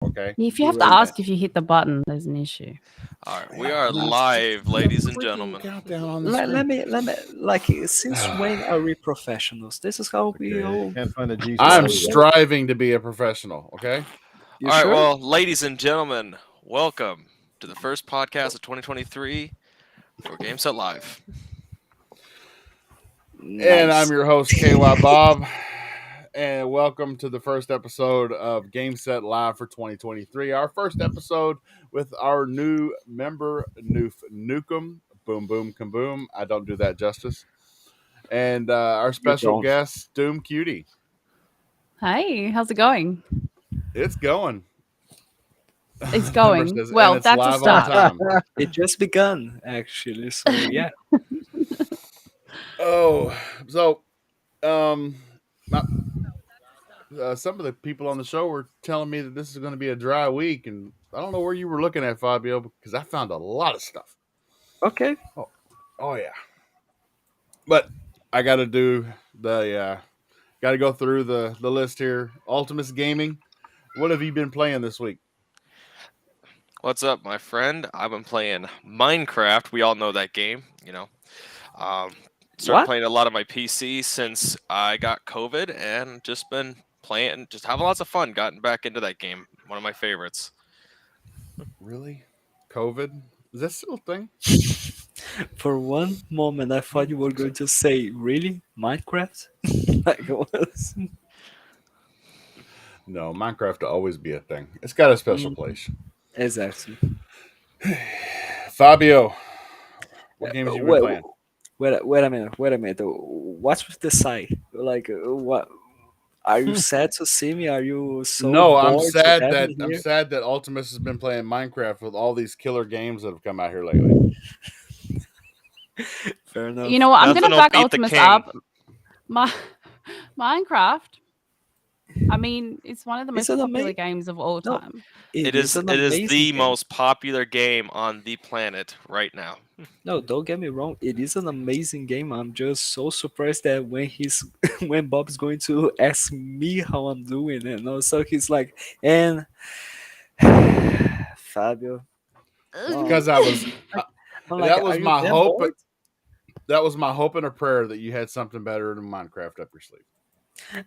Okay. If you have to ask if you hit the button, there's an issue. All right, we are live, ladies and gentlemen. Countdown on the Let screen. me, like, since when are we professionals? This is how we all. Can't find a G. I'm spot. striving to be a professional. Okay. You All right, sure? well, ladies and gentlemen, welcome to the first podcast of 2023 for Game Set Live. And I'm your host, KY Bob. And welcome to the first episode of Game Set Live for 2023. Our first episode with our new member, Newf Nukem. Boom, boom, kaboom. I don't do that justice. And our special guest, DOOMCUTIE. Hey, how's it going? It's going. It's going. Says, well, it's that's a live on start. time. It just begun, actually. So yeah. Oh, so some of the people on the show were telling me that this is going to be a dry week, and I don't know where you were looking at, Fabio, because I found a lot of stuff. Okay. Oh yeah, but I got to do the got to go through the list here. Ultimus Gaming, what have you been playing this week? What's up, my friend? I've been playing Minecraft. We all know that game, you know. Started playing a lot of my PC since I got COVID, and just been playing, just having lots of fun. Gotten back into that game. One of my favorites. Really? COVID? Is that still a thing? For one moment, I thought you were going to say, "Really, Minecraft?" Like it was. No, Minecraft will always be a thing. It's got a special place. Exactly. Fabio, what games you been playing? Wait a minute. What's with the side? Like, what? Are you sad to see me? Are you so? No, I'm bored sad to have that me here? Ultimus has been playing Minecraft with all these killer games that have come out here lately. Fair enough. You know what? I'm going to Nothing will back beat the Optimus king. up. Minecraft. I mean, it's one of the most It's an popular ama- games of all No. time. It is an the amazing game. most popular game on the planet right now. No, don't get me wrong. It is an amazing game. I'm just so surprised that when Bob's going to ask me how I'm doing, and also he's like, and Fabio. Because I was I'm that was "Are you my damn hope. bored?" That was my hope and a prayer that you had something better than Minecraft up your sleeve.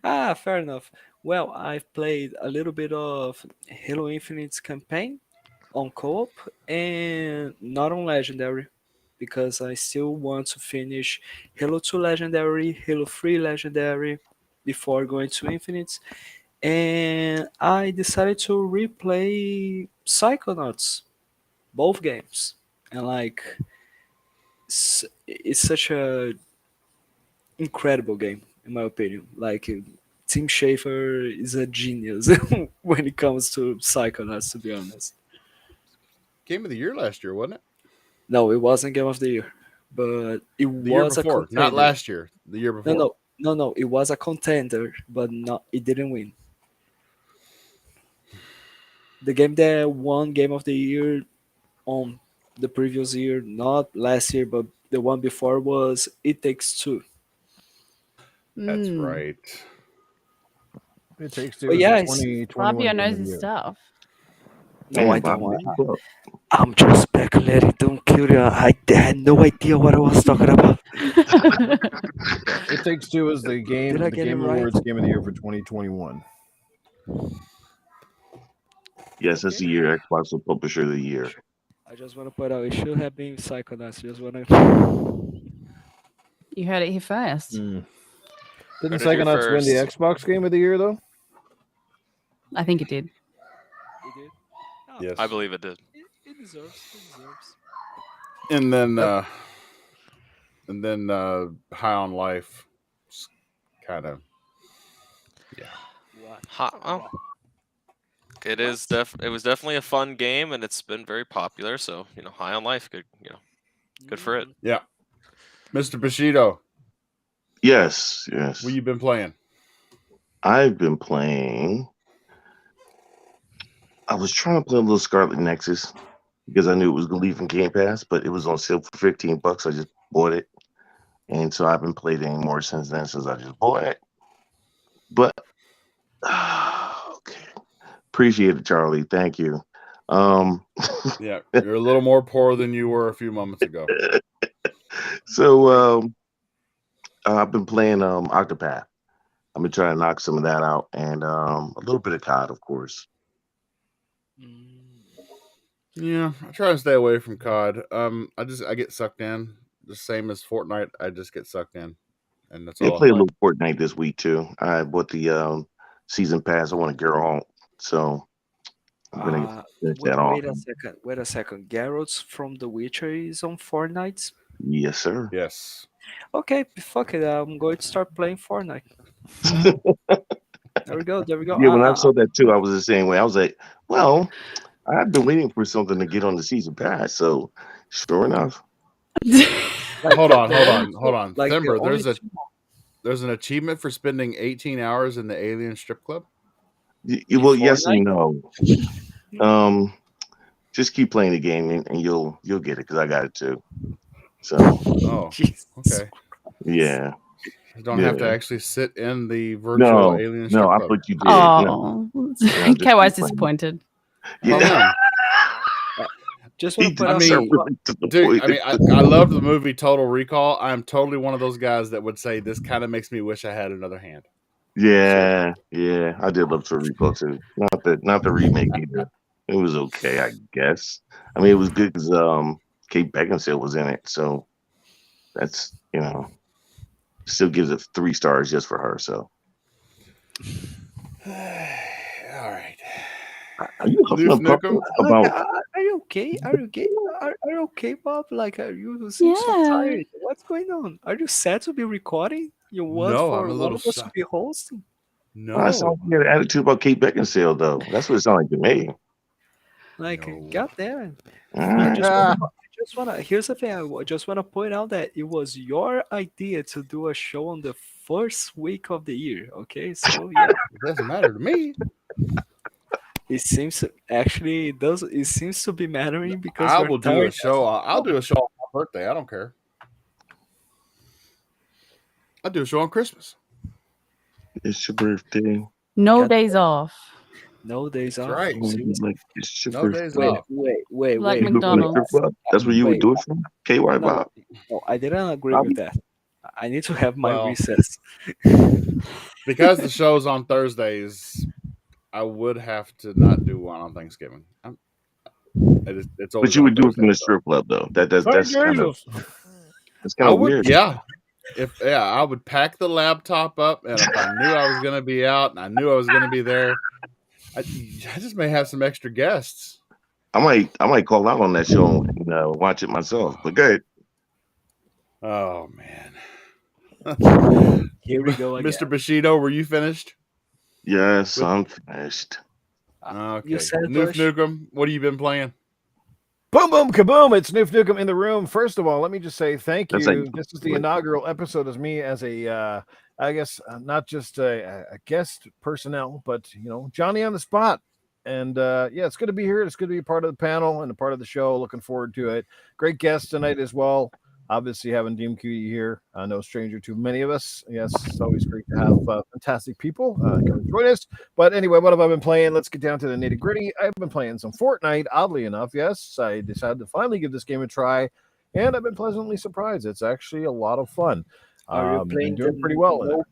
Ah, fair enough. Well, I've played a little bit of Halo Infinite's campaign on co-op and not on Legendary because I still want to finish Halo 2 Legendary, Halo 3 Legendary before going to Infinite. And I decided to replay Psychonauts, both games. And like, it's such a incredible game in my opinion. Like Tim Schafer is a genius when it comes to Psychonauts, to be honest. Game of the year last year, wasn't it? No, it wasn't Game of the Year, but it The year was a before, contender. not last year. The year before. No. It was a contender, but not. It didn't win. The game that won Game of the Year on the previous year, not last year, but the one before was It Takes Two. That's Mm. right. It Takes Two But is yeah, the it's- 2021 Fabio Game knows of the his Year. stuff. No, I don't Bob, want. what you I'm just speculating. Don't kill you. I had no idea what I was talking about. It Takes Two is the game, Did I the get it Game right? Awards Game of the Year for 2021. Yes, that's the year Xbox will Publisher of the Year. I just want to point out it should have been Psychonauts. Just want to. You heard it here first. Didn't Heard it here Psychonauts win the first. Xbox Game of the Year though? I think it did. It did. Oh, Yes. I believe it did. It deserves. It deserves. And then High on Life, kind of. Yeah. What? Well, it is it was definitely a fun game, and it's been very popular. So High on Life, good good for it. Yeah. Mr. Bushido, Yes. what you been playing? I've been playing. I was trying to play a little Scarlet Nexus because I knew it was going to leave from Game Pass, but it was on sale for $15. I just bought it. And so I haven't played any more since then, since I just bought it. But, okay. Appreciate it, Charlie. Thank you. Um, Yeah, you're a little more poor than you were a few moments ago. so I've been playing Octopath. I've been trying to knock some of that out, and a little bit of COD, of course. Yeah, I try to stay away from COD. I get sucked in. The same as Fortnite, I just get sucked in, and that's Yeah, all. play a little Fortnite this week too. I bought the season pass. I want to get all, so I'm gonna finish that off. Wait a second. Wait a second. Geralt from The Witcher is on Fortnite. Yes, sir. Yes. Okay, fuck it. I'm going to start playing Fortnite. There we go. There we go. Yeah, when I saw that too, I was the same way. I was like, well, I've been waiting for something to get on the season pass. So, sure enough, Hold on. Like the Thimber, only there's an achievement for spending 18 hours in the Alien Strip Club. well, yes and Fortnite? no. Just keep playing the game and you'll get it because I got it too. So, Oh, Jesus. okay. yeah. You don't have to Yeah. actually sit in the virtual Alien Strip No, I Club. thought you did. No, Oh, just KY's keep playing. disappointed. Yeah. Just want to put I out mean, to the Dude, point. I mean, I love the movie Total Recall. I'm totally one of those guys that would say this kind of makes me wish I had another hand. Yeah, I did love Total Recall too. Not the remake either. It was okay, I guess. I mean, it was good because Kate Beckinsale was in it, so that's still gives it 3 stars just for her. So, All right. are you huffing Newf and puffing Nukem? about? Are you okay? Are you okay? Are you okay, Bob? Like, are you seem so Yeah. tired? What's going on? Are you sad to be recording? You want No, for I'm a one little of us to sad. be hosting? No. I sound like you had an attitude about Kate Beckinsale, though. That's what it sounded like to me. Like, No. goddamn. All I right. just wanna. Here's the thing. Just wanna point out that it was your idea to do a show on the first week of the year. Okay, so yeah, It doesn't matter to me. it seems actually it does. It seems to be mattering because I we're will do a tired. show. I'll do a show on my birthday. I don't care. I'll do a show on Christmas. It's your birthday. No God days off. No days That's off. right. Seriously? Like, it's your No birthday. days Wait, off. wait. Like You go from the McDonald's. strip club? That's where you would Wait. do it from? KY Bob? No, I didn't agree Bobby? with that. I need to have my Well, recess. Because the show's on Thursdays, I would have to not do one on Thanksgiving. It's always But you on would do it from Thursday, the so. strip club, though. That's kind of I would, weird. yeah. I would pack the laptop up, and if I knew I was going to be out and I knew I was going to be there, I just may have some extra guests. I might call out on that show and watch it myself. But good. Oh man, Here we go again. Mr. Bushido, were you finished? Yes, I'm finished. Okay. You said Newf Bush. Nukem, what have you been playing? Boom, boom, kaboom. It's Newf Nukem in the room. First of all, let me just say thank That's you. like- This is the inaugural episode as me as a, I guess, not just a guest personnel, but, Johnny on the spot. And, yeah, it's good to be here. It's good to be part of the panel and a part of the show. Looking forward to it. Great guest tonight as well. Obviously, having DOOMCUTIE here, no stranger to many of us. Yes, it's always great to have fantastic people come and join us. But anyway, what have I been playing? Let's get down to the nitty gritty. I've been playing some Fortnite, oddly enough. Yes, I decided to finally give this game a try, and I've been pleasantly surprised. It's actually a lot of fun. Are you playing doing pretty well?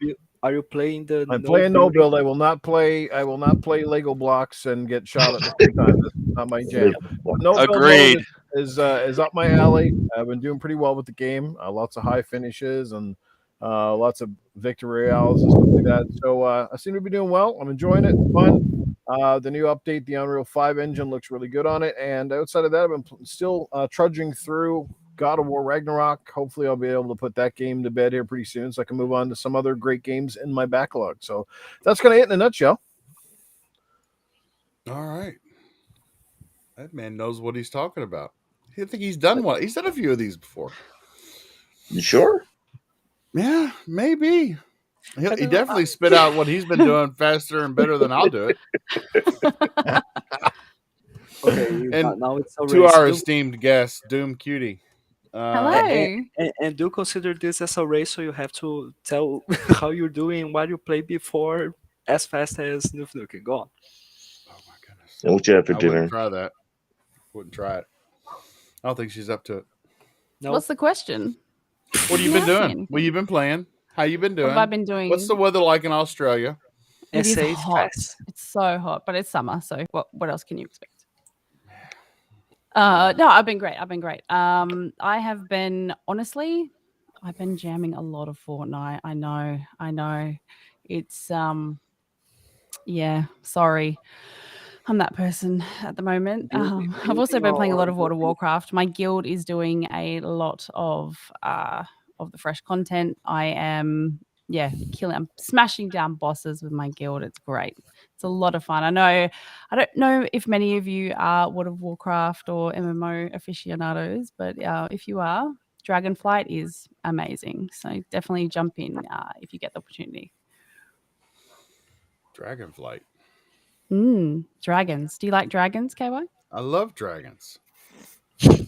Are you playing the? I'm playing no build. I will not play Lego blocks and get shot at the same time. That's not my jam. No build Agreed. is up my alley. I've been doing pretty well with the game. Lots of high finishes and lots of victory royales and stuff like that. So I seem to be doing well. I'm enjoying it. Fun. The new update, the Unreal 5 engine, looks really good on it. And outside of that, I've been still trudging through God of War Ragnarok. Hopefully, I'll be able to put that game to bed here pretty soon, so I can move on to some other great games in my backlog. So that's kind of it in a nutshell. All right. That man knows what he's talking about. I think he's done one. He's done a few of these before. You sure? Yeah, maybe. He definitely spit out what he's been doing faster and better than I'll do it. Okay, And now it's a To race. our Do- esteemed guest, DOOMCUTIE. Hello. and do consider this as a race, so you have to tell how you're doing, what you played before, as fast as Newf Nukem. Go on. Oh my And what you have for I dinner? wouldn't try that. Wouldn't try it. I don't think she's up to it. No. What's the question? What have you You been asked me doing? anything. What you been playing? How you been What doing? have I been doing? What's the weather like in Australia? It is SA is hot. fast. It's so hot, but it's summer, so what else can you expect? No, I've been great. I have been honestly, I've been jamming a lot of Fortnite. I know. It's yeah, sorry. I'm that person at the moment. I've also been playing a lot of World of Warcraft. My guild is doing a lot of the fresh content. I am I'm smashing down bosses with my guild. It's great. It's a lot of fun. I don't know if many of you are World of Warcraft or MMO aficionados, but if you are, Dragonflight is amazing. So definitely jump in if you get the opportunity. Dragonflight. Dragons. Do you like dragons, KY? I love dragons.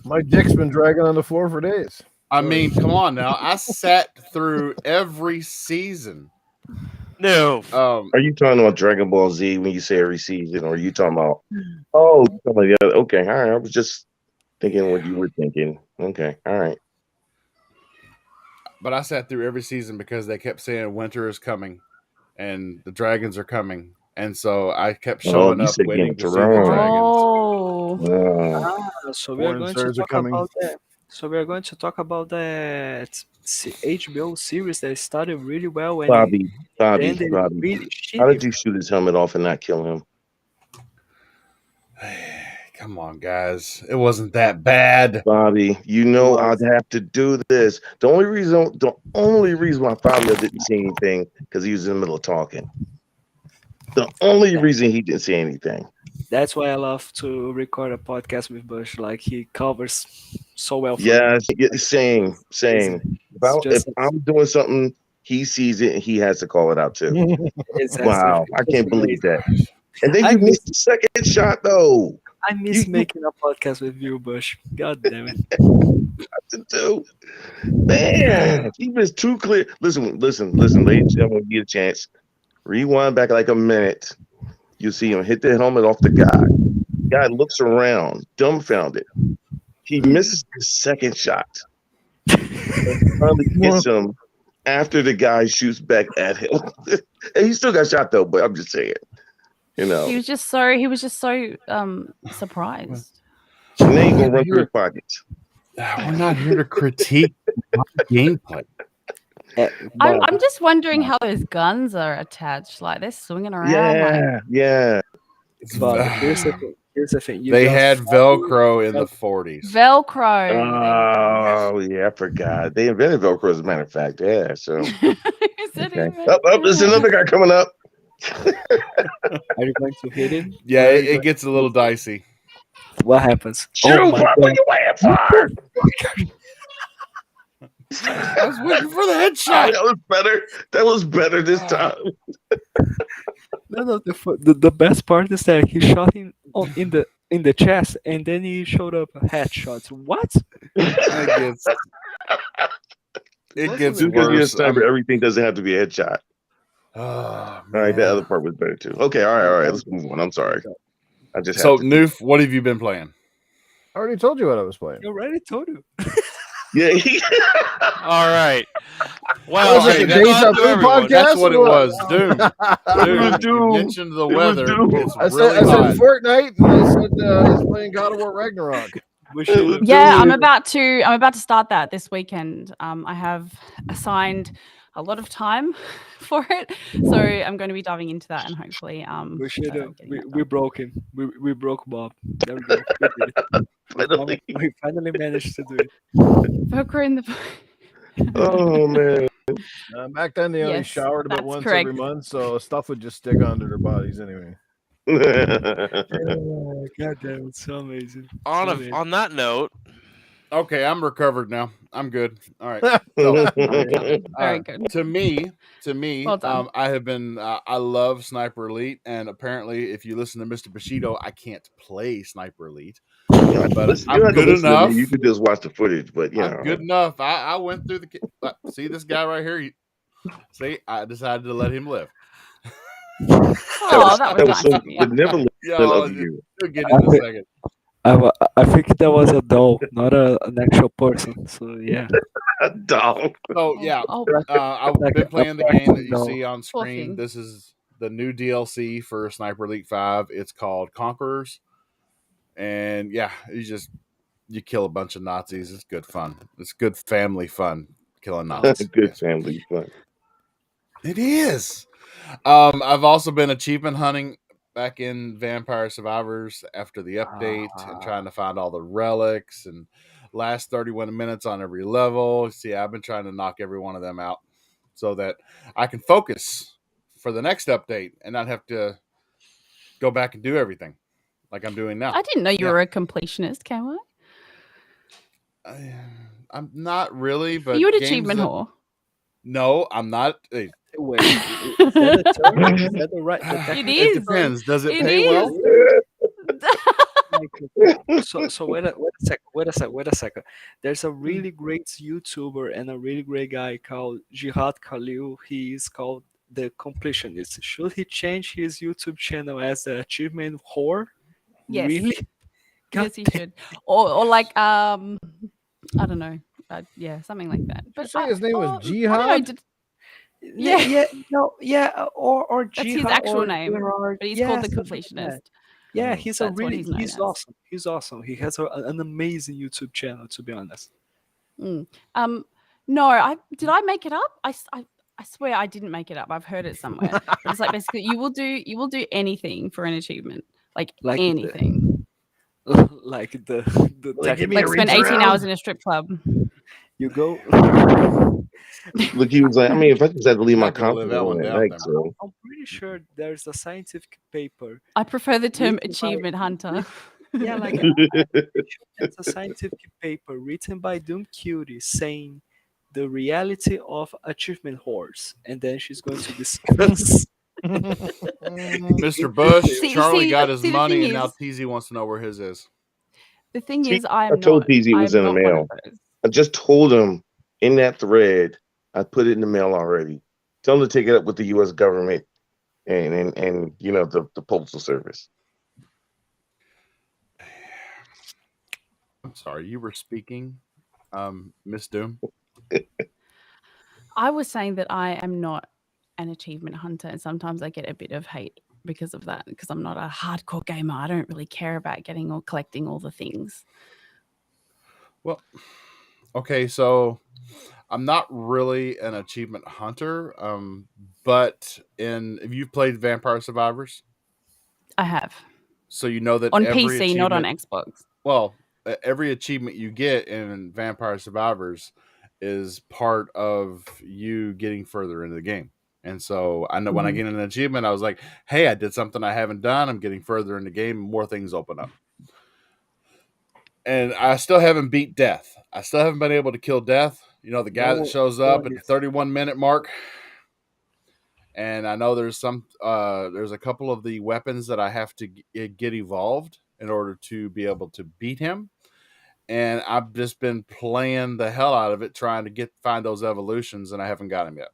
My dick's been dragging on the floor for days. I mean, come on now. I sat through every season. No. Are you talking about Dragon Ball Z when you say every season, or are you talking about? Oh, you're talking about the other. Okay, all right. I was just thinking what you were thinking. Okay, all right. But I sat through every season because they kept saying winter is coming and the dragons are coming. And so I kept showing you up said waiting Game to of see the Thrones. dragons. Oh, So we are Foreign going to stars are talk coming. about that. So we are going to talk about that HBO series that started really well and Bobby, ended Bobby. really How did shitty. you shoot his helmet off and not kill him? Come on, guys. It wasn't that bad. Bobby, you know I'd have to do this. The only reason why Fabio didn't say anything because he was in the middle of talking. The only reason he didn't say anything. That's why I love to record a podcast with Bush. Like he covers so well. For Yeah, me. same. If I'm doing something, he sees it and he has to call it out too. Wow, I can't believe that. And then you missed the second shot though. I miss making a podcast with you, Bush. God damn it. Too. Man, he was too clear. Listen, ladies and gentlemen, get a chance. Rewind back like a minute. You see him hit the helmet off the guy. Guy looks around, dumbfounded. He misses the second shot. And finally hits him after the guy shoots back at him. And he still got shot though, but I'm just saying. You know. he was just so surprised. And then you gonna run through his pockets. We're not here to critique gameplay. I'm just wondering how those guns are attached. Like they're swinging around. Yeah. But here's the thing. They had Velcro in the 40s. Velcro. Oh, yeah, I forgot. They invented Velcro, as a matter of fact. Yeah, so. Is it Okay. even? There's another guy coming up. Are you going to hit it? Yeah, it gets a little dicey. What happens? Shoot, what are you waiting for? I was waiting for the headshot. That was better this time. No. The best part is that he shot him in the chest, and then he showed up headshots. What? It gets Just because you're a worse. sniper, everything doesn't have to be a headshot. Oh, All right, that other part was better too. Okay, all right. Let's move on. I'm sorry. I just So, Newf, what have you been playing? I already told you what I was playing. You already told you. Yeah. All right. Well, Was it the Deja Vu podcast? That's what it What? was. Doom. Doom. You mentioned the weather. It's I really said hot. Fortnite, and I said he's playing God of War Ragnarok. Yeah, I'm about to start that this weekend. I have assigned a lot of time for it, so I'm going to be diving into that and hopefully we broke him. We broke Bob. There we go. We finally managed to do it. Velcro in the. Oh man. Back then they only Yes, showered about that's once correct. every month, so stuff would just stick onto their bodies anyway. Oh, God damn, it's so amazing. on that note, Okay, I'm recovered now. I'm good. All right. So, Very good. To me, Well done. I have been. I love Sniper Elite, and apparently, if you listen to Mr. Bushido, I can't play Sniper Elite, but Listen, I'm you don't have to good listen to me. enough. You could just watch the footage, but you know. I'm good enough. I went through the. See this guy right here. See, I decided to let him live. Oh, that was nice so of you. benevolent None Yo, of you. we'll get in a second. I think that was a doll, not an actual person. So yeah, Dog. So yeah, Oh, I've like been a playing the game that you doll. see on Poor screen. thing. This is the new DLC for Sniper Elite 5. It's called Conquerors. And yeah, you kill a bunch of Nazis. It's good fun. It's good family fun killing Nazis. Good family fun. It is. I've also been achievement hunting back in Vampire Survivors after the update and trying to find all the relics and last 31 minutes on every level. See, I've been trying to knock every one of them out so that I can focus for the next update and not have to go back and do everything like I'm doing now. I didn't know you Yeah. were a completionist, can I'm not really, but you an games achievement that- whore? No, I'm not. Hey, Wait, is that a term? Is that the right? The It technical is. it depends. Does it It pay well? So wait a second. There's a really great YouTuber and a really great guy called Jihad Khalil. He is called the completionist. Should he change his YouTube channel as the achievement whore? Yes. Really? Yes, you damn. should. Or like I don't know. Yeah, something like that. Did you say his name was I don't know, Jihad? Yeah. Or That's his Jihad actual or name, Gerard. but he's Yeah, called the something like completionist. that. Yeah, Mm. he's That's what he's known he's as. awesome. He's awesome. He has an amazing YouTube channel, to be honest. No, I make it up? I swear I didn't make it up. I've heard it somewhere. But it's like basically you will do anything for an achievement. Like Like anything. like the Like, give me Like a spend reach 18 around. hours in a strip club. you go. Look, he was like, I mean, if I just had to leave I'm my not gonna live comfort that one on at down night, then. so I'm pretty sure there's a scientific paper. I prefer the term Written by- achievement hunter. Yeah, like I'm pretty sure there's a scientific paper written by DOOMCUTIE saying the reality of achievement whores, and then she's going to discuss. Mr. Bush, See- Charlie see- got his see, the money, thing and now is- TZ wants to know where his is. The thing See, is, I I told not. PZ it was I'm in the not one mail. of those. I just told him in that thread, I put it in the mail already. Tell him to take it up with the U.S. government and you know the postal service. I'm sorry, you were speaking, Miss Doom. I was saying that I am not an achievement hunter, and sometimes I get a bit of hate because of that. Because I'm not a hardcore gamer. I don't really care about getting or collecting all the things. Well, okay, so I'm not really an achievement hunter, but have you played Vampire Survivors? I have So you know that on every PC, not on achievement- Xbox. Well, every achievement you get in Vampire Survivors is part of you getting further into the game. And so I know when I get an achievement, I was like, hey, I did something I haven't done. I'm getting further in the game. More things open up. And I still haven't beat Death. I still haven't been able to kill Death. You know, the guy that shows up at the 31-minute mark. And I know there's a couple of the weapons that I have to get evolved in order to be able to beat him. And I've just been playing the hell out of it, trying to find those evolutions, and I haven't got them yet.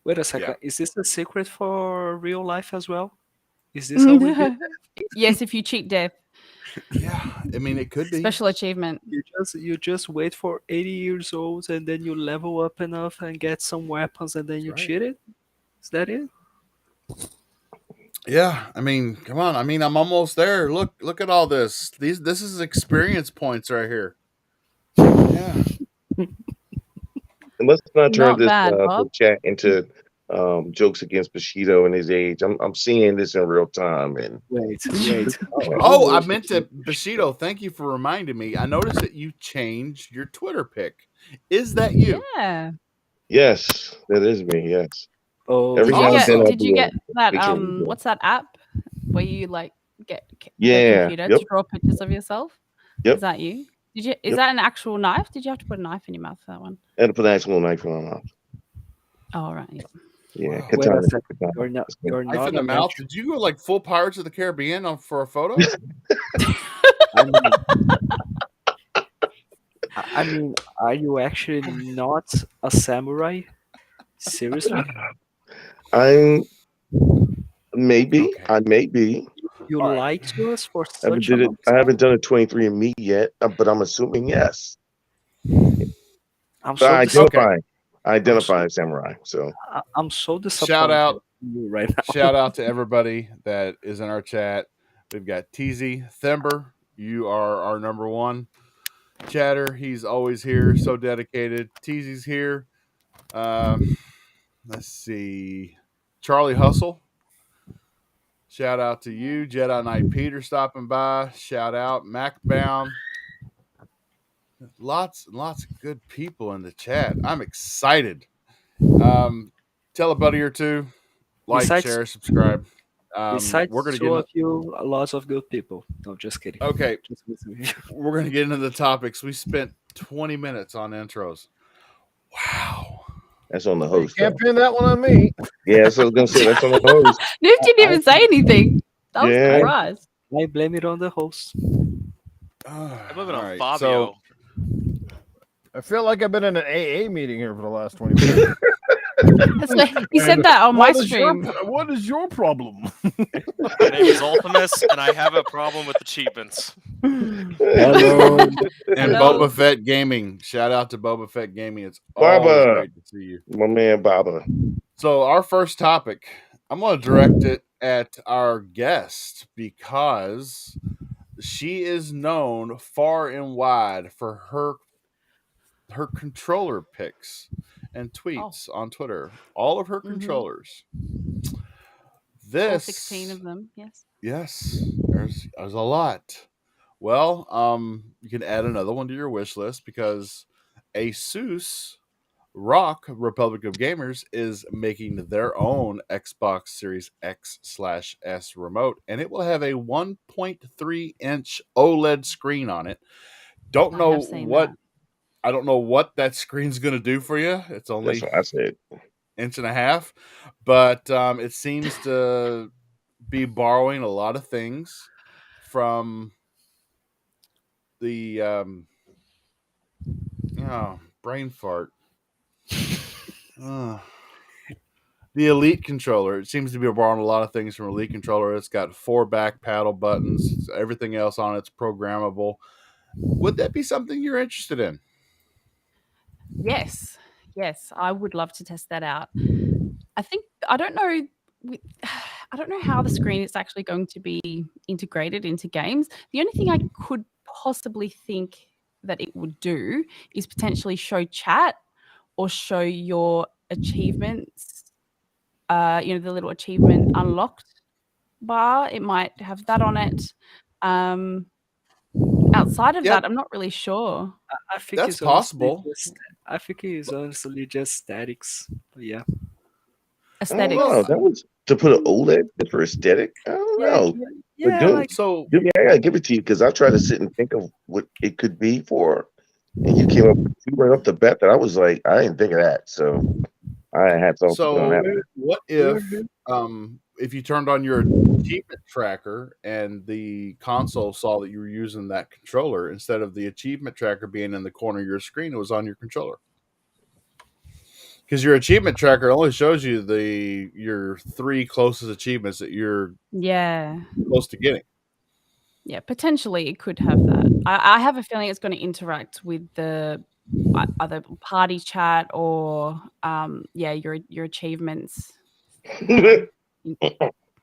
Wait a second. Is this a secret for real life as well? Is this how we do? Yes, if you cheat death, Yeah, I mean it could be. special achievement. You just wait for 80 years old and then you level up enough and get some weapons and then you right. cheat it? Is that it? Yeah, I mean, come on. I mean, I'm almost there. Look at all this. This is experience points right here. Yeah. And let's not turn Not this bad, Bob. chat into jokes against Bushido and his age. I'm seeing this in real time, and Wait. Oh, I meant to Bushido. Thank you for reminding me. I noticed that you changed your Twitter pic. Is that you? Yeah. yes, that is me. Yes. Oh, Every Did now you and get? then I'll Did you do get that? picture of you. What's that app where you like get the Yeah, computer yep. to draw pictures of yourself? Yep. Is that you? Did you? Is Yep. that an actual knife? Did you have to put a knife in your mouth for that one? I had to put an actual knife in my mouth. Oh right. Yeah. Yeah, Wow. wait katana, a second. katana. You're Knife not in the a mouth. natural. Did you go like full Pirates of the Caribbean for a photo? I mean, are you actually not a samurai? Seriously? I'm maybe. Okay. I may be. you All right. lied to us for I haven't such a did it. long I time. haven't done a 23andMe yet, but I'm assuming yes. I'm But so I identify as samurai. So I'm so disappointed Shout out. in you right now. Shout out to everybody that is in our chat. We've got TZ Thember. You are our number one chatter. He's always here, so dedicated. TZ's here. Let's see. Charlie Hustle. Shout out to you. Jedi Knight Peter stopping by. Shout out. Macbound. Lots and lots of good people in the chat. I'm excited. Tell a buddy or two. Like, Besides- share, subscribe. Besides We're gonna two get of you, lots of good people. No, just kidding. okay. Just messing with you. We're gonna get into the topics. We spent 20 minutes on intros. Wow. that's on the You host. can't though. pin that one on me. Yeah, that's what I was gonna say. That's on the host. Newf didn't even say anything. I was Yeah. surprised. I blame it on the host. I'm moving All on right, Fabio. I feel like I've been in an AA meeting here for the last 20 minutes. That's what, he said that on my What is your- stream. what is your problem? My name is Ultimus, and I have a problem with achievements. Hello. And Hello. Boba Fett Gaming. Shout out to Boba Fett Gaming. It's Baba. always great to see you. My man Baba. So our first topic, I'm going to direct it at our guest because she is known far and wide for her controller picks and tweets on Twitter. All of her controllers. All This 16 of them, yes. Yes, there's a lot. Well, you can add another one to your wish list because Asus Rock Republic of Gamers is making their own Xbox Series X/S remote, and it will have a 1.3-inch OLED screen on it. Don't I know have seen what that. I don't know what that screen's going to do for you. It's only That's what I said. inch and a half, but it seems to be borrowing a lot of things from the brain fart. The Elite controller. It seems to be borrowing a lot of things from Elite controller. It's got 4 back paddle buttons. Everything else on it's programmable. Would that be something you're interested in? Yes, I would love to test that out. I don't know how the screen is actually going to be integrated into games. The only thing I could possibly think that it would do is potentially show chat or show your achievements. The little achievement unlocked bar. It might have that on it. Outside of that, I'm not really sure. I think That's it's honestly possible. I think it's honestly just statics. But yeah. Aesthetics. Oh, that was to put an OLED for aesthetic. I don't know. Yeah, dude, like So I gotta give it to you because I tried to sit and think of what it could be for, and you came up right off the bat that I was like, I didn't think of that. So I had to on that. what if you turned on your achievement tracker and the console saw that you were using that controller instead of the achievement tracker being in the corner of your screen, it was on your controller? Because your achievement tracker only shows you your 3 closest achievements that you're close to getting. Yeah, potentially it could have that. I have a feeling it's going to interact with the either party chat or your achievements. I'm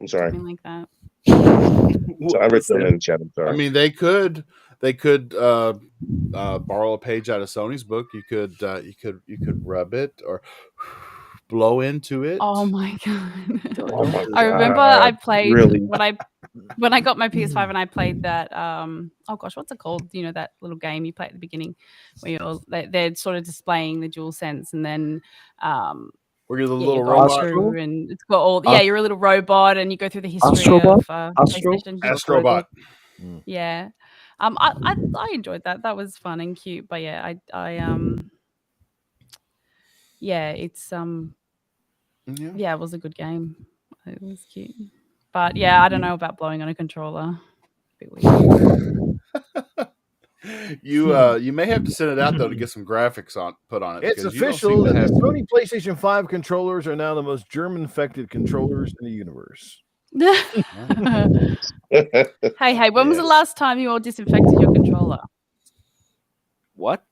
sorry. Something like that. So I read them in the chat. I'm sorry. I mean, they could borrow a page out of Sony's book. You could rub it or blow into it. Oh my god! Oh my I remember God, I played really? when I got my PS5 and I played that. Oh gosh, what's it called? You know, that little game you play at the beginning where they're sort of displaying the DualSense, and then where you're the little you go robot. through and it's got all you're a little robot and you go through the history Astrobot? of PlayStation. Astrobot. Yeah. I enjoyed that. That was fun and cute. But yeah, it's it was a good game. It was cute. But yeah, I don't know about blowing on a controller. A bit weird. You may have to send it out though to get some graphics put on it. It's because you don't official seem to that have- the Sony PlayStation 5 controllers are now the most germ-infected controllers in the universe. Hey, when was the Yes. last time you all disinfected your controller? What?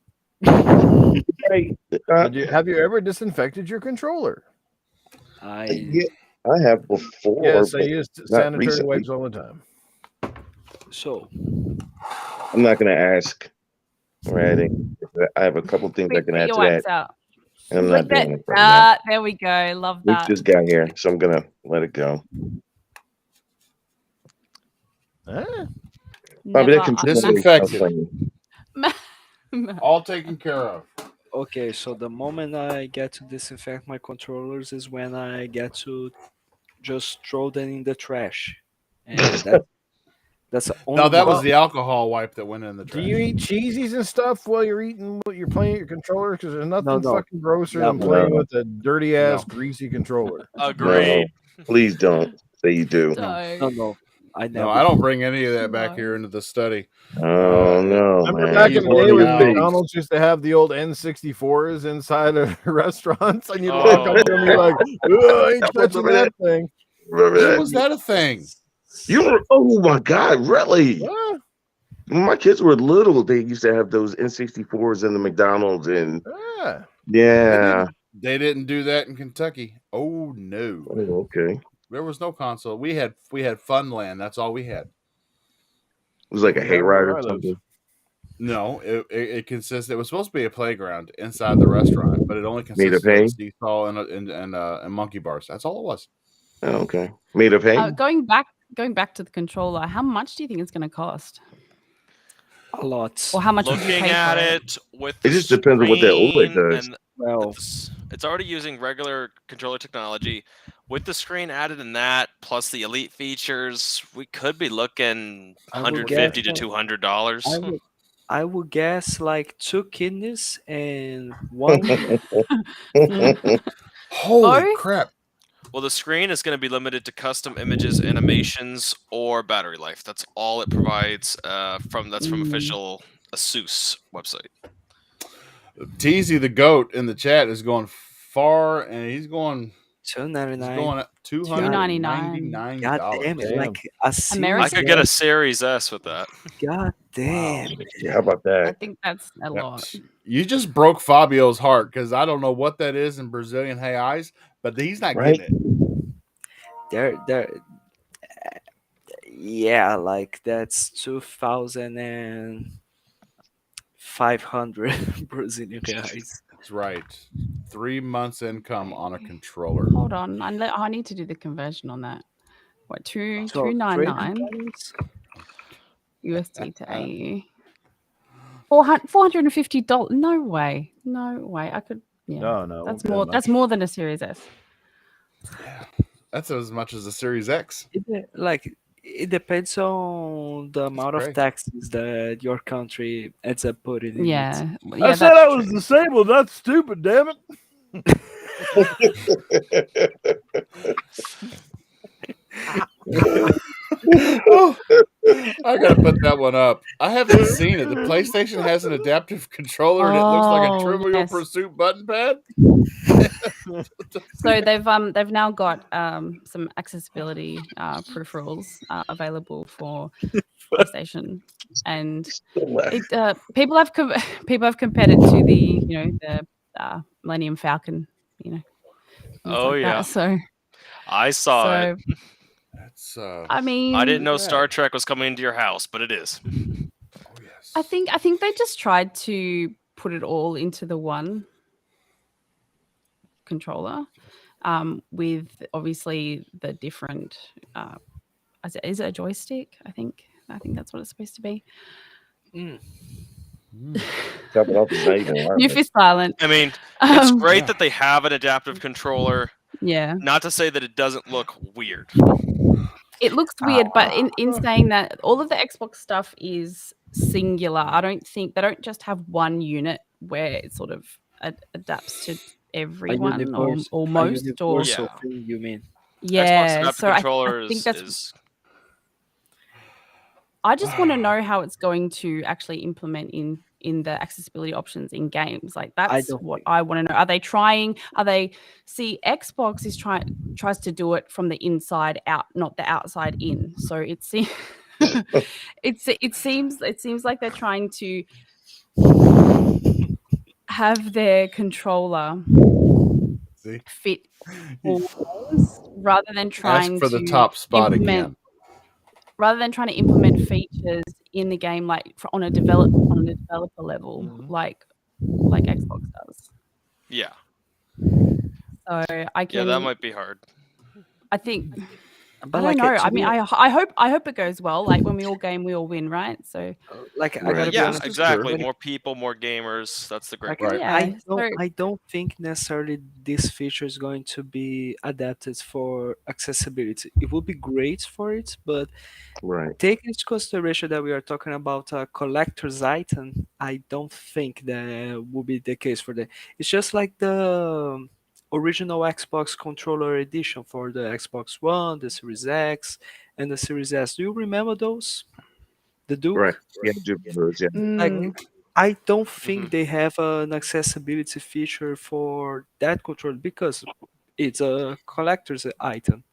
Right. Have you ever disinfected your controller? Yeah, I have before. Yes, I but use not sanitary recently. wipes all the time. So, I'm not going to ask. Right. I have a couple things I Quick, can put add your to that. wipes out. And I'm Like not doing that. it right now. There we go. Love We that. just got here, so I'm going to let it go. Probably that controller is Disinfected. playing. All taken care of. okay, so the moment I get to disinfect my controllers is when I get to just throw them in the trash. And that's the only No, that was moment. the alcohol wipe that went in the Do trash. you eat cheesies and stuff while you're playing your controller? Because there's nothing No. fucking grosser than No. playing No. with a dirty ass, No. greasy controller. Agreed. No, please don't say you do. No, I never. No, I don't bring any of that back here into the study. Oh no, Remember man! back He's in the day working when out. McDonald's used to have the old N64s inside of restaurants, and you'd walk up Oh. to them and you're like, "Oh, I ain't touching Remember that that? thing." Remember When that? was that a thing? Oh my God, really? Ah, When my kids were little, they used to have those N64s in the McDonald's, and ah. yeah. They didn't do that in Kentucky. Oh no. Oh, okay. There was no console. We had Funland. That's all we had. It was like a Not where hayride I or live. something. No, it consisted. It was supposed to be a playground inside the restaurant, but it only Made of consisted of hay? a seesaw and monkey bars. That's all it was. Oh, okay. Made of hay? Going back to the controller, how much do you think it's going to cost? A lot. Or how much would you Looking pay at for it? it with It the just depends on what that OLED screen does. and Well, it's already using regular controller technology. With the screen added in that, plus the elite features, we could be looking I would $150 guess, to $200. I would guess like 2 kidneys and one. Holy Both? crap! Well, the screen is going to be limited to custom images, animations, or battery life. That's all it provides. From official ASUS website. Teasy the goat in the chat is going far, and he's going $299. at $299. God damn it! Damn. Like a series. American? I could get a Series S with that. God damn. Yeah, how about I that? think that's a lot. You just broke Fabio's heart because I don't know what that is in Brazilian reais, but he's not Right? getting it. They're yeah, like that's 2,500 Brazilian reais. That's right. 3 months income on a controller. Hold on. I need to do the conversion on that. What, So, 299 $300? USD to AU? $450. No way. I could. Yeah. No, That's that more. much. That's more than a Series S. That's as much as a Series X. It depends on the amount of crazy. taxes that your country ends up putting in it. Yeah. I said I was disabled. That's stupid. Damn it. Oh, I gotta put that one up. I haven't seen it. The PlayStation has an adaptive controller that looks like a Oh, Trivial yes. Pursuit button pad. So they've now got some accessibility peripherals available for PlayStation, and people have compared it to the Millennium Falcon, things Oh, like yeah. that. So I saw it. That's I mean, I didn't know yeah. Star Trek was coming into your house, but it is. oh yes. I think they just tried to put it all into the one controller, with obviously the different. Is it a joystick? I think that's what it's supposed to be. Top it off, it's not even wireless. Newf is silent. I mean, it's great Yeah. that they have an adaptive controller. Yeah, Not to say that it doesn't look weird. it looks weird, but in saying that, all of the Xbox stuff is singular. I don't think they don't just have one unit where it sort of adapts to everyone or most. Or Yeah. thing, you mean? Xbox yeah, adaptive so controller I think that's. is I just want to know how it's going to actually implement in the accessibility options in games. Like that's don't what think- I want to know. Are they trying? See, Xbox is tries to do it from the inside out, not the outside in. So it seems it seems like they're trying to have their controller See? fit all games rather than Ask trying for the to top spot implement again. rather than trying to implement features in the game like on a developer level, Mhm. like Xbox does. Yeah. So I Yeah, that can, might be hard. I think, But I don't like, know. to I be mean, I hope it goes well. Like when we all game, we all win, right? So like I Right. gotta be Yeah, honest. exactly. When it- More people, more gamers. That's the great Like part. Right. yeah, so I don't think necessarily this feature is going to be adapted for accessibility. It would be great for it, but Right. take into consideration that we are talking about a collector's item, I don't think that will be the case for that. It's just like the original Xbox controller edition for the Xbox One, the Series X, and the Series S. Do you remember those? The Right. Duke? Yeah, those, yeah. Like, mm, I don't hmm think they have an accessibility feature for that controller because it's a collector's item.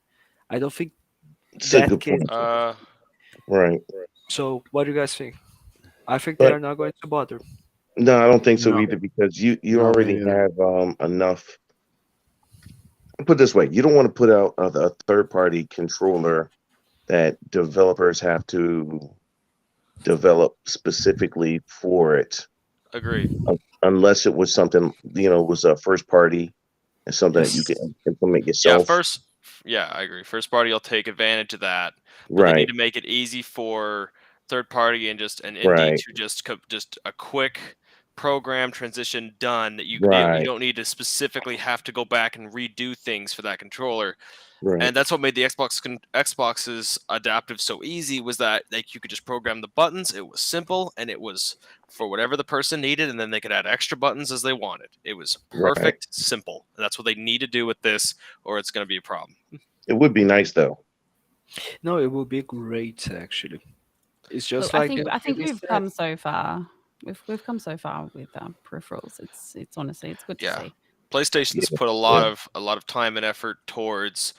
I don't think It's a that good case. point. Right. So, what do you guys think? I think they But are not going to bother. no, I don't think so No. either because you No, me already neither. have enough. Put it this way, you don't want to put out a third party controller that developers have to develop specifically for it, Agreed. unless it was something was a first party and something that you Yes. can implement Yeah, yourself. yeah, I agree. First party will take advantage of that, but they Right, need to make it easy for third party and just an indie right, to just a quick program transition done that you right, don't need to specifically have to go back and redo things for that controller. right, And that's what made the Xbox's adaptive so easy was that like you could just program the buttons. It was simple and it was for whatever the person needed, and then they could add extra buttons as they wanted. It was right. perfect, simple. And that's what they need to do with this, or it's going to be a problem. It would be nice though. No, it will be great actually. It's look, just like I think Billy we've said. come so far. We've come so far with peripherals. It's honestly it's good to Yeah. see. PlayStation's Yeah, put a yeah, lot of time and effort towards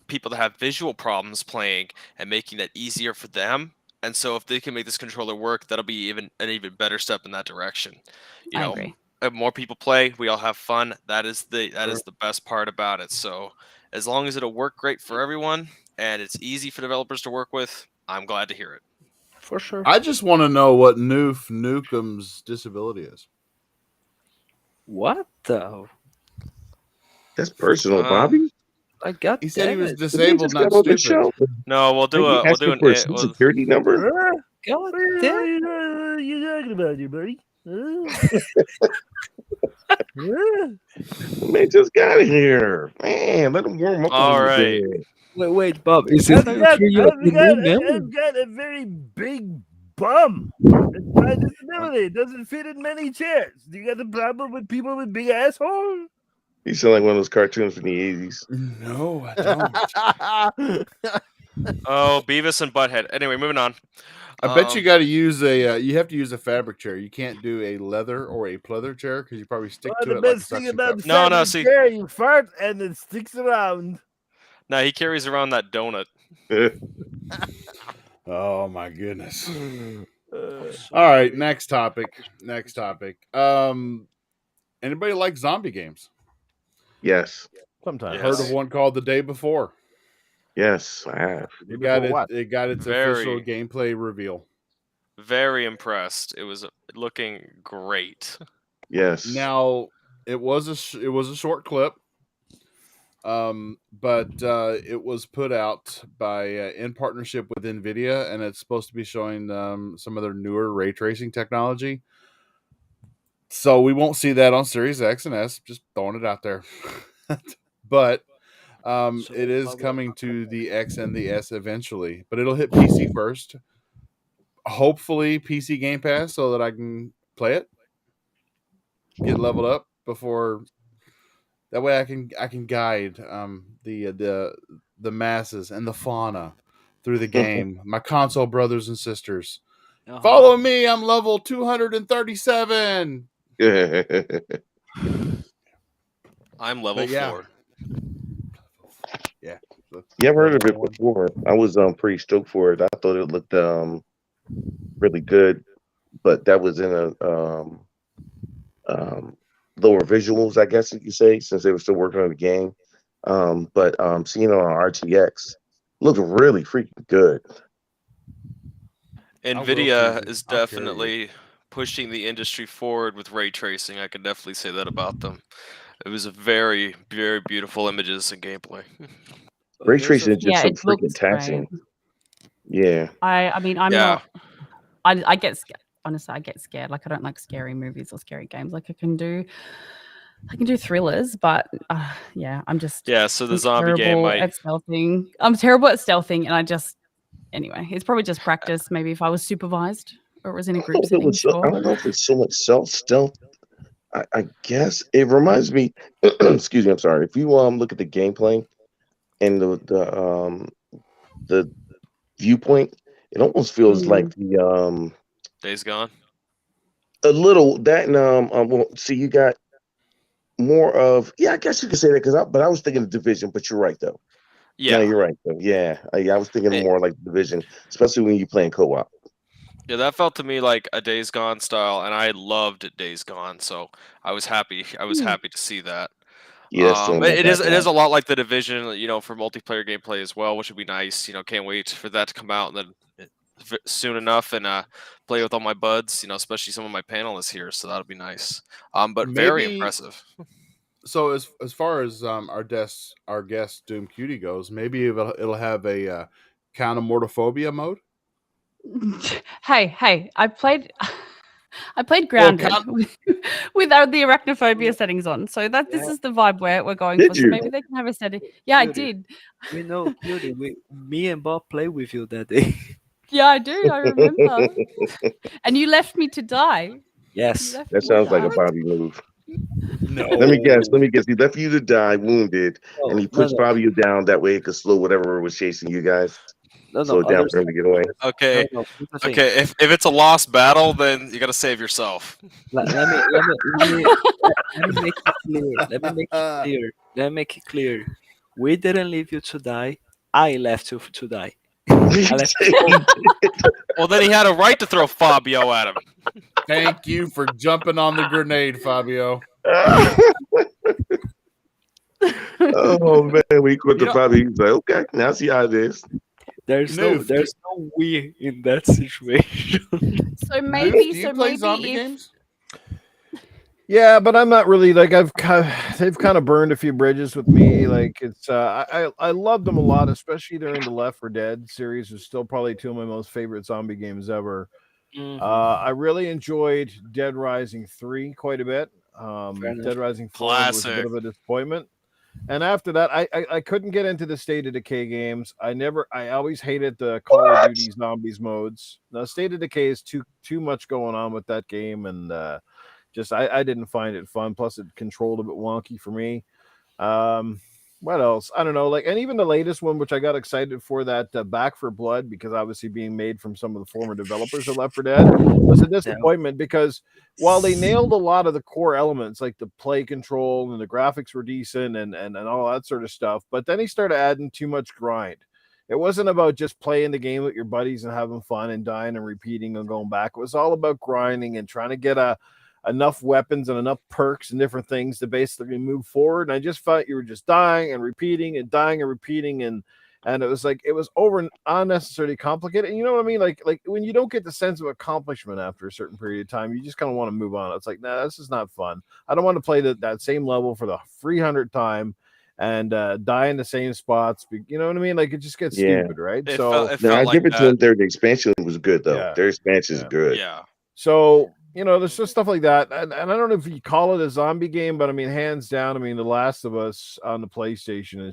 people that have visual problems playing and making that easier for them. And so if they can make this controller work, that'll be an even better step in that direction. You I know, agree. more people play, we all have fun. That is the Sure. best part about it. So as long as it'll work great for everyone and it's easy for developers to work with, I'm glad to hear it. For sure. I just want to know what Newf Nukem's disability is. What the? that's personal, Uh, Bobby. I got He said he was The man disabled, just not got on the stupid. show. No, Are you asking for a social we'll, security number? God What damn. are you talking about here, buddy? Huh? The man just got here. Man, let him warm up a all little right. bit. Wait, Bob. Is this how you treat your new member? I've got a very big bum. It's my disability. It doesn't fit in many chairs. Do you got a problem with people with big assholes? You sound like one of those cartoons from the 80s. No, I don't. Oh, Beavis and Butthead. Anyway, moving on. I bet you got to use you have to use a fabric chair. You can't do a leather or a pleather chair because you probably stick Well, to the it like a best thing suction about cup. the No, fabric see- chair, you fart and it sticks around. No, he carries around that donut. Oh my goodness. Uh, All right, next topic. Anybody like zombie games? Yes, sometimes. Heard of Yes. one called The Day Before? yes, I have. It got Before what? its official gameplay reveal. Very impressed. It was looking great. Yes. Now, it was a short clip. But it was put out by in partnership with NVIDIA, and it's supposed to be showing some of their newer ray tracing technology. So we won't see that on Series X and S. Just throwing it out there. But it is coming to the X and the S eventually. But it'll hit PC first. Hopefully, PC Game Pass, so that I can play it, get leveled up before. That way, I can guide the masses and the fauna through the game. My console brothers and sisters. Uh-huh. Follow me. I'm level 237. I'm level But yeah. 4. Yeah. Yeah, I've heard of it before. I was pretty stoked for it. I thought it looked really good, but that was in a lower visuals, I guess you could say, since they were still working on the game. But seeing it on RTX looked really freaking good. NVIDIA is I'll carry definitely pushing the industry forward with ray tracing. I can definitely say that about them. It was a very, very beautiful images and gameplay. Ray Here's tracing a- is just Yeah, so it freaking looks great. taxing. Yeah. I mean, I'm Yeah. not. I get scared. Honestly, I get scared. Like I don't like scary movies or scary games. Like I can do thrillers, but yeah, I'm just Yeah, so the I'm zombie game terrible might. at stealthing. I'm terrible at stealthing, and I just anyway, it's probably just practice. Maybe if I was supervised or it was in a I group don't know if setting, it's so, I sure. don't know if it's so much stealth. I guess it reminds me. Excuse me. I'm sorry. If you look at the gameplay and the viewpoint, it almost feels like the Days Gone. a little that and well, see, you got more of, yeah, I guess you could say that but I was thinking of Division, but you're right though. No, Yeah. you're right though. Yeah, I was thinking It- more like Division, especially when you're playing co-op. Yeah, that felt to me like a Days Gone style, and I loved Days Gone, so I was happy. I was happy to see that. Yeah, that's still in my It is backlog. a lot like the Division, for multiplayer gameplay as well, which would be nice. Can't wait for that to come out and then soon enough and play with all my buds. Especially some of my panelists here, so that'll be nice. But very Maybe- impressive. So as far as our guest DOOMCUTIE goes, maybe it'll have a count of mortophobia mode. Hey, I played Grounded count- with the arachnophobia settings on. So this is the vibe we're going Did for. So you? maybe they can have a setting. Yeah, I Cutie. did. We know, Cutie. Me and Bob played with you that day. Yeah, I do. I remember. And you left me to die. You Yes. left That me sounds to like a die. Bobby move. No. Let me guess. He left you to die wounded, No, and he puts no, Fabio down. That way, it could slow whatever was chasing you guys. no, Slow it down others- for him to get away. Okay. No, here's the thing. Okay. If it's a lost battle, then you got to save yourself. Let me make it clear. Let me make it clear. We didn't leave you to die. I left you to die. I left Well, then he had a right to throw Fabio at him. Thank you for jumping on the grenade, Fabio. Oh man, we quit the know- Fabio. He's like, okay, now see how it is. There's Newf, no we in that situation. So Newf, maybe, do you play zombie if games? Yeah, but I'm not really like they've kind of burned a few bridges with me. Like it's I love them a lot, especially during the Left 4 Dead series. Is still probably two of my most favorite zombie games ever. I really enjoyed Dead Rising 3 quite a bit. enough. Dead Rising 4 was a bit Classic. of a disappointment. And after that, I couldn't get into the State of Decay games. I always hated the Call of Duty Zombies modes. Now, State of Decay is too much going on with that game, and just I didn't find it fun. Plus, it controlled a bit wonky for me. What else? I don't know. Like, and even the latest one, which I got excited for, that Back for Blood, because obviously being made from some of the former developers of Left 4 Dead, was a disappointment because while they nailed a lot of the core elements, like the play control and the graphics were decent and all that sort of stuff, but then he started adding too much grind. It wasn't about just playing the game with your buddies and having fun and dying and repeating and going back. It was all about grinding and trying to get enough weapons and enough perks and different things to basically move forward. And I just felt you were just dying and repeating and dying and repeating, and it was like it was unnecessarily complicated. And you know what I mean? Like when you don't get the sense of accomplishment after a certain period of time, you just kind of want to move on. It's like, nah, this is not fun. I don't want to play that same level for the 300th time and die in the same spots. You know what I mean? Like it just gets stupid, right? It No, I felt like give it to them. that. The expansion was good though. Yeah. Their expansion is good. Yeah. So, there's just stuff like that. And I don't know if you call it a zombie game, but I mean, hands down, The Last of Us on the PlayStation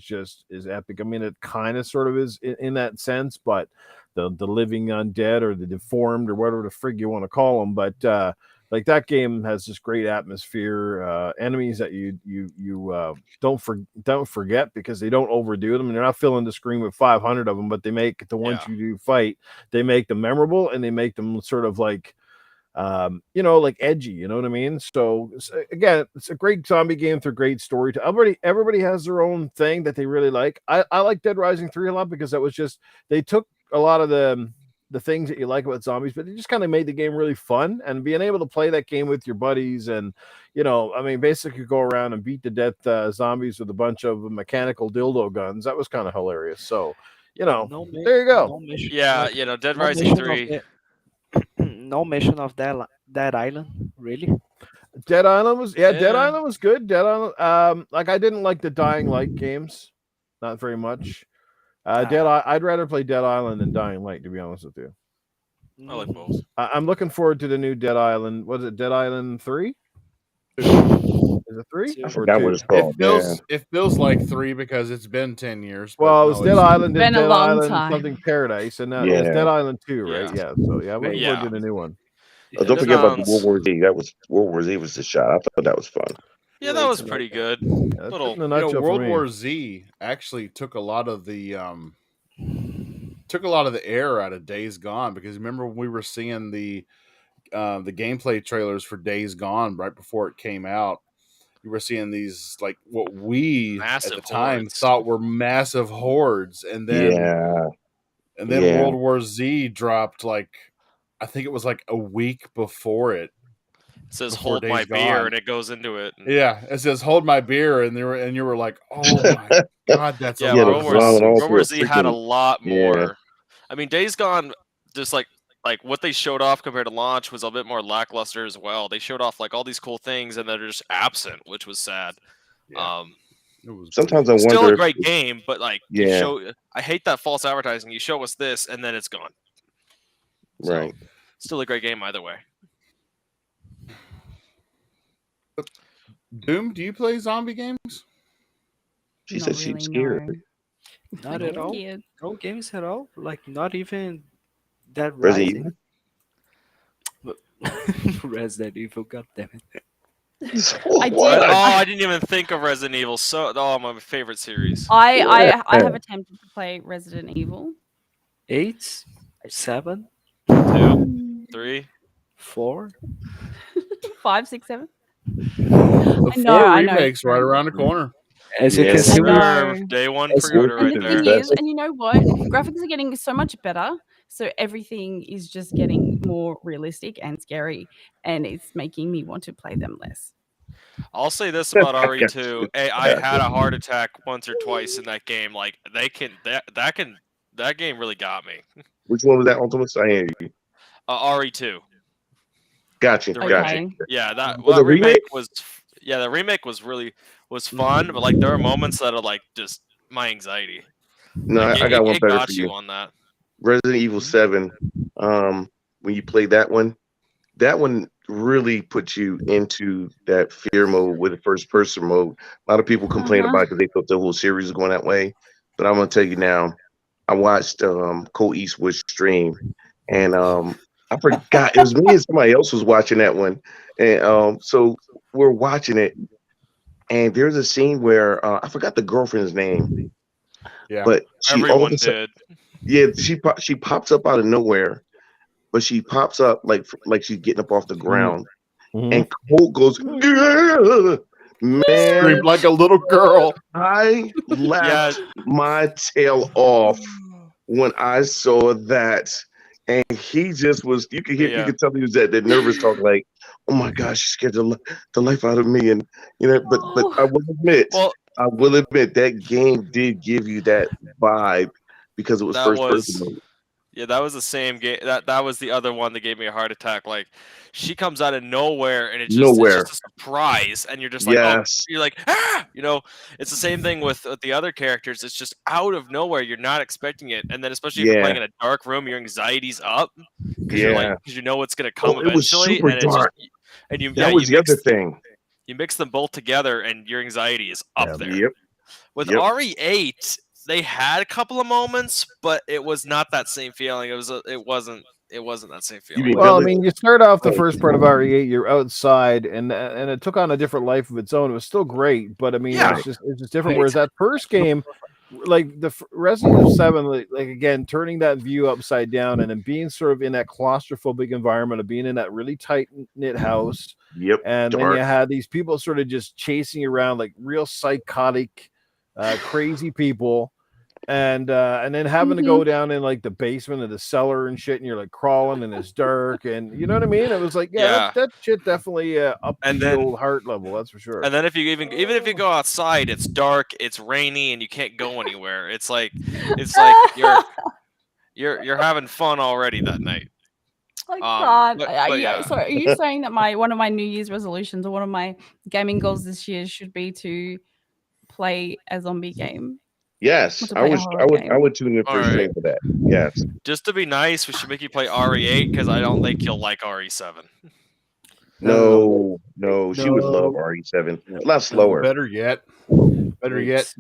is epic. I mean, it kind of sort of is in that sense, but the living undead or the deformed or whatever the frig you want to call them. But like that game has this great atmosphere, enemies that you don't forget because they don't overdo them, and they're not filling the screen with 500 of them, but they make the ones you do fight, they make them memorable, and they make them sort of like like edgy, you know what I mean? So again, it's a great zombie game through great story. Everybody has their own thing that they really like. I like Dead Rising 3 a lot because that was just, they took a lot of the things that you like about zombies, but they just kind of made the game really fun, and being able to play that game with your buddies and, basically go around and beat to death zombies with a bunch of mechanical dildo guns. That was kind of hilarious. So, there you go. Dead Rising 3. No mention of that island, really. Dead Island was Dead Island was good. Dead Island, I didn't like the Dying Light games, not very much. I'd rather play Dead Island than Dying Light, to be honest with you. I like both. I'm looking forward to the new Dead Island. Was it Dead Island 3? Is it 3? I forgot what it's called. It feels like 3 because it's been 10 years. Well, it was Dead Island, been Dead a long Island time. something Paradise, and now it's Dead Island 2, right? Yeah. So I'm looking forward to the new one. Don't forget about the World War Z. World War Z was the shot. I thought that was fun. Yeah, that was pretty good. World War Z actually took a lot of the air out of Days Gone, because remember when we were seeing the gameplay trailers for Days Gone right before it came out, you were seeing these like what we massive at the time hordes. thought were massive hordes, and then World War Z dropped I think it was like a week before it. It says before "Hold Days my Gone. beer" and it goes into it. Yeah, it says "Hold my beer," and you were like, "Oh my god, that's a lot of World War Z had a lot more. Yeah. I mean, Days Gone, just like what they showed off compared to launch was a bit more lackluster as well. They showed off all these cool things, and they're just absent, which was sad. Yeah. Sometimes I wonder. Still a great game, but Yeah. I hate that false advertising. You show us this, and then it's gone. Right. So, still a great game either way. Doom, do you play zombie games? She said she's scared. Not at all. No games at all. Not even that Resident Rising. Resident Evil, goddammit. I didn't even think of Resident Evil. My favorite series. I have attempted to play Resident Evil. 8, 7, 2, 3, 4, 5, 6, 7. The 4 remakes right around the corner. As you can see, day one pre-order right The there. thing is, and you know what? Graphics are getting so much better, so everything is just getting more realistic and scary, and it's making me want to play them less. I'll say this about RE2. I had a heart attack once or twice in that game. That game really got me. Which one was that? Ultimate? I hear you. RE2. Gotcha. Yeah, the remake was. Yeah, the remake was fun, but there are moments that are just my anxiety. No, I got one better for you you on that. Resident Evil 7. When you play that one really puts you into that fear mode with the first person mode. A lot of people complain about it because they thought the whole series was going that way. But I'm gonna tell you now, I watched Cole Eastwood's stream, and I forgot it was me and somebody else was watching that one, and so we're watching it, and there's a scene where I forgot the girlfriend's name. Yeah, but she everyone did. Yeah, she pops up out of nowhere, but she pops up like she's getting up off the ground, and Cole goes, man, screamed like a little girl. I laughed my tail off when I saw that. And he just was, you could tell he was that nervous talk, like, oh my gosh, she scared the life out of me. And, but I will admit, that game did give you that vibe because it was first person. Yeah, that was the same game. That was the other one that gave me a heart attack. She comes out of nowhere, and it's just a surprise, and you're just like, oh, you're like, ah! It's the same thing with the other characters. It's just out of nowhere. You're not expecting it, and then especially if you're playing in a dark room, your anxiety's up because you know it's gonna come eventually. It was super dark. That was the other thing. You mix them both together, and your anxiety is up there. Yep. With RE8. They had a couple of moments, but it was not that same feeling. It wasn't it wasn't that same You feeling. didn't Well, feel I it? mean, you start off the Oh, first part of RE8, you're outside, and it took on a different life of its own. It was still great, but I mean, Yeah. it's just different. Wait. Whereas that first game, like the Resident Evil 7, like again, turning that view upside down and then being sort of in that claustrophobic environment of being in that really tight knit house, Yep. and then you Dark. had these people sort of just chasing you around like real psychotic, crazy people. And then having to go down in like the basement of the cellar and shit, and you're like crawling and it's dark, and you know what I mean. It was like, yeah, Yeah. that shit definitely up And the then- old heart level, that's for sure. And then if you even if you go outside, it's dark, it's rainy, and you can't go anywhere. It's like you're having fun already that night. I can't. but yeah. So are you saying that one of my New Year's resolutions or one of my gaming goals this year should be to play a zombie game? Yes, Want to I play a would. horror I would. game. I would tune in for Alright. stream for that. Yes. Just to be nice, we should make you play RE8 because I don't think you'll like RE7. No. She would love No. RE7. A lot slower. Better yet, It's-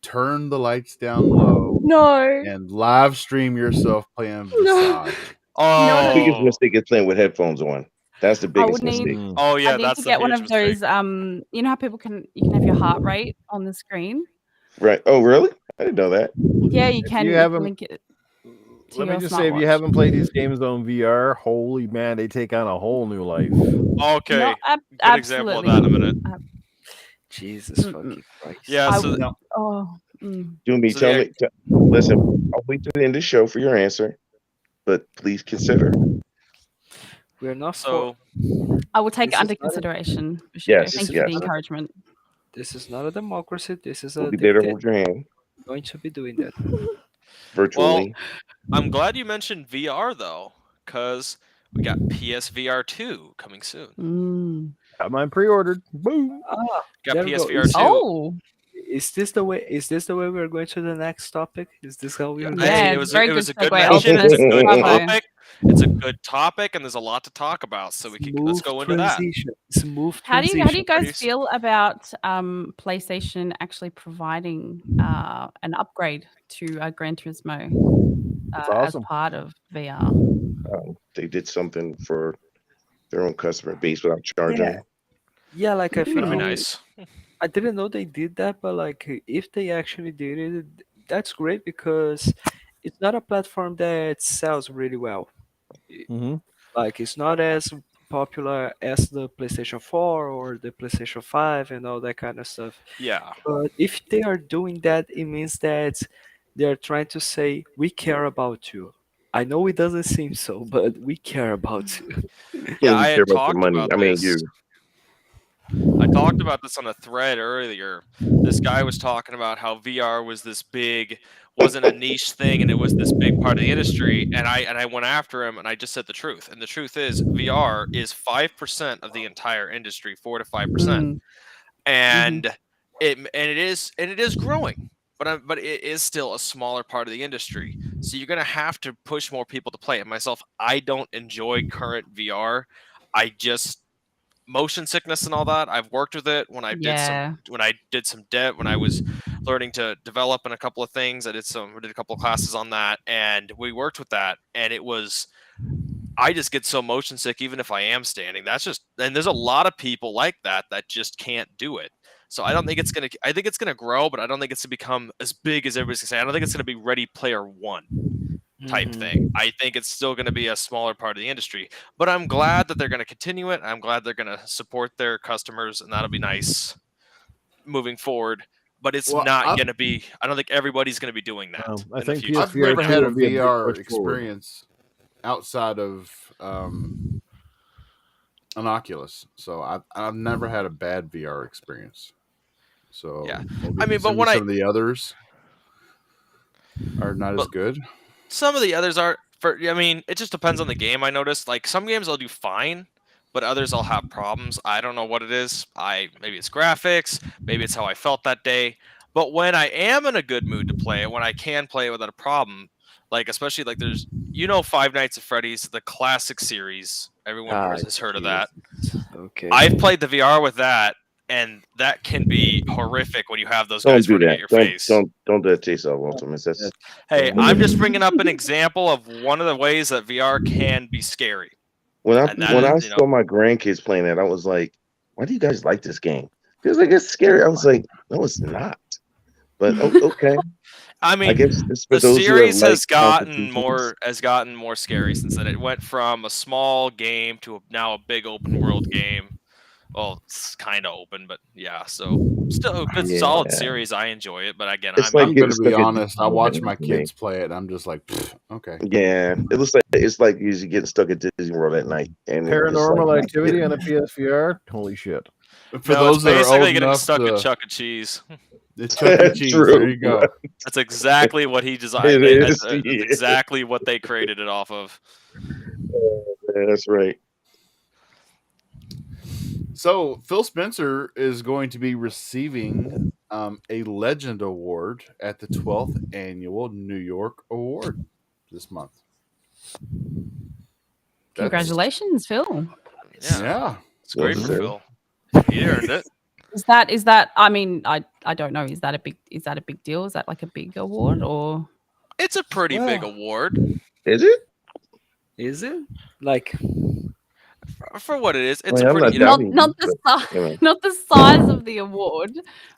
turn the lights down low No. and live stream yourself playing No. Facade. The biggest Oh, mistake is playing with headphones on. That's the biggest would need- mistake. Mm. oh yeah, I need that's to the get one huge of those. mistake. You know how you can have your heart rate on the screen. Right. Oh, really? I didn't know that. Yeah, you can. you You haven't- can link it. to Let me your just say, if you smartwatch. haven't played these games on VR, holy man, they take on a whole new life. Okay, No, good example of that in a minute. Jesus Mm-mm. fucking Christ. Yeah, I so would- No. Oh, mm. Doomy, So tell the- me. Listen, I'll wait to the end of the show for your answer, but please consider. We're not so I will take This it under is not a- consideration. For sure. Yes, Thank you for the yes. encouragement. This is not a democracy. This is We'll a be there to dictator. hold your hand Going to be doing that. virtually. I'm glad you mentioned VR though, because we got PSVR 2 coming soon. Mm. Got mine pre-ordered. Boom. Got There we go. PSVR 2. Oh, Is this the way? Is this the way we're going to the next topic? Is this how we are? Hey, Yeah, it it's was very it was a good good segue. mention. It's a good Bravo. topic. It's a good topic, and there's a lot to talk about. So we can let's go into that. Smooth how do transition. you guys Pretty s- feel about PlayStation actually providing an upgrade to Gran Turismo That's as awesome. part of VR? They did something for their own customer base without charging. Yeah. Yeah, like I That'd feel be nice. I didn't know they did that, but like if they actually did it, that's great because it's not a platform that sells really well. Mm-hmm. Like it's not as popular as the PlayStation 4 or the PlayStation 5 and all that kind of stuff. Yeah. But if they are doing that, it means that they're trying to say we care about you. I know it doesn't seem so, but we care about you. Yeah, we I care had about the talked money. about I mean, this. you. I talked about this on a thread earlier. This guy was talking about how VR was this big, wasn't a niche thing, and it was this big part of the industry. And I went after him, and I just said the truth. And the truth is, VR is 5% of the entire industry, 4 to 5%, Mm. and it is growing. But it is still a smaller part of the industry. So you're gonna have to push more people to play it. Myself, I don't enjoy current VR. I just motion sickness and all that. I've worked with it when I did some dev when I was learning to develop in a couple of things. I did a couple of classes on that, and we worked with that. And it was, I just get so motion sick even if I am standing. That's just, and there's a lot of people like that just can't do it. So I don't think it's gonna. I think it's gonna grow, but I don't think it's gonna become as big as everybody's gonna say. I don't think it's gonna be Ready Player One type Mhm. thing. I think it's still going to be a smaller part of the industry, but I'm glad that they're going to continue it. I'm glad they're going to support their customers, and that'll be nice moving forward. But it's Well, not I've- going to be. I don't think everybody's going to be doing that. I in the think future. I've PSVR never 2 had a will be big VR push forward. experience outside of an Oculus, so I've never had a bad VR experience. So Yeah. maybe I mean, but some when of the others are not as But- good. Some of the others are. I mean, it just depends on the game. I noticed, like some games I'll do fine, but others I'll have problems. I don't know what it is. Maybe it's graphics, maybe it's how I felt that day. But when I am in a good mood to play it, when I can play it without a problem, like especially like there's Five Nights at Freddy's, the classic series. Everyone has heard of that. Okay. I've played the VR with that, and that can be horrific when you have those Don't guys do running that. at your Don't face. don't don't do that to yourself, Ultimates. That's Hey, don't do I'm that. just bringing up an example of one of the ways that VR can be scary. When And that I is, you know, saw my grandkids playing that, I was like, "Why do you guys like this game?" Because like it's scary. I was like, "No, it's not." But okay, I I mean, guess it's for the those who have series like has gotten competitions. more scary since then. It went from a small game to now a big open world game. Well, it's kind of open, but yeah. So still a good solid Yeah, series. I enjoy it, but again, it's I like I'm mean, going getting to be stuck at honest. I Disney watch World my to me. kids play it, and I'm just like, okay. Yeah, it looks like it's like usually getting stuck at Disney World at night, and it's just like Paranormal not Activity getting on a PSVR. Holy shit! For no, it's those that are old basically getting enough stuck at to Chuck E. Cheese. the Chuck E. Cheese, there true. you go. That's exactly what he designed. It is. That's Yeah. exactly what they created it off of. Yeah, that's right. So Phil Spencer is going to be receiving a Legend Award at the 12th Annual New York Award this month. Congratulations, Phil. Yeah, it's Well great for deserved. Phil. He earned it. Is that? I mean, I don't know. Is that a big deal? Is that like a big award or? It's a pretty big Well, award Is it? Is it? Like, for what it is. I It's mean, a I'm pretty, not you know, doubting Not you, the but size, you know. not the size of the award,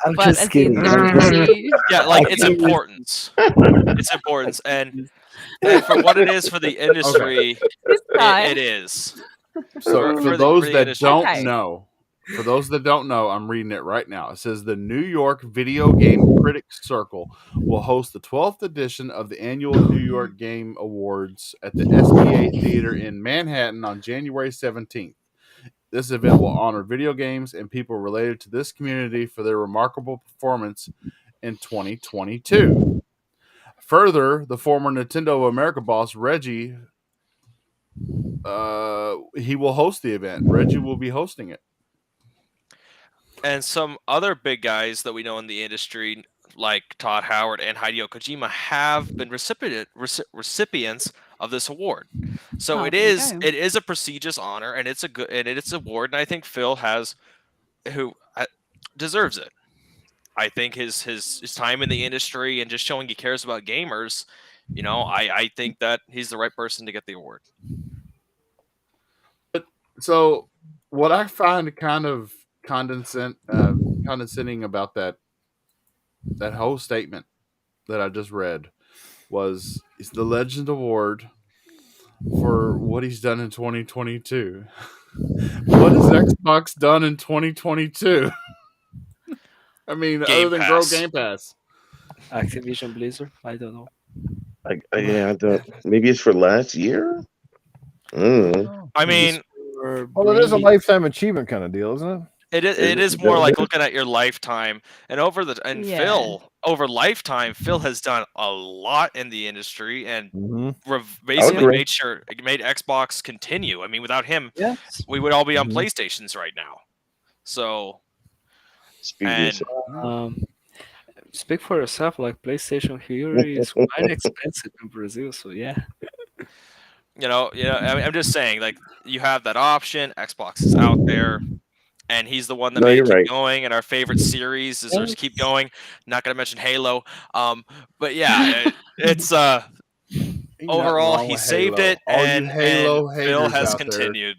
I'm but just as kidding. in it's pretty. yeah, like I it's feel- importance. It's importance, and for what it is for the industry, This guy. it is. So For for the those that industry. don't Okay. know, I'm reading it right now. It says the New York Video Game Critics Circle will host the 12th edition of the annual New York Game Awards at the SBA Theater in Manhattan on January 17th. This event will honor video games and people related to this community for their remarkable performance in 2022. Further, the former Nintendo of America boss Reggie, he will host the event. Reggie will be hosting it. And some other big guys that we know in the industry, like Todd Howard and Hideo Kojima, have been recipients of this award. So Oh, it there you is go. a prestigious honor, and it's an award, and I think Phil deserves it. I think his time in the industry and just showing he cares about gamers, you know, I think that he's the right person to get the award. So, what I find kind of condescending about that whole statement that I just read was it's the Legend Award for what he's done in 2022. What has Xbox done in 2022? I mean, other than grow Game Pass. Activision Blizzard. I don't know. I don't. Maybe it's for last year. I mean, Well, it is a lifetime achievement kind of deal, isn't it? it is more like looking at your lifetime, and Yeah. Phil over lifetime. Phil has done a lot in the industry and I basically agree. made Xbox continue. I mean, without him, Yes. we would all be on PlayStations right now. So, Speak for and yourself. Speak for yourself. Like PlayStation here is quite expensive in Brazil, so yeah. you know, I mean, I'm just saying, like, you have that option. Xbox is out there, and he's the one that No, made it you're keep right. going. And our favorite series is just keep Yes. going. Not gonna mention Halo. But yeah, it's Ain't nothing overall wrong he with saved Halo. it, All you and Halo Phil haters has out there. continued.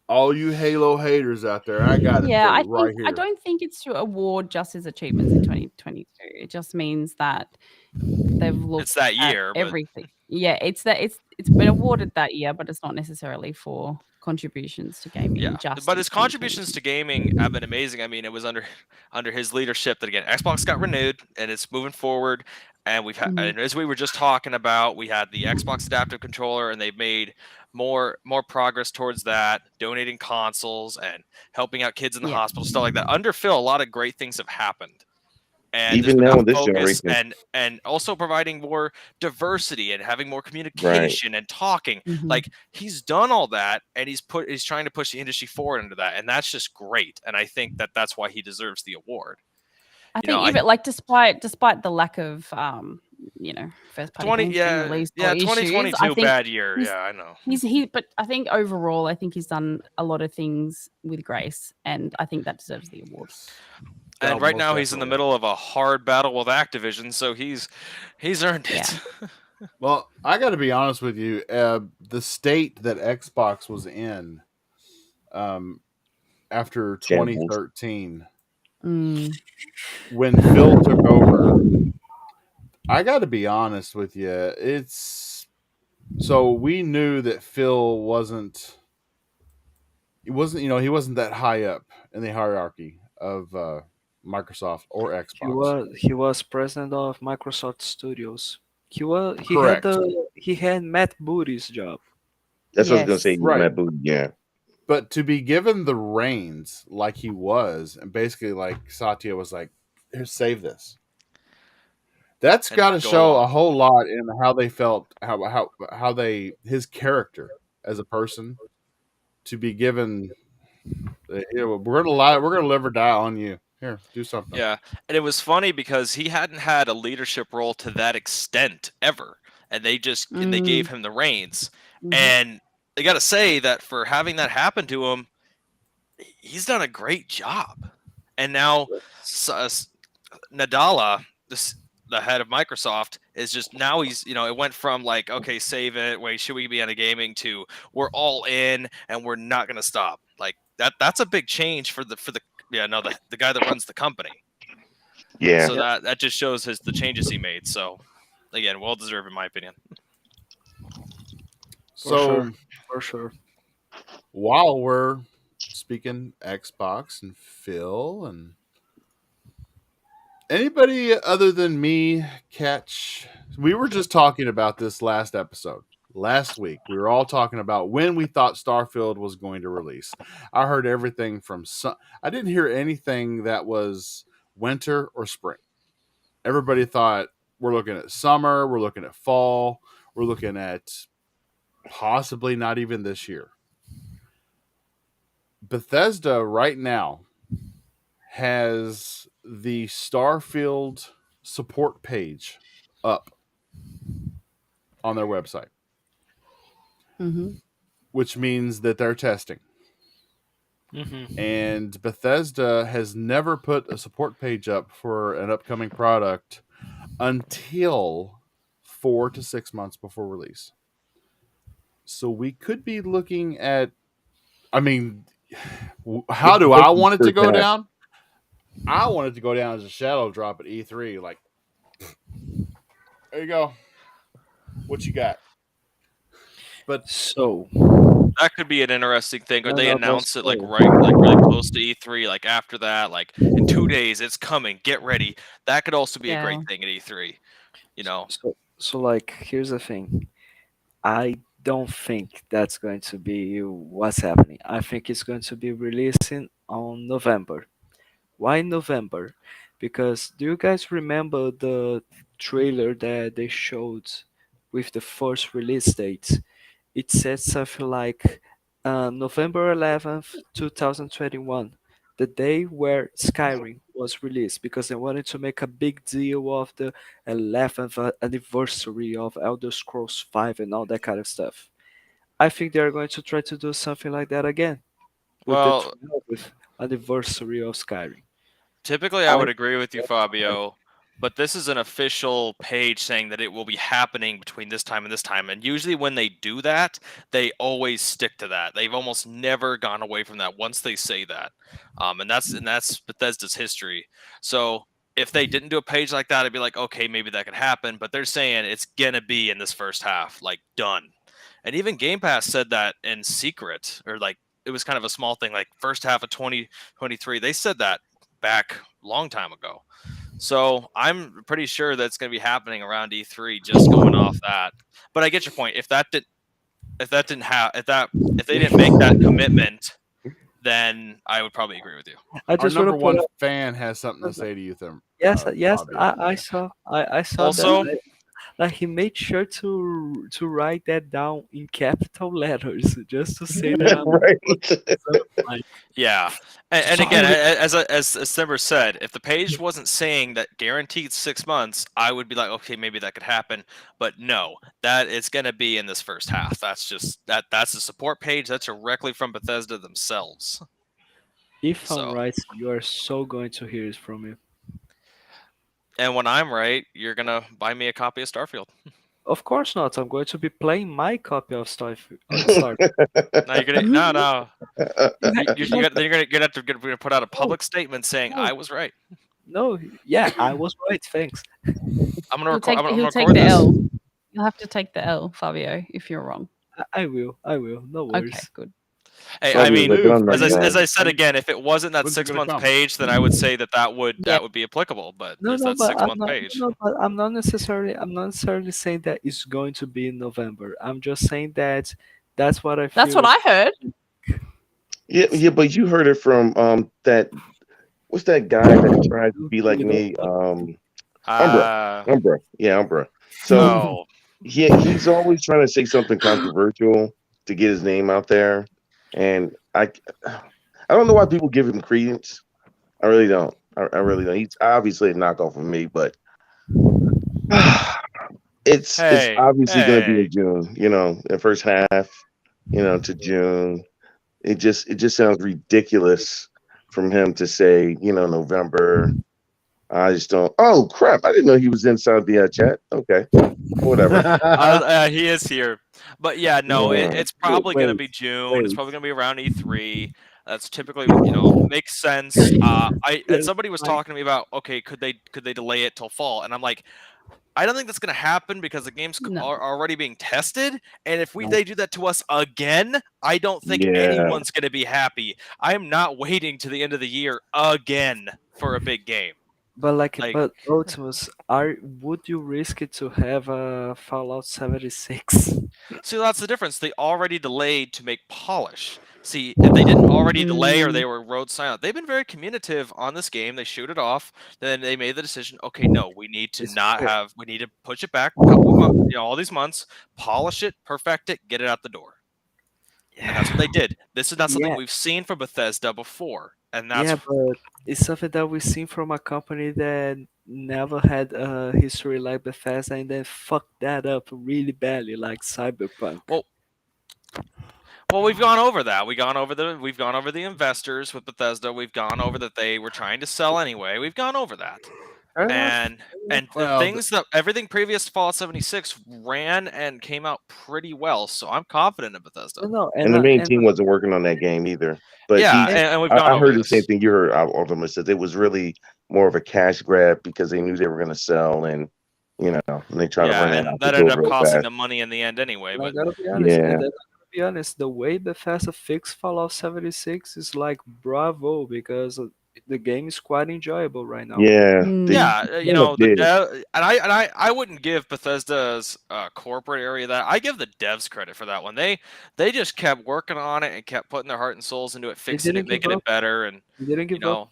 All you Halo haters out there, I got it Yeah, for you right here. I don't think it's to award just his achievements in 2022. It just means that they've looked It's that at year, but everything. Yeah, it's been awarded that year, but it's not necessarily for contributions to gaming. yeah. Just But in his contributions to gaming have been amazing. I mean, it was under his leadership that again Xbox got renewed, and it's moving forward. And we've had, and as we were just talking about, we had the Xbox adaptive controller, and they've made more progress towards that, donating consoles and helping out kids in the Yeah. hospital, stuff like that. Under Phil, a lot of great things have happened. And Even there's now been in that this focus generation. and also providing more diversity and having more communication and talking. Mhm. Like he's done all that, and he's trying to push the industry forward into that, and that's just great. And I think that that's why he deserves the award. I You know, think even like despite the lack of first party games being released or issues, 2022 I think bad year. he's- Yeah, I know. but I think overall, I think he's done a lot of things with grace, and I think that deserves the award. And Oh, right most now he's in the definitely. middle of a hard battle with Activision, so he's earned it. Yeah. Well, I got to be honest with you. The state that Xbox was in um, after Shambles. 2013, Mm. when Phil took over, I got to be honest with you. It's so we knew that Phil wasn't. He wasn't. He wasn't that high up in the hierarchy of Microsoft or Xbox. He was president of Microsoft Studios. Correct. He had Matt Booty's job. That's what I was gonna say. Yes. He was Right. Matt Booty. Yeah. But to be given the reins like he was, and basically like Satya was like, "Here, save this." That's And got to go show along. a whole lot in how they felt, how they his character as a person to be given. We're gonna lie. We're gonna live or die on you. Here, do something. Yeah, and it was funny because he hadn't had a leadership role to that extent ever, and they gave Mm. him the reins. Mhm. And they got to say that for having that happen to him, he's done a great job. And now Nadala, the head of Microsoft, is just now he's it went from like, okay, save it, wait, should we be on a gaming, to we're all in and we're not gonna stop. Like that's a big change for the the guy that runs the company. Yeah. So that just shows the changes he made. So again, well deserved in my opinion. So For sure. while we're speaking Xbox and Phil and anybody other than me catch, we were just talking about this last episode. Last week, we were all talking about when we thought Starfield was going to release. I heard everything from I didn't hear anything that was winter or spring. Everybody thought we're looking at summer, we're looking at fall, we're looking at possibly not even this year. Bethesda right now has the Starfield support page up on their website, Mhm. which means that they're testing. Mm-hmm. And Bethesda has never put a support page up for an upcoming product until 4 to 6 months before release. So we could be looking at, I mean, how do I want it to go down? I want it to go down as a shadow drop at E3. Like, there you go. What you got? But So That could be an interesting thing. Or no, they no, but announce it like so really close to E3, like after that, like in 2 days it's coming, get ready. That could also be a great Yeah. thing at E3. You know. so like here's the thing. I don't think that's going to be what's happening. I think it's going to be releasing on November. Why November? Because do you guys remember the trailer that they showed with the first release date? It said something like November 11th, 2021, the day where Skyrim was released, because they wanted to make a big deal of the 11th anniversary of Elder Scrolls V and all that kind of stuff. I think they're going to try to do something like that again with the Well, 12th anniversary of Skyrim. typically, I I would agree with you, Fabio, but this is an official page saying that it will be happening between this time and this time. And usually, when they do that, they always stick to that. They've almost never gone away from that once they say that. And that's Bethesda's history. So if they didn't do a page like that, I'd be like, okay, maybe that could happen. But they're saying it's gonna be in this first half, like done. And even Game Pass said that in secret, or like it was kind of a small thing, like first half of 2023. They said that back long time ago. So I'm pretty sure that's going to be happening around E3, just going off that. But I get your point. If they didn't make that commitment, then I would probably agree with you. I our just want number to put one up. fan has something to say to you, Yes, yes, Fabio. I saw Also, that. Like he made sure to write that down in capital letters just to say that I'm Right. yeah, and again, sorry. as Simber said, if the page wasn't saying that guaranteed 6 months, I would be like, okay, maybe that could happen. But no, that it's going to be in this first half. That's just that's the support page. That's directly from Bethesda themselves. If I'm So, right, you are so going to hear it from me. and when I'm right, you're gonna buy me a copy of Starfield. Of course not. I'm going to be playing my copy of Star. No, you're gonna no, no. You have, You, you have, you're gonna have to you're gonna put out a no, public statement saying no, I was right. no. Yeah, I was right. Thanks. I'm He'll gonna take record the this. L. You'll have to take the L, Fabio, if you're wrong. I will. I will. No Okay, worries. good. Hey, I Fabio's mean, like, Newf, I'm are not you? as I going. said again, if it wasn't that When's it gonna 6 month come? page, then I would say that Yeah. would be applicable. But No, there's no, that but 6 month page. No, but I'm not necessarily. I'm not necessarily saying that it's going to be in November. I'm just saying that that's what I That's feel. what I heard. Yeah, but you heard it from that. What's that guy that tried to be like We don't me? know. Umbra, Uh yeah, Umbra. So oh, he's always trying to say something controversial to get his name out there, and I don't know why people give him credence. I really don't. I really don't. He's obviously a knockoff of me, but it's hey, obviously going to be hey. in June. The first half, to June. It just sounds ridiculous from him to say, November. I just don't. Oh crap! I didn't know he was inside the chat. Okay, whatever. He is here, but yeah, no, Yeah. it's probably going to Wait, be June. It's wait. probably going to be around E3. That's typically, makes sense. And Yeah, somebody was like, talking to me about, okay, could they delay it till fall? And I'm like, I don't think that's going to happen because the game's No. are already being tested. And if no. they do that to us again, I don't think Yeah. anyone's going to be happy. I am not waiting to the end of the year again for a big game. Like, But Optimus, would you risk it to have a Fallout 76? see, that's the difference. They already delayed to make polish. See, if they didn't already delay or they were road silent, they've been very communicative on this game. They shoot it off. Then they made the decision. Okay, no, we need to It's not fair. have. We need to push it back a couple of months. All these months, polish it, perfect it, get it out the door. And that's what they did. This is not something Yeah, we've seen from Bethesda before, and yeah, that's but it's something that we've seen from a company that never had a history like Bethesda and then fucked that up really badly, like Cyberpunk. well. Well, we've gone over that. We've gone over the investors with Bethesda. We've gone over that they were trying to sell anyway. We've gone over that. Fair enough. And the Well, things that everything previous to Fallout 76 ran and came out pretty well, so I'm confident in Bethesda. No, And the main team wasn't working on that game either. But Yeah, And- and we've I, gone I over heard the same this. thing you heard. Ultimate said it was really more of a cash grab because they knew they were going to sell, and and they try to Yeah, run it out and the that door ended up real costing fast. them money in the end anyway. I But gotta be honest. Yeah. And then I gotta be honest, the way Bethesda fixed Fallout 76 is like bravo because the game is quite enjoyable right now. Yeah, they yeah, kind of the did. dev, and I wouldn't give Bethesda's corporate area that. I give the devs credit for that one. They just kept working on it and kept putting their heart and souls into it, fixing didn't it, give making it up. better, and They didn't you give up. know,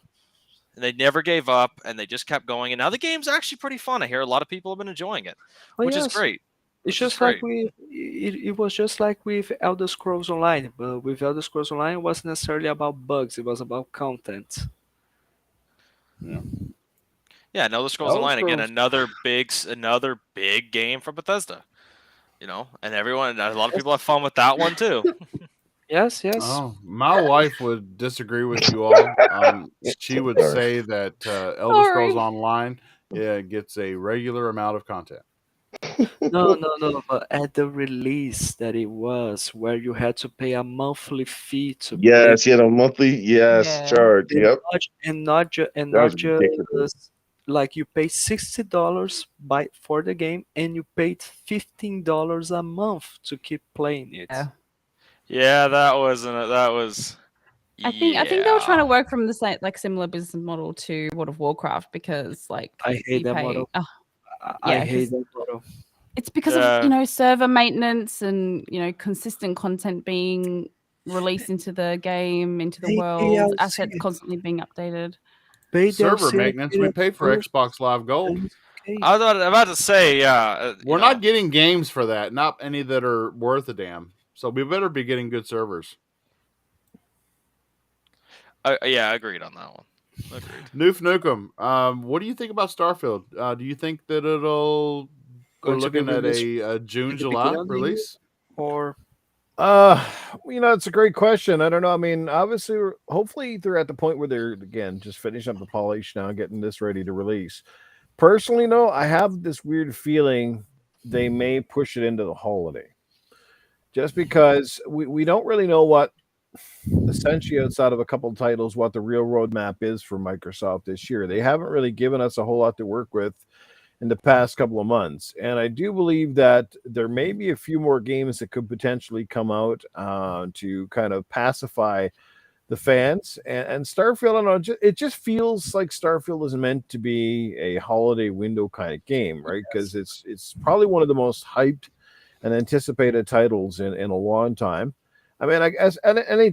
and they never gave up, and they just kept going. And now the game's actually pretty fun. I hear a lot of people have been enjoying it, Oh which is yes, great. it's Which is just like great. it was just like with Elder Scrolls Online, but with Elder Scrolls Online it wasn't necessarily about bugs, it was about content. Yeah, Elder Scrolls Elder Online again, Scrolls. another big game from Bethesda. And everyone, a lot of people have fun with that one too. Yes, yes. Oh, my wife would disagree with you all. She would Sorry. say that Elder Scrolls Sorry. Online gets a regular amount of content. No, but at the release that it was, where you had to pay a monthly fee to play, Yes, he had a monthly Yeah. charge. and Yep, and that not was ridiculous. just like you pay $60 for the game, and you paid $15 a month to keep playing it. Yeah. Yeah, that was. I think they were trying to Yeah. work from the same similar business model to World of Warcraft because I hate you that pay model. yeah, I hate 'cause that model. it's because Yeah. of server maintenance and consistent content being released into the game, into the Pay world, DLC. assets constantly being updated. Pay Server DLC, maintenance. pay We the pay for first, Xbox Live Gold. and it's okay. I was about to say, yeah. We're not getting games for that. Not any that are worth a damn. So we better be getting good servers. Yeah, agreed on that one. Agreed. Newf Nukem. What do you think about Starfield? Do you think that we're Going to be looking at released a June, in the July beginning of the year, release? or It's a great question. I don't know. I mean, obviously, hopefully, they're at the point where they're again just finishing up the polish now, getting this ready to release. Personally, though, I have this weird feeling they may push it into the holiday, just because we don't really know what, essentially, outside of a couple of titles, what the real roadmap is for Microsoft this year. They haven't really given us a whole lot to work with in the past couple of months. And I do believe that there may be a few more games that could potentially come out to kind of pacify the fans. And Starfield, I don't know, it just feels like Starfield is meant to be a holiday window kind of game, right? Because it's probably one of the most hyped and anticipated titles in a long time. I mean, I guess at any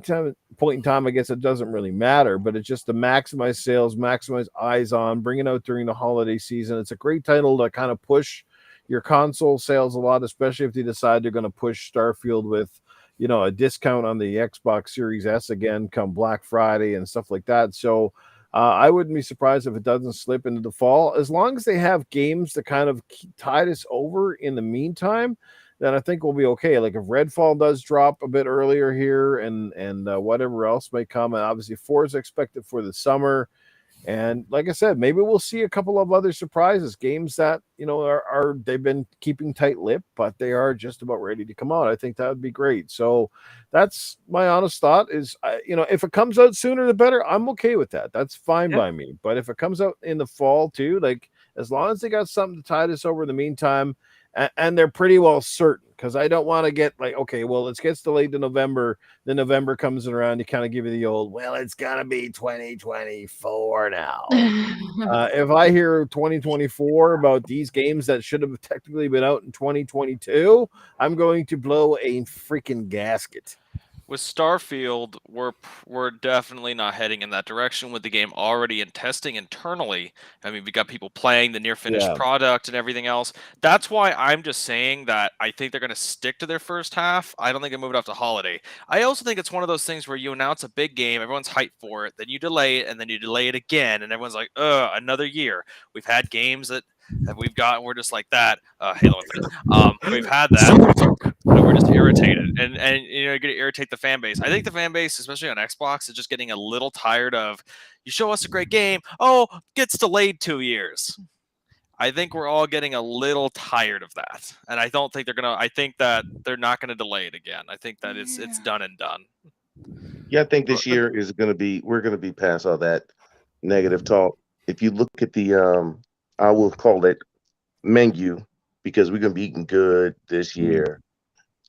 point in time, I guess it doesn't really matter, but it's just to maximize sales, maximize eyes on, bring it out during the holiday season. It's a great title to kind of push your console sales a lot, especially if they decide they're going to push Starfield with, a discount on the Xbox Series S again come Black Friday and stuff like that. So I wouldn't be surprised if it doesn't slip into the fall, as long as they have games to kind of tide us over in the meantime. Then I think we'll be okay. Like if Redfall does drop a bit earlier here, and whatever else may come, and obviously 4 is expected for the summer. And like I said, maybe we'll see a couple of other surprises, games that are they've been keeping tight-lipped, but they are just about ready to come out. I think that would be great. So that's my honest thought. Is if it comes out sooner the better. I'm okay with that. That's fine by me. But if it comes out in the fall too, like as long as they got something to tide us over in the meantime. And they're pretty well certain, because I don't want to get like, okay, well, it gets delayed to November. Then November comes around, you kind of give you the old, well, it's gonna be 2024 now. If I hear 2024 about these games that should have technically been out in 2022, I'm going to blow a freaking gasket. With Starfield, we're definitely not heading in that direction with the game already in testing internally. I mean, we got people playing the near finished product and everything else. That's why I'm just saying that I think they're going to stick to their first half. I don't think they move it off to holiday. I also think it's one of those things where you announce a big game, everyone's hyped for it, then you delay it, and then you delay it again, and everyone's like, another year. We've had games that we've got, we're just like that. Halo Infinite. We've had that. We're just irritated, and you're going to irritate the fan base. I think the fan base, especially on Xbox, is just getting a little tired of, you show us a great game, gets delayed 2 years. I think we're all getting a little tired of that, and I don't think they're gonna. I think that they're not going to delay it again. I think that it's done and done. Yeah, I think this year is going to be, we're going to be past all that negative talk. If you look at the I will call it menu, because we're going to be eating good this year.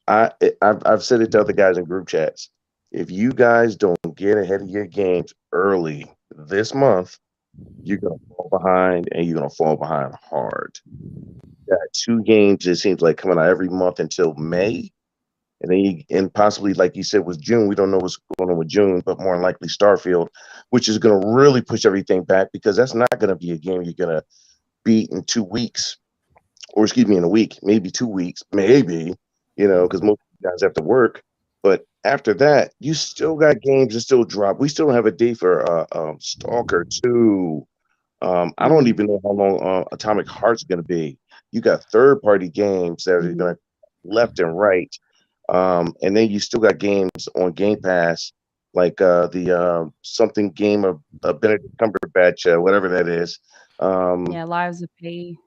I've said it to other guys in group chats. If you guys don't get ahead of your games early this month, you're gonna fall behind, and you're gonna fall behind hard. Got 2 games, it seems like, coming out every month until May, and then and possibly, like you said, with June, we don't know what's going on with June, but more than likely Starfield, which is gonna really push everything back, because that's not gonna be a game you're gonna beat in 2 weeks, or excuse me, in a week, maybe 2 weeks, maybe. Because most guys have to work. But after that, you still got games that still drop. We still don't have a date for Stalker 2. I don't even know how long Atomic Heart's going to be. You got third-party games that are going left and right. And then you still got games on Game Pass, like the something game of Benedict Cumberbatch, whatever that is. Lives of P.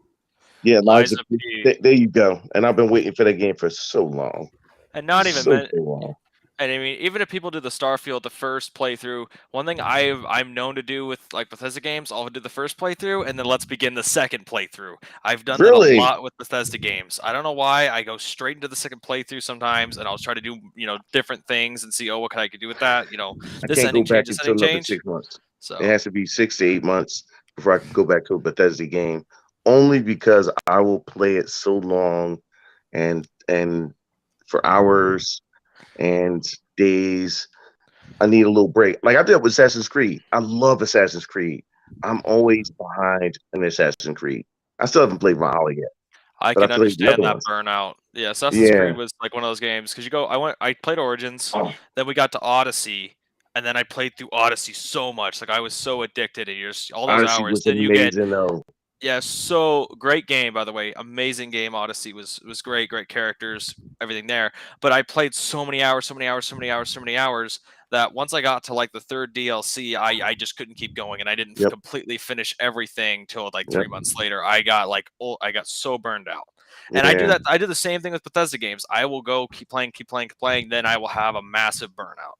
Yeah, Lies of P. There you go. And I've been waiting for that game for so long. And not even so long. And I mean, even if people do the Starfield, the first playthrough, one thing I'm known to do with like Bethesda games, I'll do the first playthrough, and then let's begin the second playthrough. I've done that a lot with Bethesda games. I don't know why. I go straight into the second playthrough sometimes, and I'll try to do different things and see, what can I do with that? This ending change, this ending change. 6 months. So it has to be 6 to 8 months before I can go back to a Bethesda game. Only because I will play it so long, and for hours and days. I need a little break. Like I did with Assassin's Creed. I love Assassin's Creed. I'm always behind in Assassin's Creed. I still haven't played Valhalla yet. I can understand that burnout. Yeah, Assassin's Creed was like one of those games, because I played Origins, then we got to Odyssey, and then I played through Odyssey so much. Like I was so addicted, and all those Odyssey hours. Was then amazing, though. Yeah, so great game, by the way. Amazing game. Odyssey was great, great characters, everything there. But I played so many hours that once I got to like the third DLC, I just couldn't keep going, and I didn't Yep. completely finish everything till like Yep. 3 months later. I got I got so burned out. And I do Yeah. that. I do the same thing with Bethesda games. I will go keep playing, then I will have a massive burnout.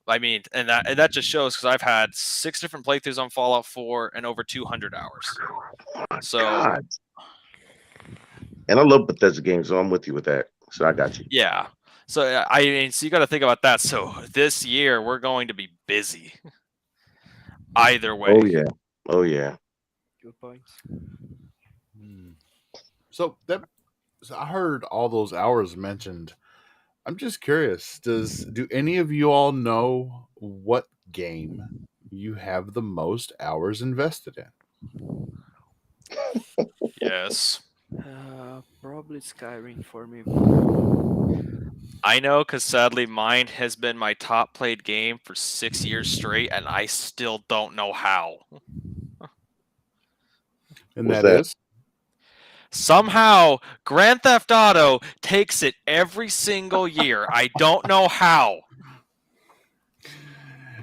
I mean, and that just shows because I've had 6 different playthroughs on Fallout 4 and over 200 hours. So, God. And I love Bethesda games, so I'm with you with that. So I got you. yeah. So I mean, so you got to think about that. So this year we're going to be busy. Either way. Oh yeah. Oh yeah. Good points. So I heard all those hours mentioned. I'm just curious. Do any of you all know what game you have the most hours invested in? Yes. Probably Skyrim for me. I know because sadly mine has been my top played game for 6 years straight, and I still don't know how. And What's that that? is? Somehow, Grand Theft Auto takes it every single year. I don't know how.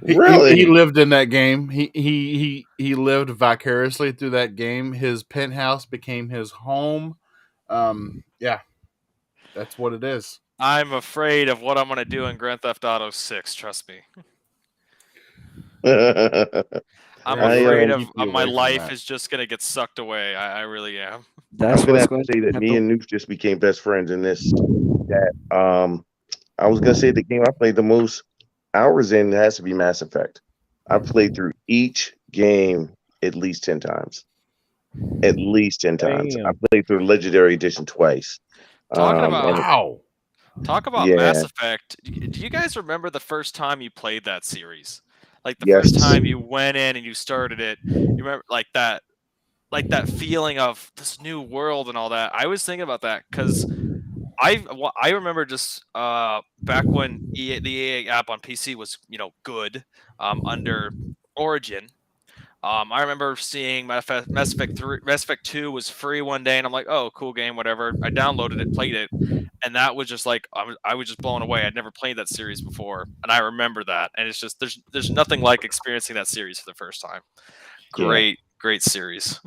Really? He lived in that game. He lived vicariously through that game. His penthouse became his home. Yeah, that's what it is. I'm afraid of what I'm going to do in Grand Theft Auto 6, trust me. I'm I, afraid keep you of my away from life that. is just going to get sucked away. I really am. That's I'm gonna what's have going to say that me happen. and Newf just became best friends in this. That I was gonna say the game I played the most hours in has to be Mass Effect. I played through each game at least 10 times. At least 10 times. I Damn. played through Legendary Edition twice. Talking about And Wow. Talk about Yeah. Mass Effect. Do you guys remember the first time you played that series? Like the Yes. first time you went in and you started it. You remember like that feeling of this new world and all that. I was thinking about that because I remember just back when the EA app on PC was good under Origin. I remember seeing Mass Effect 2 was free one day, and I'm like, oh, cool game, whatever. I downloaded it, played it, and that was just like I was just blown away. I'd never played that series before, and I remember that. And it's just there's nothing like experiencing that series for the first time. Yeah. Great series.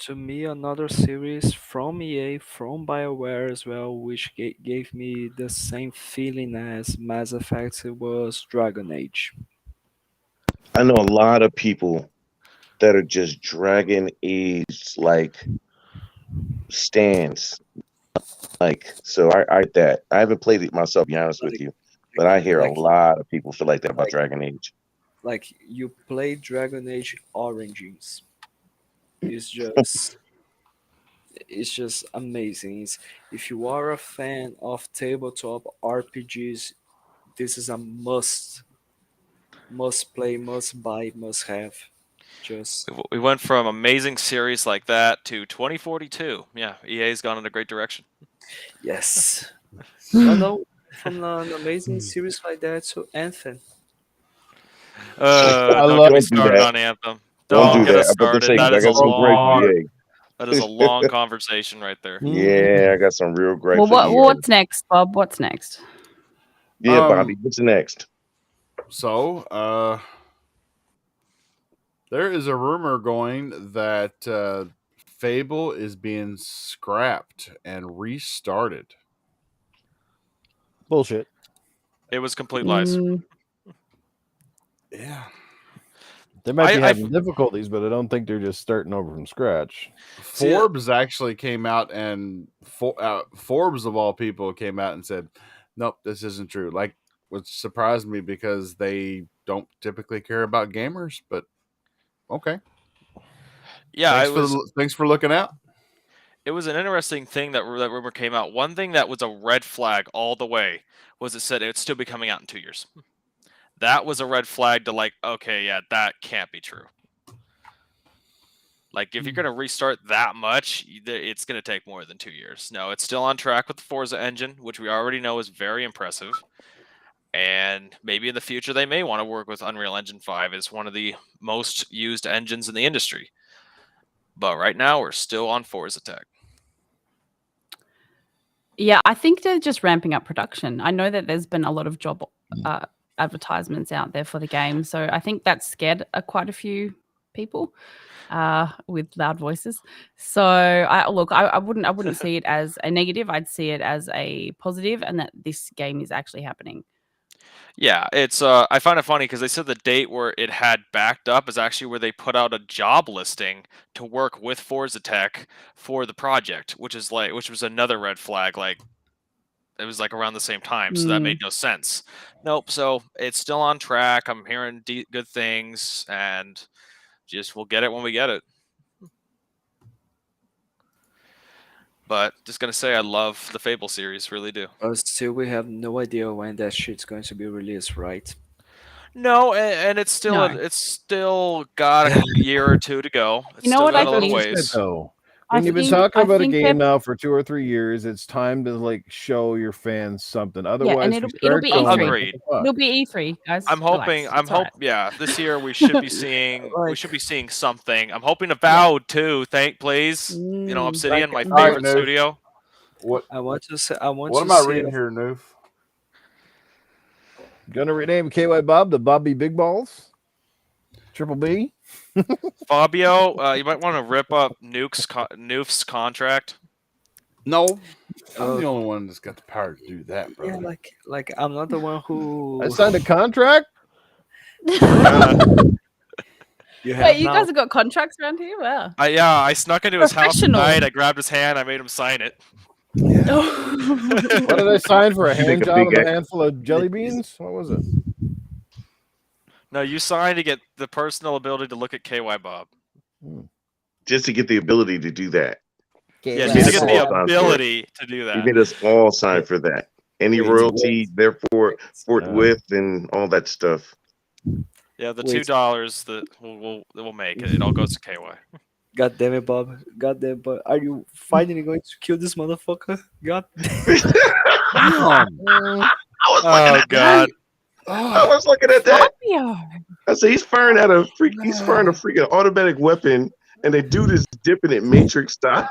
To me, another series from EA, from BioWare as well, which gave me the same feeling as Mass Effect was Dragon Age. I know a lot of people that are just Dragon Age like stands. Like, so I get that. I haven't played it myself, to be honest with you, but I hear a Like, lot of people feel like that about like, Dragon Age. like you play Dragon Age Origins. It's just amazing. If you are a fan of tabletop RPGs, this is a must play, must buy, must have. Just We went from amazing series like that to 2042. Yeah, EA's gone in a great direction. yes. No, from an amazing series like that to Anthem. I Don't love- get me Don't do started that. on Anthem. Don't do get that. us I'm about to started. say, That I is a got some gripes long. with EA. That is a long conversation right there. Yeah, I got some real gripes Well, with EA. what's next, Bob? What's next? Yeah, Bobby, what's next? So, there is a rumor going that Fable is being scrapped and restarted. Bullshit. It was complete lies. Yeah. They might be I- having difficulties, but I don't think they're just starting over from scratch. See, Forbes actually came out and Forbes of all people came out and said, "Nope, this isn't true." Like, which surprised me because they don't typically care about gamers. But okay, Yeah, thanks for looking out. It was an interesting thing that rumor came out. One thing that was a red flag all the way was it said it'd still be coming out in 2 years. That was a red flag to like, okay, yeah, that can't be true. Like, if you're going to restart that much, it's going to take more than 2 years. No, it's still on track with the Forza engine, which we already know is very impressive. And maybe in the future, they may want to work with Unreal Engine 5 as one of the most used engines in the industry. But right now, we're still on Forza Tech. Yeah, I think they're just ramping up production. I know that there's been a lot of job advertisements out there for the game, so I think that scared quite a few people with loud voices. So I wouldn't see it as a negative. I'd see it as a positive, and that this game is actually happening. Yeah, it's I find it funny because they said the date where it had backed up is actually where they put out a job listing to work with Forza Tech for the project, which was another red flag. Like it was like around the same time, so that made no sense. Nope. So it's still on track. I'm hearing good things, and just we'll get it when we get it. But just gonna say, I love the Fable series, really do. Still, we have no idea when that shit's going to be released, right? No, and it's still got a year or two to go. It's You know still what got I a little think? ways. Though. I When you've been think- talking I about a think game they're- now for 2 or 3 years, it's time to like show your fans something. Otherwise, and we it'll start be going, E3. like, Agreed. what the fuck? It'll be E3, guys. I'm hoping. Relax. It's all right. Yeah, this year we should be seeing. we Like- should be seeing something. I'm hoping Avowed too. Please. You know, Obsidian, my favorite Alright, Newf. studio. What I want to say. I want what to am I see reading a- here, Newf? Gonna rename KY Bob the Bobby Big Balls? Triple B? Fabio, you might want to rip up Newf's contract. No, I'm Oh. the only one that's got the power to do that, bro. Yeah, like I'm not the one who. I signed a contract? You have Wait, you now. guys have got contracts around here? Wow. I snuck into his house Professional. tonight. I grabbed his hand. I made him sign it. What did I sign for? A You hand think a job big and a handful of jelly beans? What was it? No, you signed to get the personal ability to look at KY Bob. Just to get the ability to do that. Yeah, Yeah, just to that's get all the I'm for. ability to do You that. made us all sign for that. Any Wait, royalty, therefore, forthwith, and all that stuff. Yeah, the Wait. $2 that we'll make it. It all goes to KY. God damn it, Bob. God damn it, Bob. Are you finally going to kill this motherfucker? God. I was looking Oh at God. I was looking at that. Fabio. I said he's firing at a freak. He's firing a freaking automatic weapon, and the dude is dipping it Matrix style.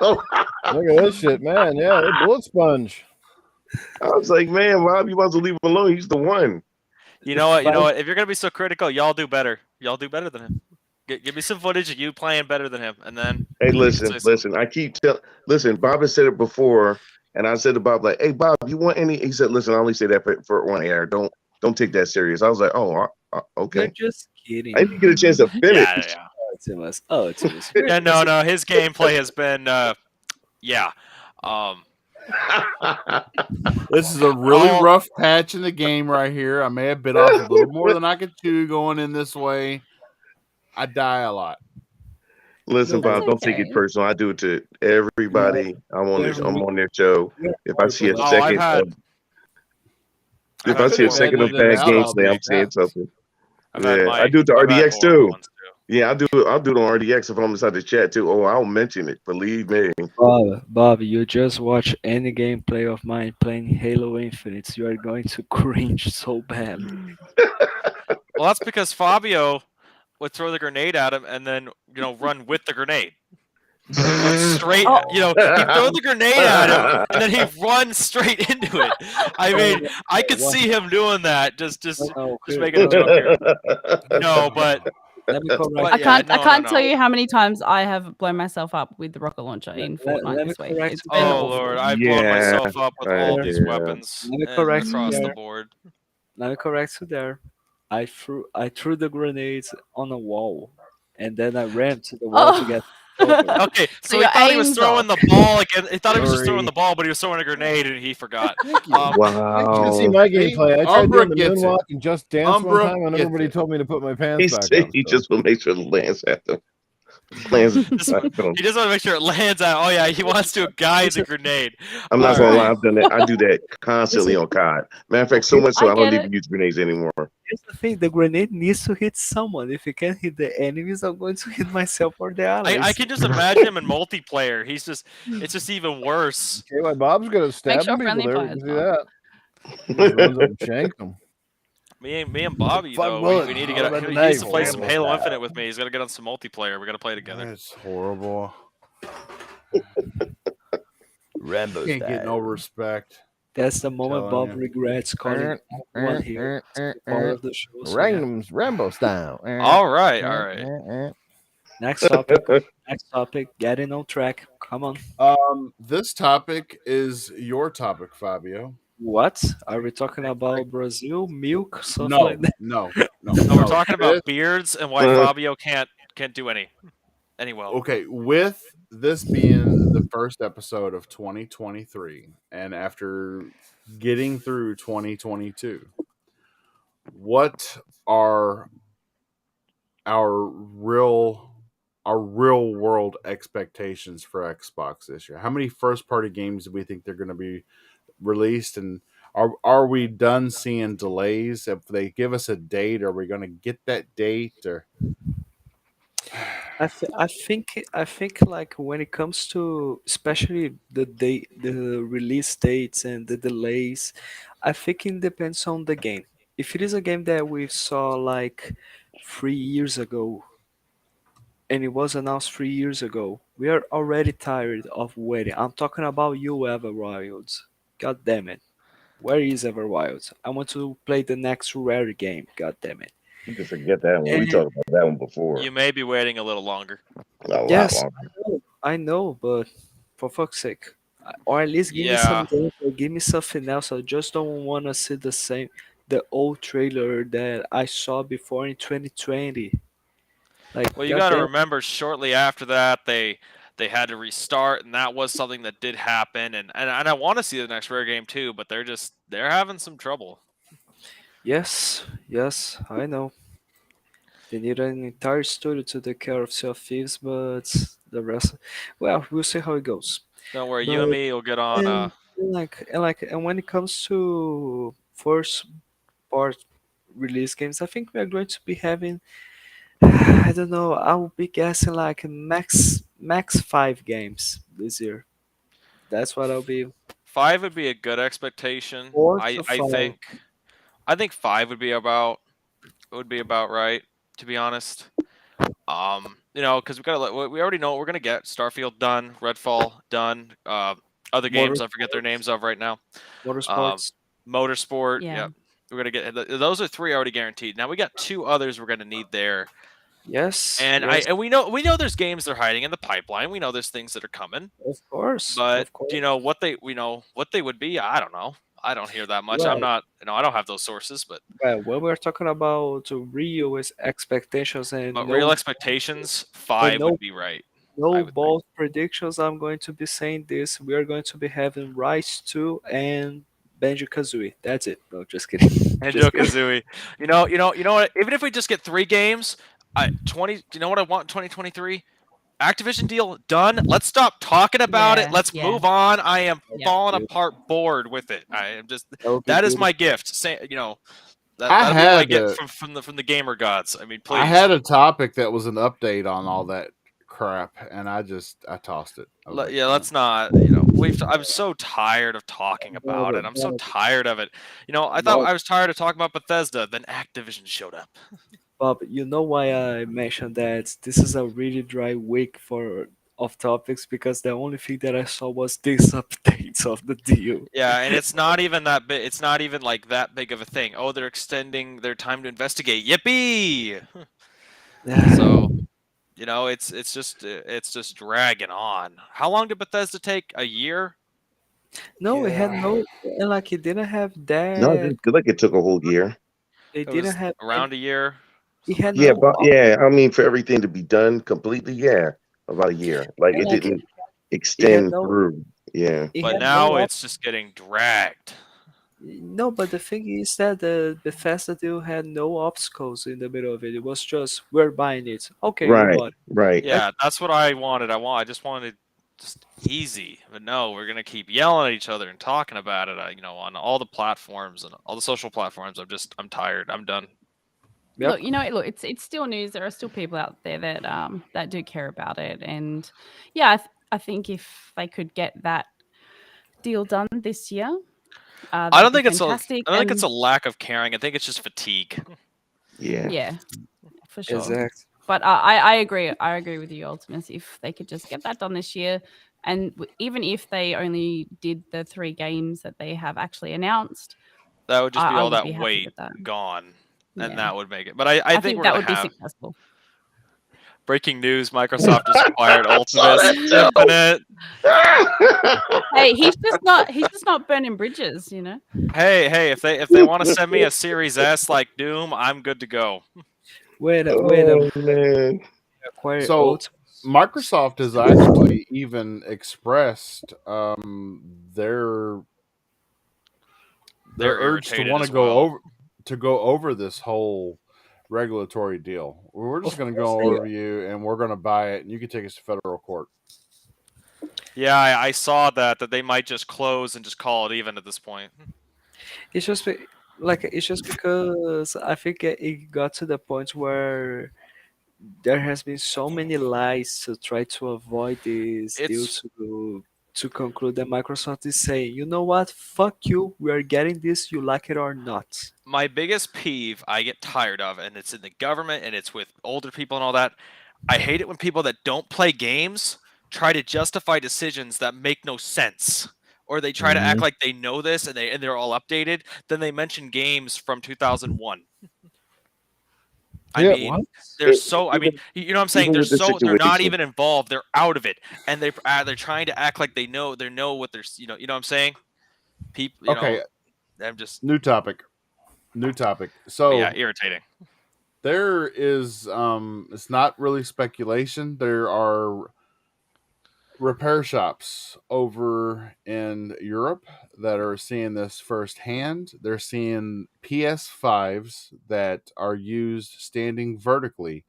Look at this shit, man. Yeah, they bullet sponge. I was like, man, Rob, you might as well leave him alone. He's the one. You know what? You know what? If you're gonna be so critical, y'all do better. Y'all do better than him. Give me some footage of you playing better than him, and then. Hey, you can listen, say something. listen. I keep telling. Listen, Bob has said it before, and I said to Bob, like, "Hey, Bob, you want any?" He said, "Listen, I only say that for one air. Don't take that serious." I was like, "Oh, okay." You're just kidding. I didn't get a chance to finish. Yeah. Oh, Timus. Oh, Timus. Yeah, no. His gameplay has been, yeah. This is a really Oh. rough patch in the game right here. I may have bit off a little more than I could chew going in this way. I die a lot. Listen, That's Bob, don't take it okay. personal. I do it to everybody. I'm on their show. If I see a Oh, I've second, had- if I've I had see a horrible second of edited bad out, games I'll today, I'm make saying that. something. I've had Yeah, my- I do it to I've had RDX horrible too. ones, too. Yeah, I'll do it on RDX if I'm inside the chat too. Oh, I'll mention it. Believe me. Bob, you just watch any gameplay of mine playing Halo Infinite. You are going to cringe so badly. Well, that's because Fabio would throw the grenade at him and then run with the grenade. Straight, he'd throw the grenade at him and then he'd run straight into it. I mean, I could see him doing that. Just making a joke here. No, but Let me correct. But I yeah, can't no. tell you how many times I have blown myself up with the rocket launcher in Let- Fortnite let me this week. correct It's you. been Oh awful. Lord, I've blown Yeah, myself up with all right, these yeah. weapons Let me correct you across the there. board. Let me correct you there. I threw the grenades on a wall, and then I ran to the wall to get cover. Okay, So so he your thought he was aim's throwing off. the ball again. He thought he was just Sorry. throwing the ball, but he was throwing a grenade and he forgot. Thank you. You can see Wow. my gameplay. I tried Umbra doing the gets it. moonwalk and just dance one Umbra time, and gets everybody it. told me to put my He pants back said on. he so. just will make sure the lands after. Lands. He just want to make sure it lands out. Oh yeah, he wants to guide the grenade. I'm not All gonna right. lie. I've done that. I do that constantly on COD. Matter of fact, so much so I I don't get even use grenades anymore. Here's the thing: the grenade needs to hit someone. If it can't hit the enemies, I'm going to hit myself or the allies. I can just imagine him in multiplayer. It's just even worse. KY Bob's good at stabbing sure people friendly there. fire You is can see that. He just runs up and shanks them. Me and Bobby Fuck though, bullets. we need to What get. about the He needs to knife? play some Horrible. Halo Infinite with me. He's got to get on some multiplayer. We got to play together. It's horrible. Rambo Can't get no respect. That's the moment Telling Bob you. regrets calling everyone here to be part of the show. So yeah. Rambo style. All right. Next topic. Getting on track. Come on. This topic is your topic, Fabio. What are we talking about? Brazil milk, something No, like that. no. We're talking about This- beards and why Fabio can't do any well. Okay, with this being the first episode of 2023, and after getting through 2022, what are our real world expectations for Xbox this year? How many first party games do we think they're going to be released, and are we done seeing delays? If they give us a date, are we going to get that date? Or I think like when it comes to especially the release dates and the delays, I think it depends on the game. If it is a game that we saw like 3 years ago and it was announced 3 years ago, we are already tired of waiting. I'm talking about you, Everwilds. God damn it. Where is Everwilds? I want to play the next rare game. God damn it. You can forget that one. We And- talked about that one before. You may be waiting a little longer. A lot Yes, longer. I know, but for fuck's sake, or at least give me some games or give me something else. I just don't want to see the old trailer that I saw before in 2020. Like, Well, you got to goddamn, remember, shortly after that, they had to restart, and that was something that did happen. And I want to see the next rare game too, but they're having some trouble. yes, I know. They need an entire studio to take care of Sea of Thieves, but the rest, well, we'll see how it goes. Don't worry, you and But- me will get on. And when it comes to first part release games, I think we are going to be having, I don't know, I will be guessing like max 5 games this year. That's what I'll be. 5 would be a good expectation. 4 I to 5. think 5 would be about right, to be honest. Because we already know what we're gonna get. Starfield done, Redfall done. Other games I forget their names of right now. Motorsports. Motorsport. Yeah. Yep. We're gonna get those are 3 already guaranteed. Now we got 2 others we're gonna need there. Yes. And yes, we know there's games they're hiding in the pipeline. We know there's things that are coming. of course. But of course. do you know what they would be? I don't know. I don't hear that much. Right. I'm not. I don't have those sources. But When we're talking about real expectations and real expectations, 5 no- would be right. I no would bold predictions, I'm going to be saying this. We are going to be having Rise 2 and Banjo-Kazooie. That's it. No, just kidding. And Just kidding. Kazooie. You know what? Even if we just get 3 games, do you know what I want in 2023? Activision deal done. Let's stop talking about it. Yeah, Let's yeah. move on. I am Yeah. falling apart bored with it. I am just would be that is beautiful. my gift. Say, that'll be I what I had get to- from the gamer gods. I mean, please. I had a topic that was an update on all that crap, and I tossed it. I was like, Let's not. I'm so tired of talking about it. I'm so tired of it. I thought I was tired of talking about Bethesda. Then Activision showed up. Bob, you know why I mentioned that this is a really dry week for of topics because the only thing that I saw was these updates of the deal. Yeah, and it's not even that big. It's not even like that big of a thing. Oh, they're extending their time to investigate. Yippee! So, it's just dragging on. How long did Bethesda take? A year? No, it had Yeah. no, and like it didn't have that. No, I feel like it took a whole year. They It didn't was have around a year. It had Yeah, no but yeah, I mean, for everything to be done completely, yeah, about a year. Like it Like, didn't extend no- through. Yeah, it But had now no it's just getting dragged. No, but the thing is that the Bethesda deal had no obstacles in the middle of it. It was just we're buying it. Okay, right, we bought it. right. Yeah, that's what I wanted. I just wanted just easy. But no, we're gonna keep yelling at each other and talking about it. On all the platforms and all the social platforms. I'm tired. I'm done. Yep. Look, it's still news. There are still people out there that do care about it, and yeah, I think if they could get that deal done this year, I don't think it's fantastic. I don't think it's a lack of caring. I think it's just fatigue. Yeah. Yeah, for sure. Exactly. But I agree. I agree with you, Ultimus. If they could just get that done this year, and even if they only did the 3 games that they have actually announced, That would just be I all would that be happy weight with that. gone, and Yeah. that would make it. But I think we're that gonna would be have successful. breaking news: Microsoft just acquired Ultimate that too. Infinite. Hey, he's just not burning bridges, you know. Hey, if they want to send me a Series S like Doom, I'm good to go. Wait a Oh man. acquire So Ultimate. Microsoft has actually even expressed their They're urge to irritated want as to go well. over this whole regulatory deal. We're just Of going to course go they over you, and we're going to buy it, and you can take us to federal court. Yeah, I saw that they might just close and just call it even at this point. It's just it's just because I think it got to the point where there has been so many lies to try to avoid this deal It's to conclude that Microsoft is saying, you know what, fuck you, we are getting this, you like it or not. my biggest peeve I get tired of, and it's in the government and it's with older people and all that. I hate it when people that don't play games try to justify decisions that make no sense. Or they try to act like they know this and they're all updated. Then they mention games from 2001. I Yeah, mean, what? they're so. I mean, you know what I'm saying? Even They're with the so. They're not situation. even involved. They're out of it, and they're trying to act like they know. They know what they're. You know what I'm saying? People. Okay, I'm just. new topic. But So yeah, irritating. there is it's not really speculation. There are repair shops over in Europe that are seeing this firsthand. They're seeing PS5s that are used standing vertically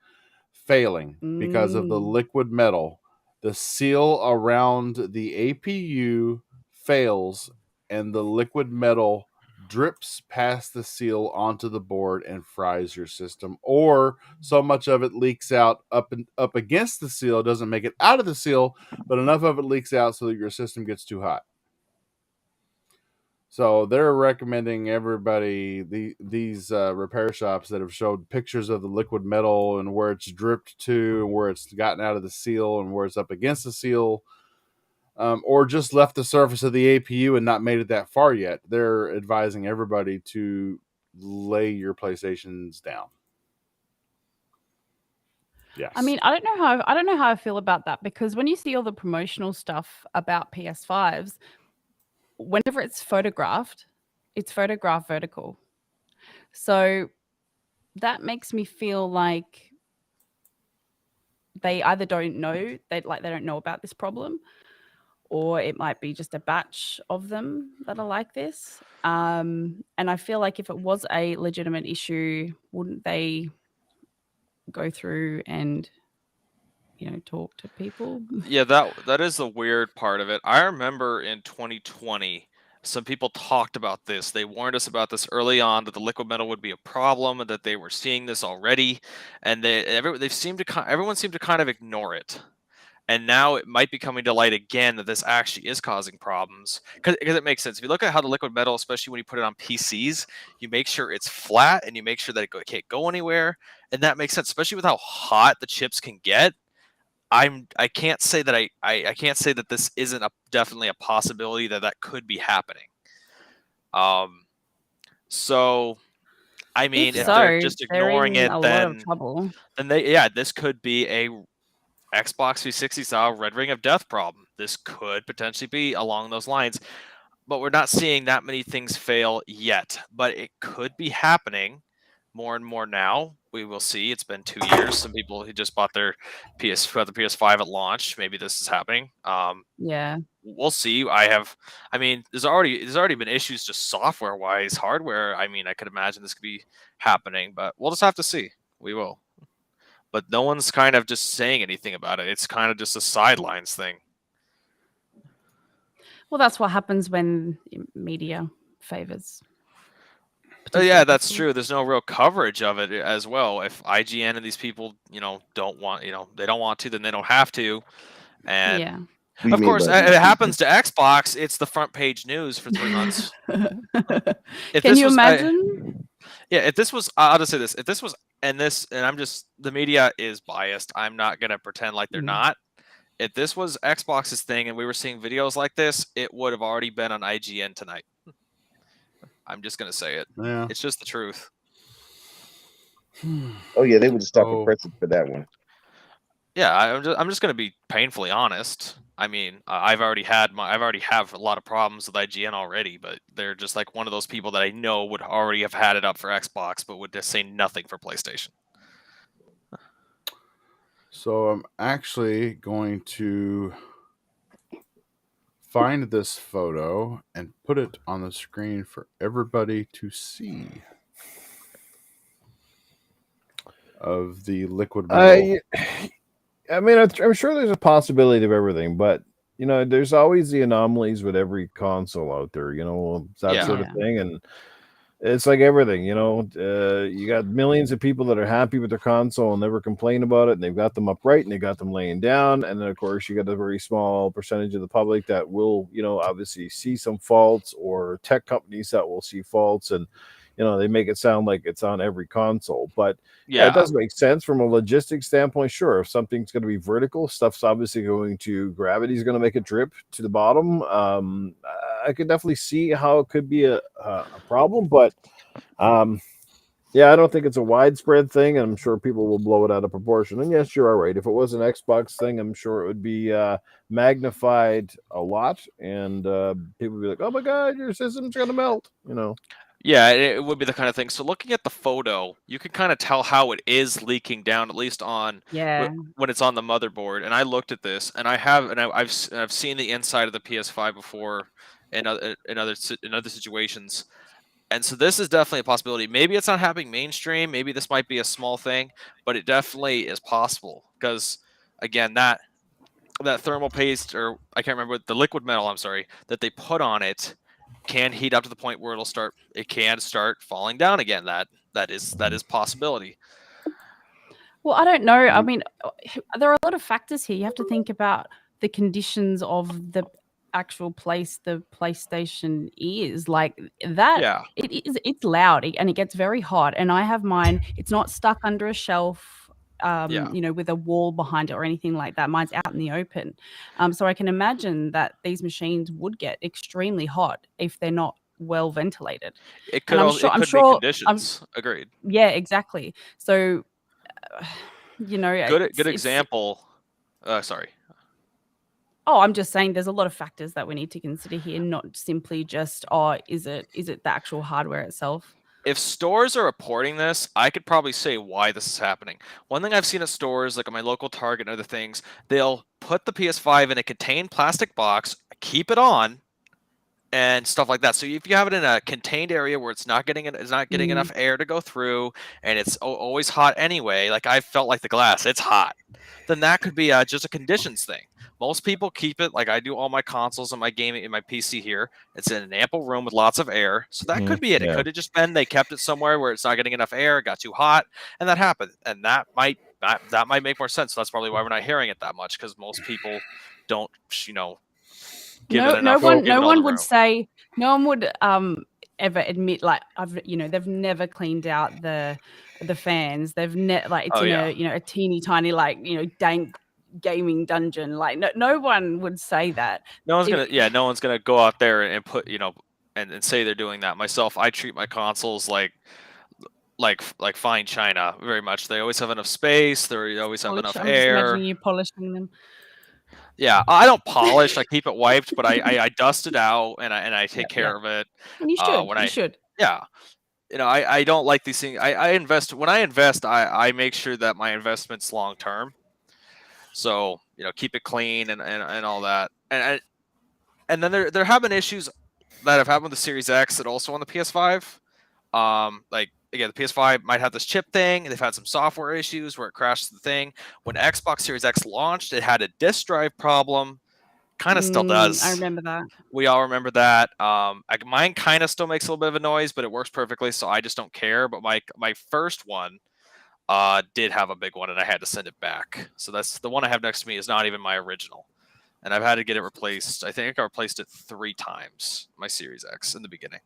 failing because of the Mm. liquid metal. The seal around the APU fails, and the liquid metal drips past the seal onto the board and fries your system, or so much of it leaks out up against the seal, doesn't make it out of the seal, but enough of it leaks out so that your system gets too hot. So they're recommending everybody these repair shops that have showed pictures of the liquid metal and where it's dripped to, and where it's gotten out of the seal, and where it's up against the seal, or just left the surface of the APU and not made it that far yet. They're advising everybody to lay your PlayStations down. Yes. I mean, I don't know how I feel about that, because when you see all the promotional stuff about PS5s, whenever it's photographed vertical. So that makes me feel like they either don't know, they don't know about this problem, or it might be just a batch of them that are like this. And I feel like if it was a legitimate issue, wouldn't they go through and talk to people? Yeah, that is the weird part of it. I remember in 2020, some people talked about this. They warned us about this early on, that the liquid metal would be a problem and that they were seeing this already, and everyone seemed to kind of ignore it. And now it might be coming to light again that this actually is causing problems, because it makes sense. If you look at how the liquid metal, especially when you put it on PCs, you make sure it's flat and you make sure that it can't go anywhere, and that makes sense, especially with how hot the chips can get. I can't say that I can't say that this isn't definitely a possibility that could be happening. So I mean, if they're just they're ignoring in it, a lot of trouble. then this could be a Xbox 360 style Red Ring of Death problem. This could potentially be along those lines, but we're not seeing that many things fail yet. But it could be happening more and more now. We will see. It's been 2 years. Some people who just bought their the PS5 at launch, maybe this is happening. Yeah. We'll see. I mean, there's already been issues just software wise, hardware. I mean, I could imagine this could be happening, but we'll just have to see. We will. But no one's kind of just saying anything about it. It's kind of just a sidelines thing. Well, that's what happens when media favors. Oh, yeah, that's true. There's no real coverage of it as well. If IGN and these people, don't want, they don't want to, then they don't have to. And Yeah. do you Of mean course, by if it happens to Xbox, it's the front page news for 3 months. If Can this you was, imagine? yeah, if this was, I'll just say this: if this was, and I'm just, the media is biased. I'm not gonna pretend like they're Mm. not. If this was Xbox's thing and we were seeing videos like this, it would have already been on IGN tonight. I'm just gonna say it. Yeah. It's just the truth. Oh yeah, they would have stopped the So- presses for that one. Yeah, I'm just gonna be painfully honest. I mean, I've already have a lot of problems with IGN already, but they're just like one of those people that I know would already have had it up for Xbox, but would just say nothing for PlayStation. So I'm actually going to find this photo and put it on the screen for everybody to see of the liquid metal. I mean, I'm sure there's a possibility of everything, but you know, there's always the anomalies with every console out there. You know, that Yeah. sort of thing, and it's like everything. You know, you got millions of people that are happy with their console and never complain about it, and they've got them upright and they got them laying down, and then of course you got a very small percentage of the public that will, you know, obviously see some faults, or tech companies that will see faults, and you know, they make it sound like it's on every console, but yeah, it does make sense from a logistics standpoint. Sure, if something's going to be vertical, stuff's obviously gravity's going to make it drip to the bottom. I could definitely see how it could be a problem, but yeah, I don't think it's a widespread thing, and I'm sure people will blow it out of proportion. And yes, you're all right. If it was an Xbox thing, I'm sure it would be magnified a lot, and people would be like, "Oh my God, your system's going to melt," you know. Yeah, it would be the kind of thing. So looking at the photo, you can kind of tell how it is leaking down, at least on when it's on the motherboard. And I looked at this, and I've seen the inside of the PS5 before in other situations. And so this is definitely a possibility. Maybe it's not happening mainstream. Maybe this might be a small thing, but it definitely is possible because, again, that thermal paste, or I can't remember, the liquid metal, I'm sorry, that they put on it can heat up to the point where it can start falling down again. That is possibility. Well, I don't know. I mean, there are a lot of factors here. You have to think about the conditions of the actual place the PlayStation is like that. Yeah. It's loud and it gets very hot. And I have mine. It's not stuck under a shelf. You know, with a wall behind it or anything like that. Mine's out in the open. So I can imagine that these machines would get extremely hot if they're not well ventilated. It could also be conditions. Agreed. Yeah, exactly. So, you know, good example. Sorry. Oh, I'm just saying there's a lot of factors that we need to consider here, not simply just, is it the actual hardware itself? If stores are reporting this, I could probably say why this is happening. One thing I've seen at stores, like at my local Target and other things, they'll put the PS5 in a contained plastic box, keep it on, and stuff like that. So if you have it in a contained area where it's not getting enough air to go through, and it's always hot anyway, like I felt like the glass, it's hot, then that could be just a conditions thing. Most people keep it, like I do all my consoles and my gaming in my PC here. It's in an ample room with lots of air. So that could be it. It could have just been they kept it somewhere where it's not getting enough air, it got too hot, and that happened. And that might make more sense. So that's probably why we're not hearing it that much, because most people don't, give it enough. No one would ever admit, like, they've never cleaned out the fans. They've it's a teeny tiny, like, dank gaming dungeon. Like no one would say that. No one's gonna go out there and put and say they're doing that. Myself, I treat my consoles like fine china, very much. They always have enough space. They always have enough air. Just imagining you polishing them. Yeah, I don't polish. I keep it wiped, but I dust it out and I take care of it. And you should. You should. Yeah. I don't like these things. I invest. When I invest, I make sure that my investment's long term. So, keep it clean and all that. And then there have been issues that have happened with the Series X that also on the PS5. Like, again, the PS5 might have this chip thing. They've had some software issues where it crashed the thing. When Xbox Series X launched, it had a disk drive problem. Kind of still does. I remember that. We all remember that. Mine kind of still makes a little bit of a noise, but it works perfectly, so I just don't care. But my first one did have a big one, and I had to send it back. So that's the one I have next to me is not even my original. and I've had to get it replaced. I think I replaced it 3 times. My Series X in the beginning.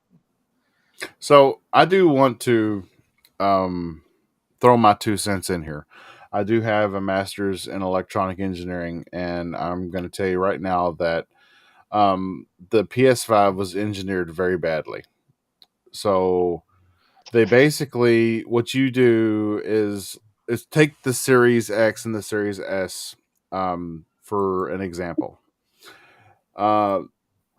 So I do want to throw my 2 cents in here. I do have a master's in electronic engineering, and I'm going to tell you right now that the PS5 was engineered very badly. So they basically, what you do is take the Series X and the Series S for an example.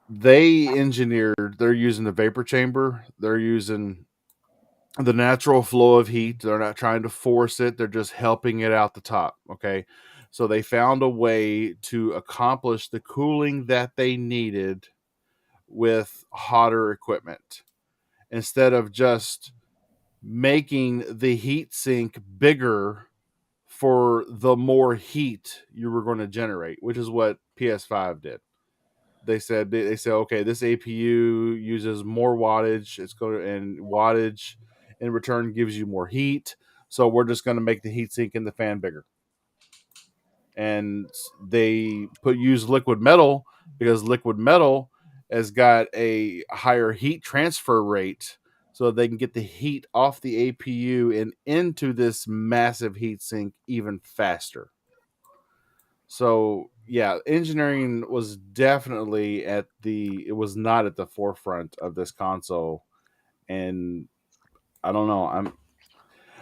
They engineered, they're using the vapor chamber, they're using the natural flow of heat. They're not trying to force it, they're just helping it out the top. Okay. So they found a way to accomplish the cooling that they needed with hotter equipment instead of just making the heat sink bigger for the more heat you were going to generate, which is what PS5 did. They said okay, this APU uses more wattage. It's going to, and wattage in return gives you more heat. So we're just going to make the heatsink in the fan bigger. And they use liquid metal because liquid metal has got a higher heat transfer rate, so they can get the heat off the APU and into this massive heatsink even faster. So yeah, engineering was definitely it was not at the forefront of this console. And I don't know,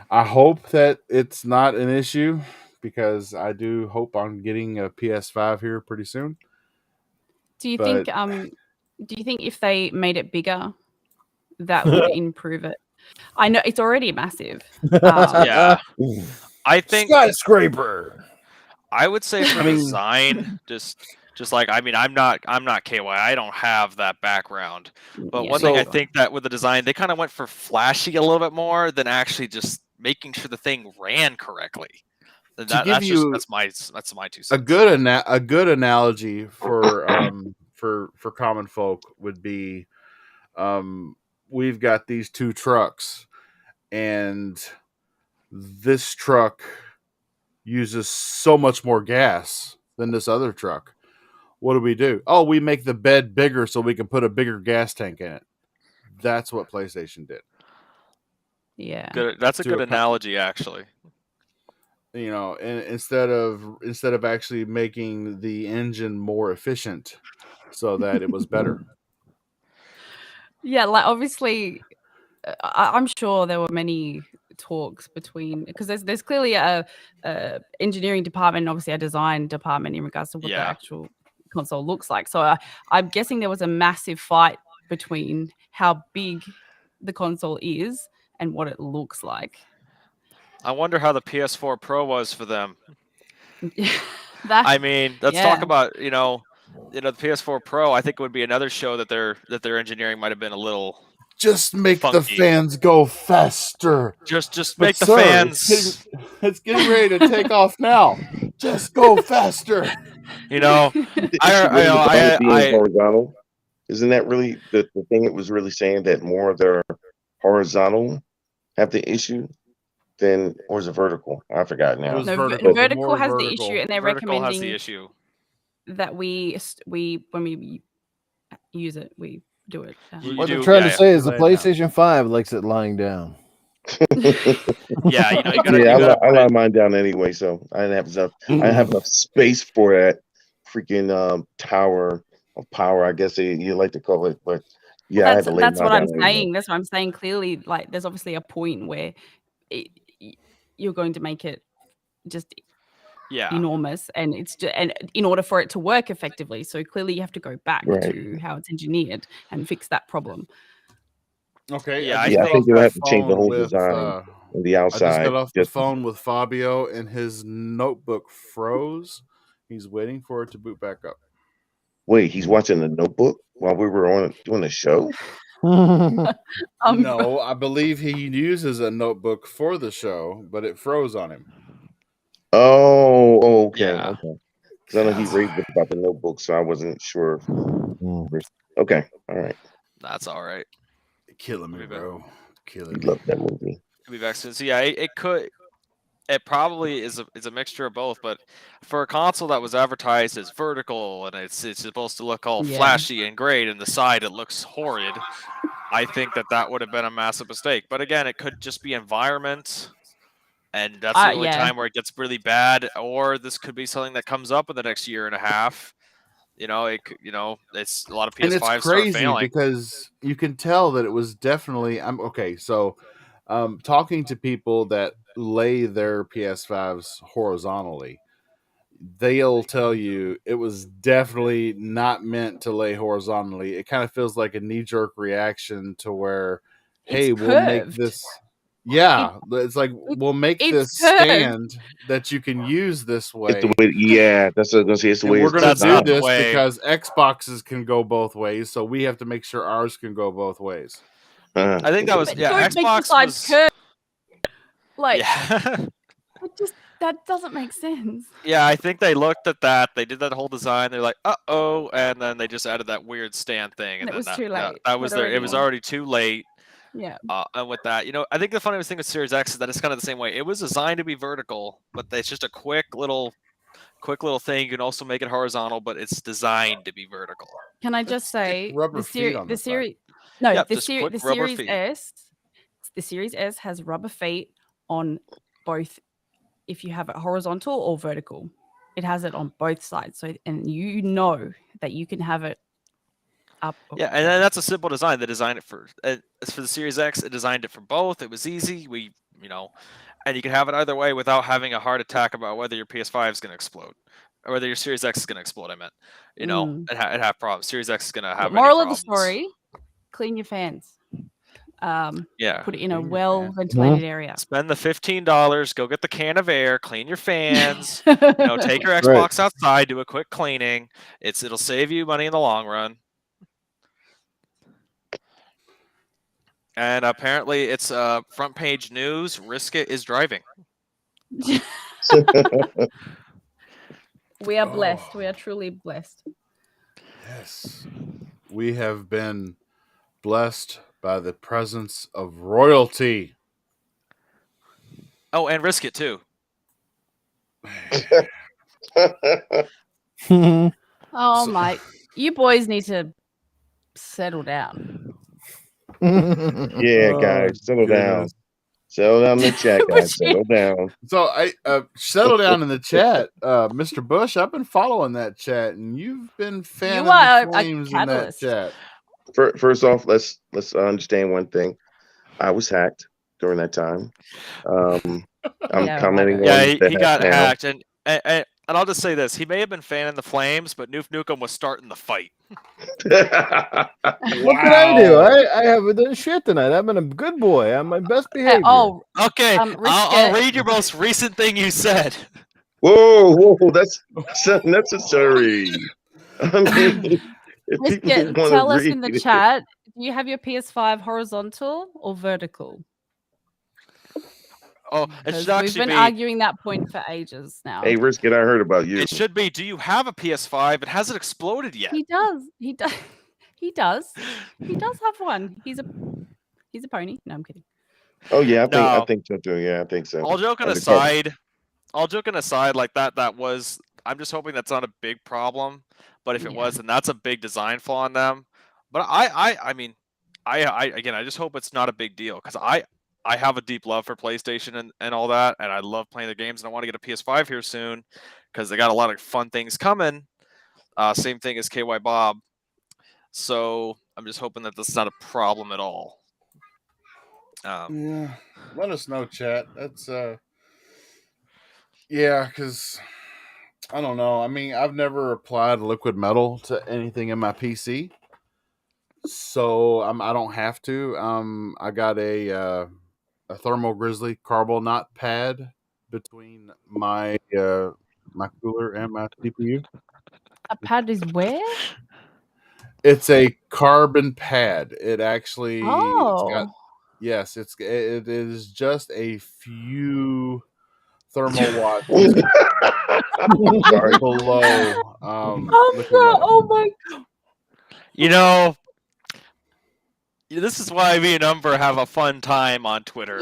I hope that it's not an issue, because I do hope I'm getting a PS5 here pretty soon. Do you But think if they made it bigger, that would improve it? I know it's already massive. Yeah. I think skyscraper. I would say for design, just like, I mean, I'm not KY. I don't have that background. But one thing I think that with the design, they kind of went for flashy a little bit more than actually just making sure the thing ran correctly. That's my 2 cents. A good analogy for for common folk would be, we've got these 2 trucks, and this truck uses so much more gas than this other truck. What do? Oh, we make the bed bigger so we can put a bigger gas tank in it. That's what PlayStation did. Yeah. Good. That's a good analogy, actually. You know, and instead of actually making the engine more efficient so that it was better. Yeah, like obviously, I'm sure there were many talks between, because there's clearly a engineering department, and obviously a design department in regards to what the actual console looks like. So I'm guessing there was a massive fight between how big the console is and what it looks like. I wonder how the PS4 Pro was for them. I mean, let's talk about, the PS4 Pro. I think it would be another show that their engineering might have been a little just make funky. the fans go faster. Just make the fans. It's getting ready to take off now. Just go faster. Horizontal. Isn't that really the thing it was really saying, that more of their horizontal have the issue than, or is it vertical? I forgot now. No, vertical has the issue, and they're recommending has the issue that we when we use it, we do it. What they're trying to say is the PlayStation 5 likes it lying down. Yeah, I lie mine down anyway, so I didn't have enough space for that freaking tower of power, I guess you like to call it. But yeah, that's what I'm saying. That's what I'm saying. Clearly, like, there's obviously a point where you're going to make it just enormous, and and in order for it to work effectively, so clearly you have to go back to how it's engineered and fix that problem. Okay, I think you have to change the whole design on the outside. I just got off the phone with Fabio, and his notebook froze. He's waiting for it to boot back up. Wait, he's watching the Notebook while we were doing the show? No, I believe he uses a notebook for the show, but it froze on him. Oh, okay. Yeah. Okay. Because I know he raved about the Notebook, so I wasn't sure. Okay, all right. That's all right. Killing me, bro. Killing me. Love that movie. Could be back soon. So yeah, it could. It probably is a mixture of both, but for a console that was advertised as vertical and it's supposed to look all Yeah. flashy and great, and the side it looks horrid, I think that would have been a massive mistake. But again, it could just be environment, and that's the only Yeah. time where it gets really bad. Or this could be something that comes up in the next year and a half. It's a lot of PS5s And it's start crazy failing. because you can tell that it was definitely. So talking to people that lay their PS5s horizontally, they'll tell you it was definitely not meant to lay horizontally. It kind of feels like a knee-jerk reaction to where, hey, It's we'll make curved. this. Yeah, it's like we'll make it's this curved. stand that you can use this way. It's the way, yeah, that's what I was gonna say. It's the And way we're it's going to do designed. this way. because Xboxes can go both ways, so we have to make sure ours can go both ways. I think that was But yeah. don't make the Xbox sides was curved. Like yeah. that doesn't make sense. Yeah, I think they looked at that. They did that whole design. They're like, "Uh-oh," and then they just added that weird stand thing, And it then was too that late. was It It was already too late. Yeah. And with that, I think the funniest thing with Series X is that it's kind of the same way. It was designed to be vertical, but it's just a quick little thing. You can also make it horizontal, but it's designed to be vertical. Can I just say rubber feet on the side. series? No, Yep, the just quick the rubber Series feet. S. The Series S has rubber feet on both. If you have it horizontal or vertical, it has it on both sides. So, and you know that you can have it up. Yeah, and then that's a simple design. They designed it for as for the Series X. It designed it for both. It was easy. And you can have it either way without having a heart attack about whether your PS5 is going to explode or whether your Series X is going to explode. I meant, it have problems. Series X is going to have But moral any of the problems. story: clean your fans. Yeah. Put it in a Clean your well-ventilated area. Spend the $15. Go get the can of air. Clean your fans. Take your Xbox outside. Do a quick cleaning. It'll save you money in the long run. And apparently, it's front page news. Riskit is driving. We are blessed. We are truly blessed. Yes. We have been blessed by the presence of royalty. Oh, and Riskit too. Oh my! You boys need to settle down. Yeah, guys, settle down. Settle down in the chat, guys. Settle down. So I settle down in the chat, Mr. Bush. I've been following that chat, and you've been fanning are the a flames in that catalyst. chat. First off, let's understand one thing. I was hacked during that time. I'm Yeah, commenting on Yeah, the he got now. hacked, and I'll just say this: he may have been fanning the flames, but Newf Nukem was starting the fight. What did I do? I haven't done shit tonight. I've been a good boy. I'm my best behavior. Oh, Okay, I'll Riskit. read your most recent thing you said. Whoa, that's unnecessary. I mean, if people Riskit, wanna tell us in read the it. chat. Do you have your PS5 horizontal or vertical? Oh, it Because should we've actually been be. arguing that point for ages now. Hey, Riskit, I heard about you. It should be. Do you have a PS5? It hasn't exploded yet. He does. He does. He does. He does have one. He's a pony. No, I'm kidding. Oh yeah, I No. think so too. Yeah, I think so. All joking As a couple. aside, like that was. I'm just hoping that's not a big problem. But if it Yeah. was, then that's a big design flaw in them. But I mean, I just hope it's not a big deal because I have a deep love for PlayStation and all that, and I love playing the games, and I want to get a PS5 here soon because they got a lot of fun things coming. Same thing as KY Bob. So I'm just hoping that this is not a problem at all. Yeah, let us know, chat. That's yeah, because I don't know. I mean, I've never applied liquid metal to anything in my PC, so I don't have to. I got a Thermal Grizzly Carbonaut pad between my my cooler and my CPU. A pad is where? It's a carbon pad. It actually Oh. yes, it is just a few thermal watts Sorry. below Oh, liquid no. metal. Oh my. This is why me and Umber have a fun time on Twitter.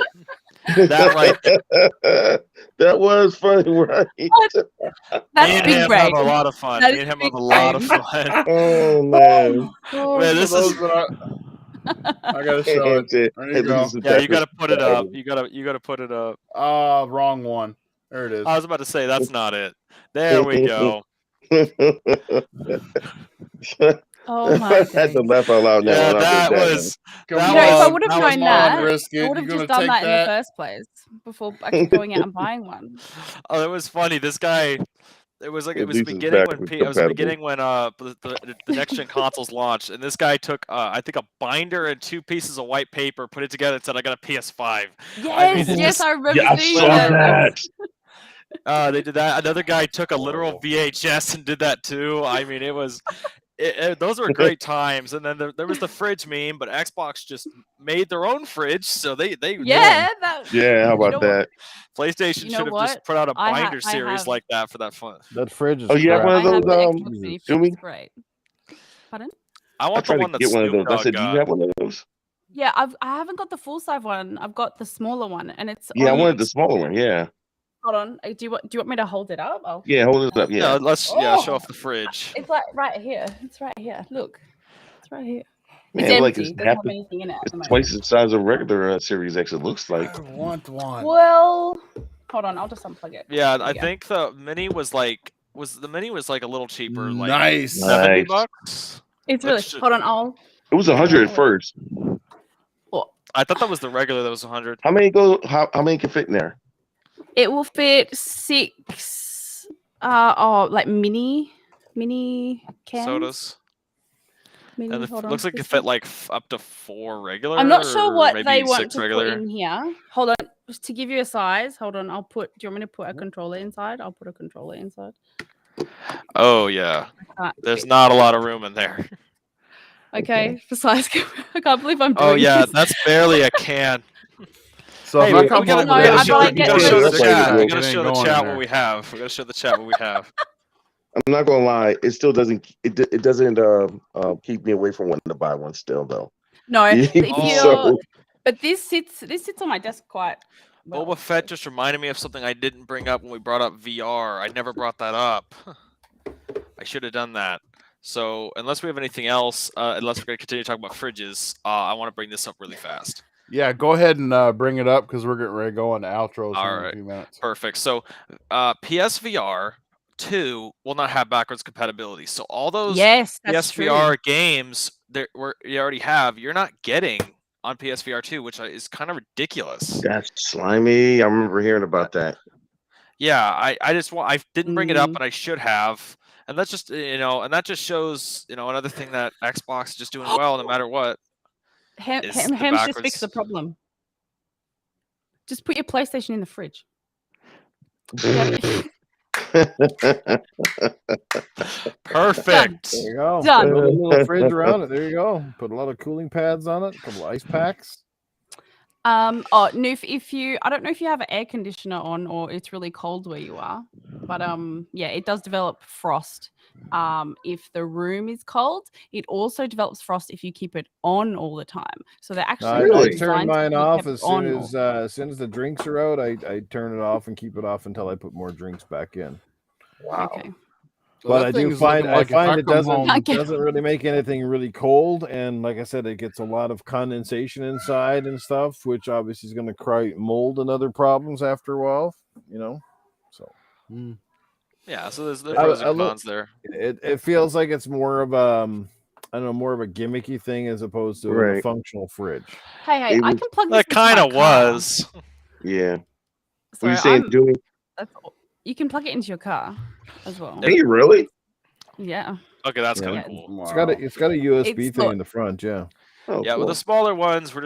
That right. That was funny, right? That's Me and big him brain. have a lot of fun. That Me is and him big have a lot of brain. fun. Oh man. Man, this is I gotta show it. There you go. yeah. You got to put it up. You gotta put it up. Wrong one. There it is. I was about to say that's not it. There we go. Oh my I had to days. laugh out loud now. Yeah, when I that read was. Come That You know, if I was- would have that was known fun. that, risk I it. would have You just gonna done take that in the first place before actually going out and buying one. Oh, it was funny. This guy. It was like At it was the least it's beginning when backwards it was the compatible. beginning when the next gen consoles launched, and this guy took I think a binder and 2 pieces of white paper, put it together, and said, "I got a PS5." Yes, it yes, just- I remember Yeah, I seeing saw that. that. They did that. Another guy took a literal VHS and did that too. I mean, it was. Those were great times, and then there was the fridge meme, but Xbox just made their own fridge, so they Yeah, that. Yeah, how You about know that? PlayStation You know should have just what? put out a I binder I series have- like that for that fun. That fridge is Oh, you have crap. one of I have those, the Xbox Mini Fridge. Jimmy? It's great. Pardon? I I want the tried one to that get one of Snoop those. I Dogg said, "Do you got. have one of those?" Yeah, I haven't got the full size one. I've got the smaller one, and it's. Yeah, I on- wanted the smaller one. Yeah, Hold on. Do you want me to hold it up? Oh, yeah, hold it up. Yeah, Yeah, let's show Oh. off the fridge. it's like right here. It's right here. Look, it's right here. man, It's like empty. it's Doesn't half have the, anything in it at it's the moment. twice the size of regular series. Actually, looks like. I want one. Well, hold on. I'll just unplug it. Yeah, There I you go. think the mini was like a little cheaper, like Nice. $70. Nice. It's really. Let's Hold on. I'll. It was 100 at Oh. first. I thought that was the regular that was 100. How many go? How many can fit in there? It will fit 6. Like mini cans. Sodas. Mini, And hold on, looks like it this fit one. like up to 4 regular. I'm not sure or what maybe they want 6 to regular. put in here. Hold on, just to give you a size. Hold on, I'll put. Do you want me to put a controller inside? I'll put a controller inside. Oh yeah, Can't there's fit. not a lot of room in there. Okay, for size. I can't believe I'm doing Oh yeah, this. that's barely a can. So Hey, if I we come gotta, home No, we with gotta I show, thought I'd we get gotta one of show the those chat. We big gotta ones. show It the ain't going chat in what there. we have. We gotta show the chat what we have. I'm not gonna lie. It still doesn't. It doesn't keep me away from wanting to buy one. Still though. No, if Oh. you're, but this sits on my desk quite. Well, Boba Fett just reminded me of something I didn't bring up when we brought up VR. I never brought that up. I should have done that. So unless we have anything else, unless we're going to continue talking about fridges, I want to bring this up really fast. Yeah, go ahead and bring it up because we're getting ready to go into outros All here in a right. few minutes. Perfect. So PSVR 2 will not have backwards compatibility. So all those yes, that's PSVR true. games that you already have, you're not getting on PSVR 2, which is kind of ridiculous. That's slimy. I remember hearing about that. Yeah, I didn't bring it up, Mm. and I should have. And that's just and that just shows another thing that Xbox is just doing well no matter what. Ham's is the just fixed the backwards- problem. Just put your PlayStation in the fridge. Perfect. There you go. Done. Put a little fridge around it. There you go. Put a lot of cooling pads on it. A couple of ice packs. Newf, I don't know if you have an air conditioner on or it's really cold where you are, but yeah, it does develop frost. If the room is cold, it also develops frost if you keep it on all the time. So they're actually I Really? turn designed to mine be off kept as on soon as the drinks are out. I turn it off and keep it off until I put more drinks back in. Wow. Okay. So But that I thing do is find looking I like if find it come doesn't home- Okay. doesn't really make anything really cold, and like I said, it gets a lot of condensation inside and stuff, which obviously is going to create mold and other problems after a while. So Mm. Yeah, so there's the I- pros I and look- cons there. it feels like it's more of I don't know, more of a gimmicky thing as opposed to a Right. functional fridge. Hey, It I was- can plug this That into my kind of car. was. Yeah. What Sorry, you saying, Julie? you can plug it into your car as well. Hey, really? Yeah. Okay, that's Yeah. kind Yeah. of cool. Wow. It's got a USB It's thing not- in the front, yeah. Oh, Yeah, cool. but the smaller ones we're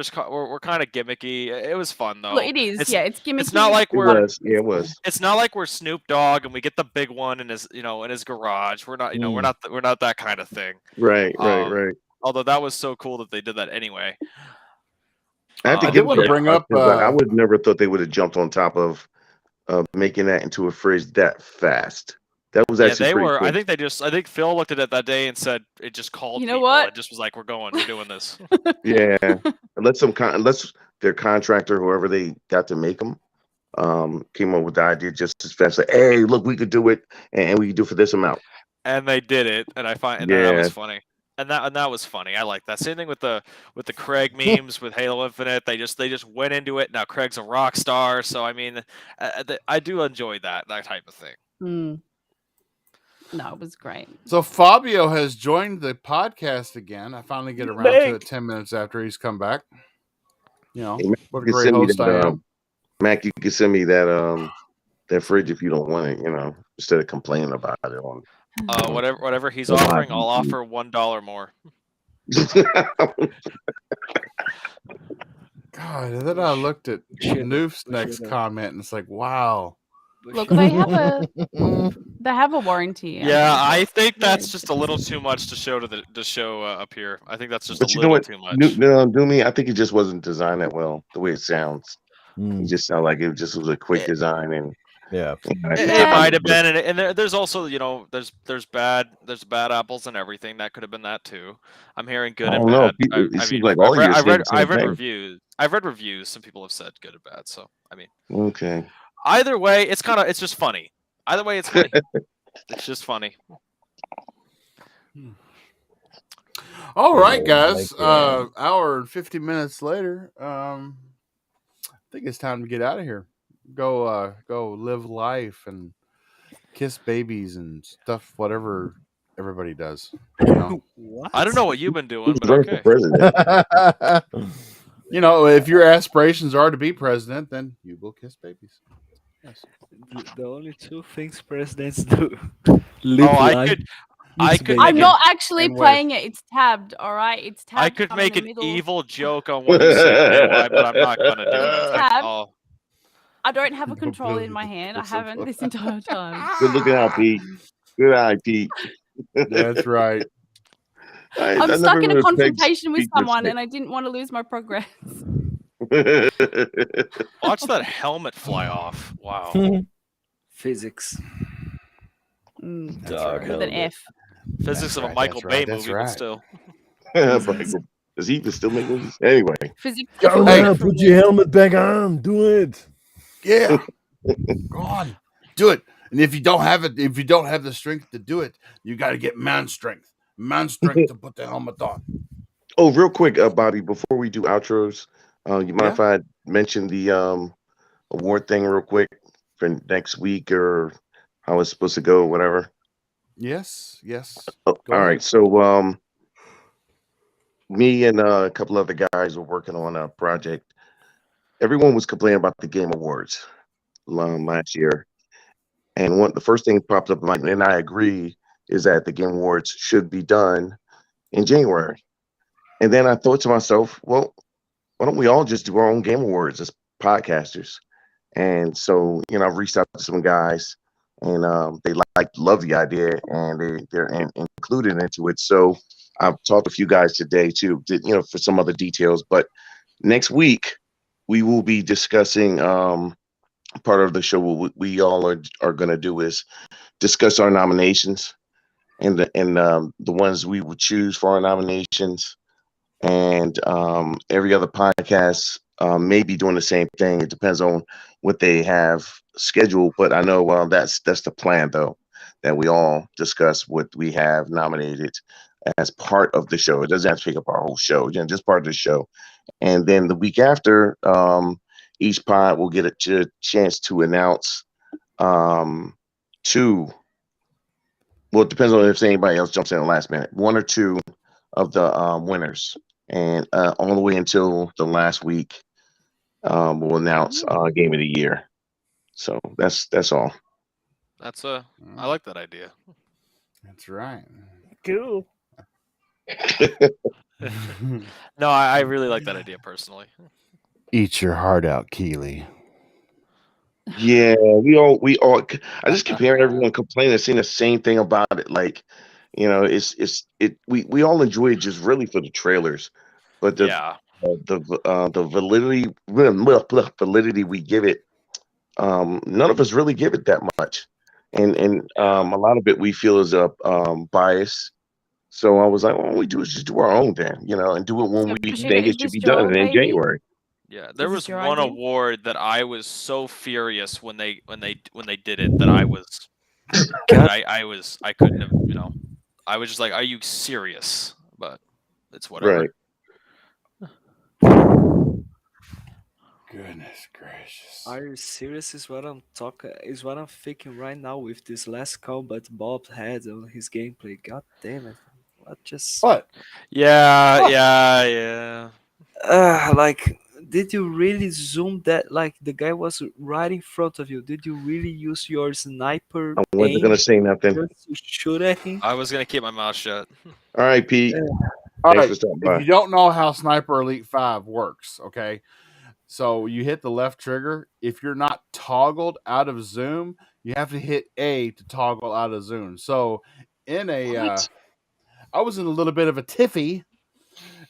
kind of gimmicky. It was fun though. Look, it is. It's, It's gimmicky. it's not like It we're was. Yeah, it was. it's not like we're Snoop Dogg and we get the big one in his in his garage. We're not we're not that kind of thing. Right, right, Um, right. Although that was so cool that they did that anyway. I have to I did give wanna it bring that, up, but I would never thought they would have jumped on top of making that into a fridge that fast. That was Yeah, actually they pretty were. quick. I think Phil looked at it that day and said it just called. You know people. what? It just was like, we're doing this. Yeah, unless their contractor, whoever they got to make them, came up with the idea just as fast. Like, hey, look, we could do it, and we could do it for this amount. And they did it, and that Yeah. was funny. And that was funny. I like that. Same thing with the Craig memes with Halo Infinite. They just went into it. Now Craig's a rock star, so I mean, I do enjoy that type of thing. No, it was great. So Fabio has joined the podcast again. I finally get around to it 10 minutes after he's come back. You know, Hey, Mac, what a you can great send me host that, I am. Mac, you can send me that fridge if you don't want it. Instead of complaining about it on. Whatever he's The live offering, I'll YouTube. offer $1 more. God, and then I looked at Newf's next Should've. comment, and it's like, wow. Look, they have a warranty. Yeah, I think Yeah. that's just a little too much to show up here. I think that's just But a you know little what? too much. Doomy, I think it just wasn't designed that well. The way it sounds, it just sounded like it just was a quick design, and Yeah. It might have been, and there's also there's bad apples and everything. That could have been that too. I'm hearing good I and don't know. bad. It seems like all of you are saying the same I've read thing. reviews. I've read reviews. Some people have said good and bad. So I mean, Okay. either way, it's just funny. Either way, it's funny. It's just funny. All right, guys. Like, Hour and 50 minutes later. I think it's time to get out of here. Go live life and kiss babies and stuff, whatever everybody does. You know, What? I don't know what you've been doing, Who's but running for okay. president? you know, if your aspirations are to be president, then you will kiss babies. Yes. The only two things presidents do: live I life. I kiss could baby. I'm make not actually and playing it. It's tabbed. All right, it's tabbed. I could I'm make in an the middle. evil joke on what you said, KY, but I'm not gonna do it. Tab. Oh, I don't have a controller in my hand. I haven't this entire time. Good looking out, Pete. Good eye, Pete. That's right. I'm I stuck never in a really pegged confrontation with Pete this someone, way. and I didn't want to lose my progress. watch that helmet fly off! Wow. Physics. Dog With an F. Physics of a right, Michael that's right, Bay that's movie, right. but still. Does he even still make movies? Anyway. Physics. Go Hey. now, put your helmet back on. Do it. Yeah. Go on. Do it. And if you don't have it, if you don't have the strength to do it, you got to get man strength. Man strength to put the helmet on. Oh, real quick, Bobby, before we do outros, you mind if I mention the award thing real quick for next week or how it's supposed to go, whatever? Yes. Yes. Oh, Go all ahead. right. So me and a couple other guys were working on a project. Everyone was complaining about the Game Awards last year. And the first thing popped up in my mind, and I agree, is that the Game Awards should be done in January. And then I thought to myself, well, why don't we all just do our own Game Awards as podcasters? And so, I've reached out to some guys, and they love the idea, and they're included into it. So I've talked to a few guys today too, for some other details. But next week we will be discussing part of the show. What we all are going to do is discuss our nominations and the ones we would choose for our nominations. And every other podcast may be doing the same thing. It depends on what they have scheduled, but I know that's the plan, though, that we all discuss what we have nominated as part of the show. It doesn't have to take up our whole show, just part of the show. And then the week after, each pod will get a chance to announce two. Well, it depends on if anybody else jumps in the last minute. One or two of the winners, and all the way until the last week, we'll announce Game of the Year. So that's all. I like that idea. That's right. Cool. No, I really like that idea personally. Eat your heart out, Keeley. Yeah, we all. I just keep hearing everyone complaining, saying the same thing about it. Like, we all enjoy it just really for the trailers, but the Yeah. the validity we give it, none of us really give it that much, and a lot of it we feel is a bias. So I was like, all we do is just do our own then, and do it when we think it should be done in January. Yeah, there this was your one idea? award that I was so furious when they did it that I was God, I couldn't have, I was just like, are you serious? But it's whatever. Right. Goodness gracious. are you serious? Is what I'm talking. Is what I'm thinking right now with this last combat Bob had on his gameplay. God damn it! What just? What? Yeah, What? yeah. Like, did you really zoom that? Like, the guy was right in front of you. Did you really use your sniper I wasn't aim gonna say nothing. just to shoot at him? I was gonna keep my mouth shut. All right, Pete. All Thanks right. for stopping If by. you don't know how Sniper Elite 5 works, okay? So you hit the left trigger. If you're not toggled out of zoom, you have to hit A to toggle out of zoom. So in a What? I was in a little bit of a tiffy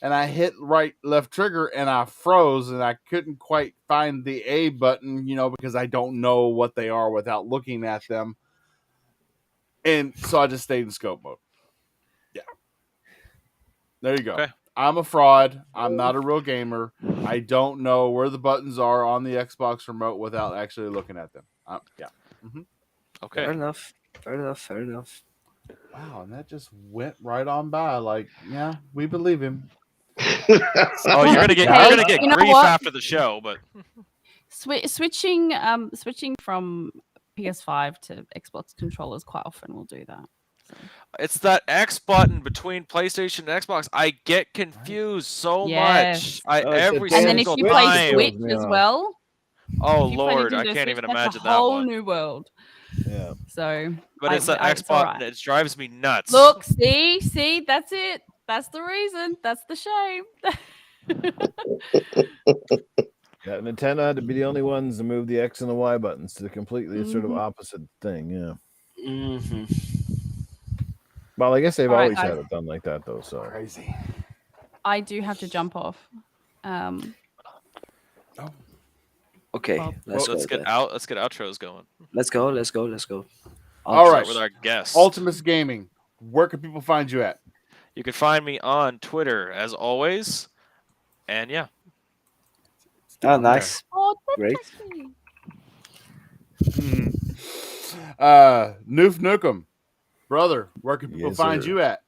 and I hit right left trigger and I froze and I couldn't quite find the A button, because I don't know what they are without looking at them. And so I just stayed in scope mode. Yeah. There you go. Okay. I'm a fraud. I'm not a real gamer. I don't know where the buttons are on the Xbox remote without actually looking at them. Yeah. Okay. Fair enough. Fair enough. Fair enough. Wow, and that just went right on by. Like, yeah, we believe him. Oh, you're gonna get Hey, you know grief what? after the show, but Switching from PS5 to Xbox controllers quite often will do that. So, it's that X button between PlayStation and Xbox. I get confused so Yes. much. Oh, it's Every a and damn then if single you play time. Switch me as off. well, Oh if you play Lord, I Nintendo can't Switch, even that's imagine a that whole one. new world. Yeah. So, But it's that X it's all button. right. It drives me nuts. Look, see, that's it. That's the reason. That's the shame. Yeah, Nintendo had to be the only ones to move the X and the Y buttons to completely sort of Mhm. opposite thing. Yeah. Mm-hmm. Well, I guess they've All right, always guys. had it done like that, though. So Crazy. I do have to jump off. Okay, Bob. let's Let's go. get then. let's get outros going. Let's go. All Start right. with our guest. Ultimus Gaming. Where can people find you at? You can find me on Twitter as always. And yeah. Ah, nice. Oh, Great. Newf Nukem. Brother, where can people Yes, find sir. you at?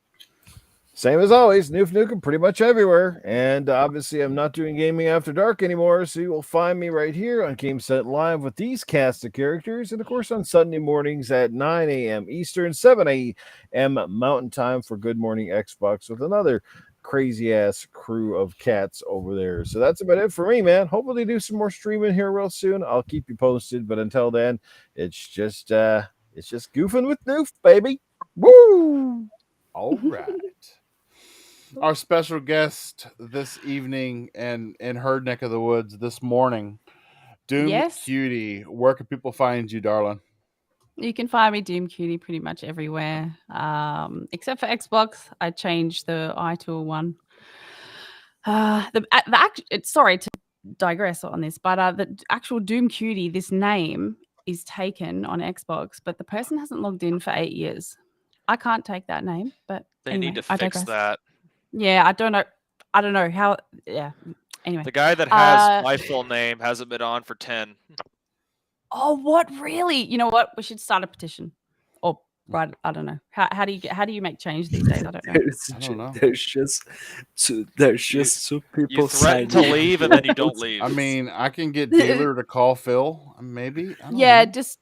same as always, Newf Nukem pretty much everywhere. And obviously, I'm not doing gaming after dark anymore, so you will find me right here on Game Set Live with these cast of characters, and of course on Sunday mornings at 9 a.m. Eastern, 7 a.m. Mountain Time for Good Morning Xbox with another crazy ass crew of cats over there. So that's about it for me, man. Hopefully do some more streaming here real soon. I'll keep you posted, but until then, it's just goofing with Newf, baby. Woo! All right. Our special guest this evening and in her neck of the woods this morning, Yes. DOOMCUTIE. Where can people find you, darling? You can find me DOOMCUTIE pretty much everywhere, except for Xbox. I changed the iTool one. Sorry to digress on this, but the actual DOOMCUTIE, this name is taken on Xbox, but the person hasn't logged in for 8 years. I can't take that name, but They anyway, need to I fix digress. that. Yeah, I don't know how. Yeah. Anyway. The guy that has my full name hasn't been on for 10. Oh, what really? You know what? We should start a petition. Or right, I don't know. How do you make change these days? I don't know. I don't know. There's just two people You threaten to signing. leave and then you don't leave. I mean, I can get dealer to call Phil, maybe. I don't Yeah, know. just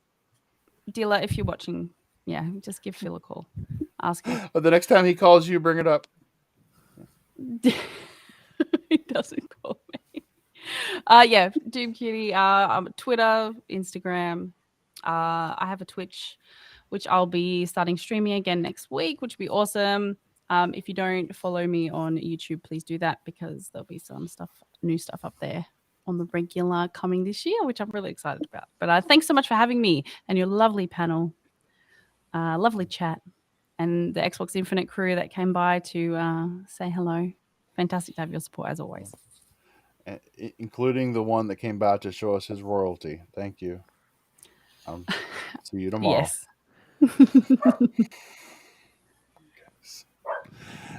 dealer, if you're watching, yeah, just give Phil a call. Ask him. But the next time he calls you, bring it up. He doesn't call me. Yeah, DOOMCUTIE. Twitter, Instagram. I have a Twitch, which I'll be starting streaming again next week, which will be awesome. If you don't follow me on YouTube, please do that because there'll be some new stuff up there on the regular coming this year, which I'm really excited about. But thanks so much for having me and your lovely panel, lovely chat, and the Xbox Infinite crew that came by to say hello. Fantastic to have your support as always. Including the one that came by to show us his royalty. Thank you. See you tomorrow. Yes.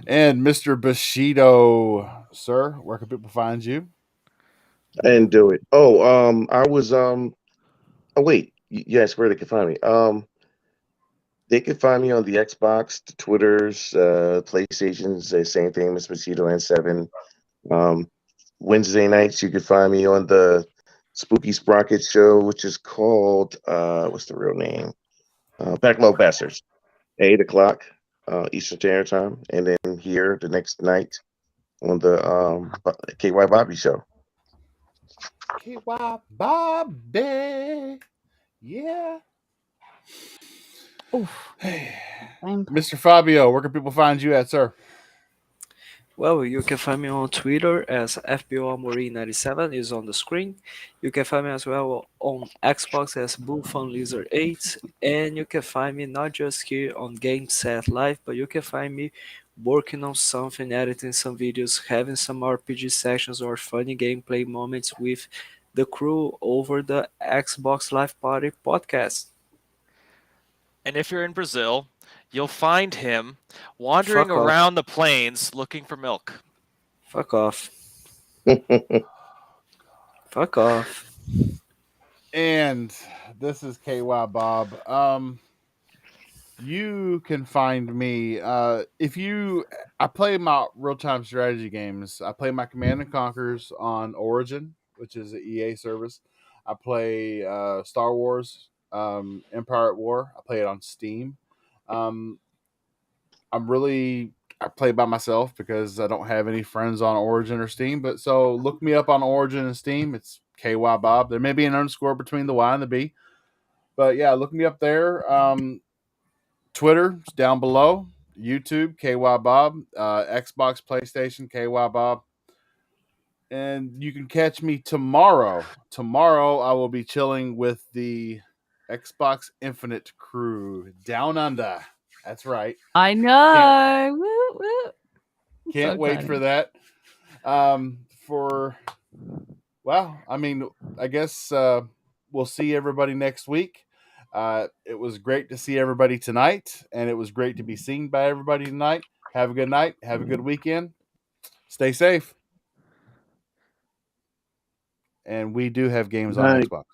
And Mr. Bushido, sir, where can people find you? I didn't do it. Oh, I was Oh wait, yes, where they can find me. They can find me on the Xbox, the Twitters, PlayStations, the same thing, Miss Mosquito and Seven. Um, Wednesday nights you can find me on the Spooky Sprocket show, which is called what's the real name? Backlog Bastards, 8 o'clock Eastern Standard Time, and then here the next night on the KY Bobby show. KY Bobby. Yeah. Oof. Same. Mr. Fabio, where can people find you at, sir? Well, you can find me on Twitter as FBOAmori97 is on the screen. You can find me as well on Xbox as BullFunLizard8, and you can find me not just here on Game Set Live, but you can find me working on something, editing some videos, having some RPG sessions or funny gameplay moments with the crew over the Xbox Live Party podcast. And if you're in Brazil, you'll find him wandering Fuck off. around the plains looking for milk. Fuck off. Fuck off. And this is KY Bob. You can find me if you. I play my real-time strategy games. I play my Command and Conquers on Origin, which is an EA service. I play Star Wars, Empire at War. I play it on Steam. Um, I play by myself because I don't have any friends on Origin or Steam. But so look me up on Origin and Steam. It's KY Bob. There may be an underscore between the Y and the B. But yeah, look me up there. Twitter is down below. YouTube, KY Bob. Xbox, PlayStation, KY Bob. And you can catch me tomorrow. Tomorrow I will be chilling with the Xbox Infinite crew down under. That's right. I know. Woo, woo. Can't So wait for that. I guess we'll see everybody next week. It was great to see everybody tonight, and it was great to be seen by everybody tonight. Have a good night. Have a good weekend. Stay safe. And we do have games on Night. Xbox.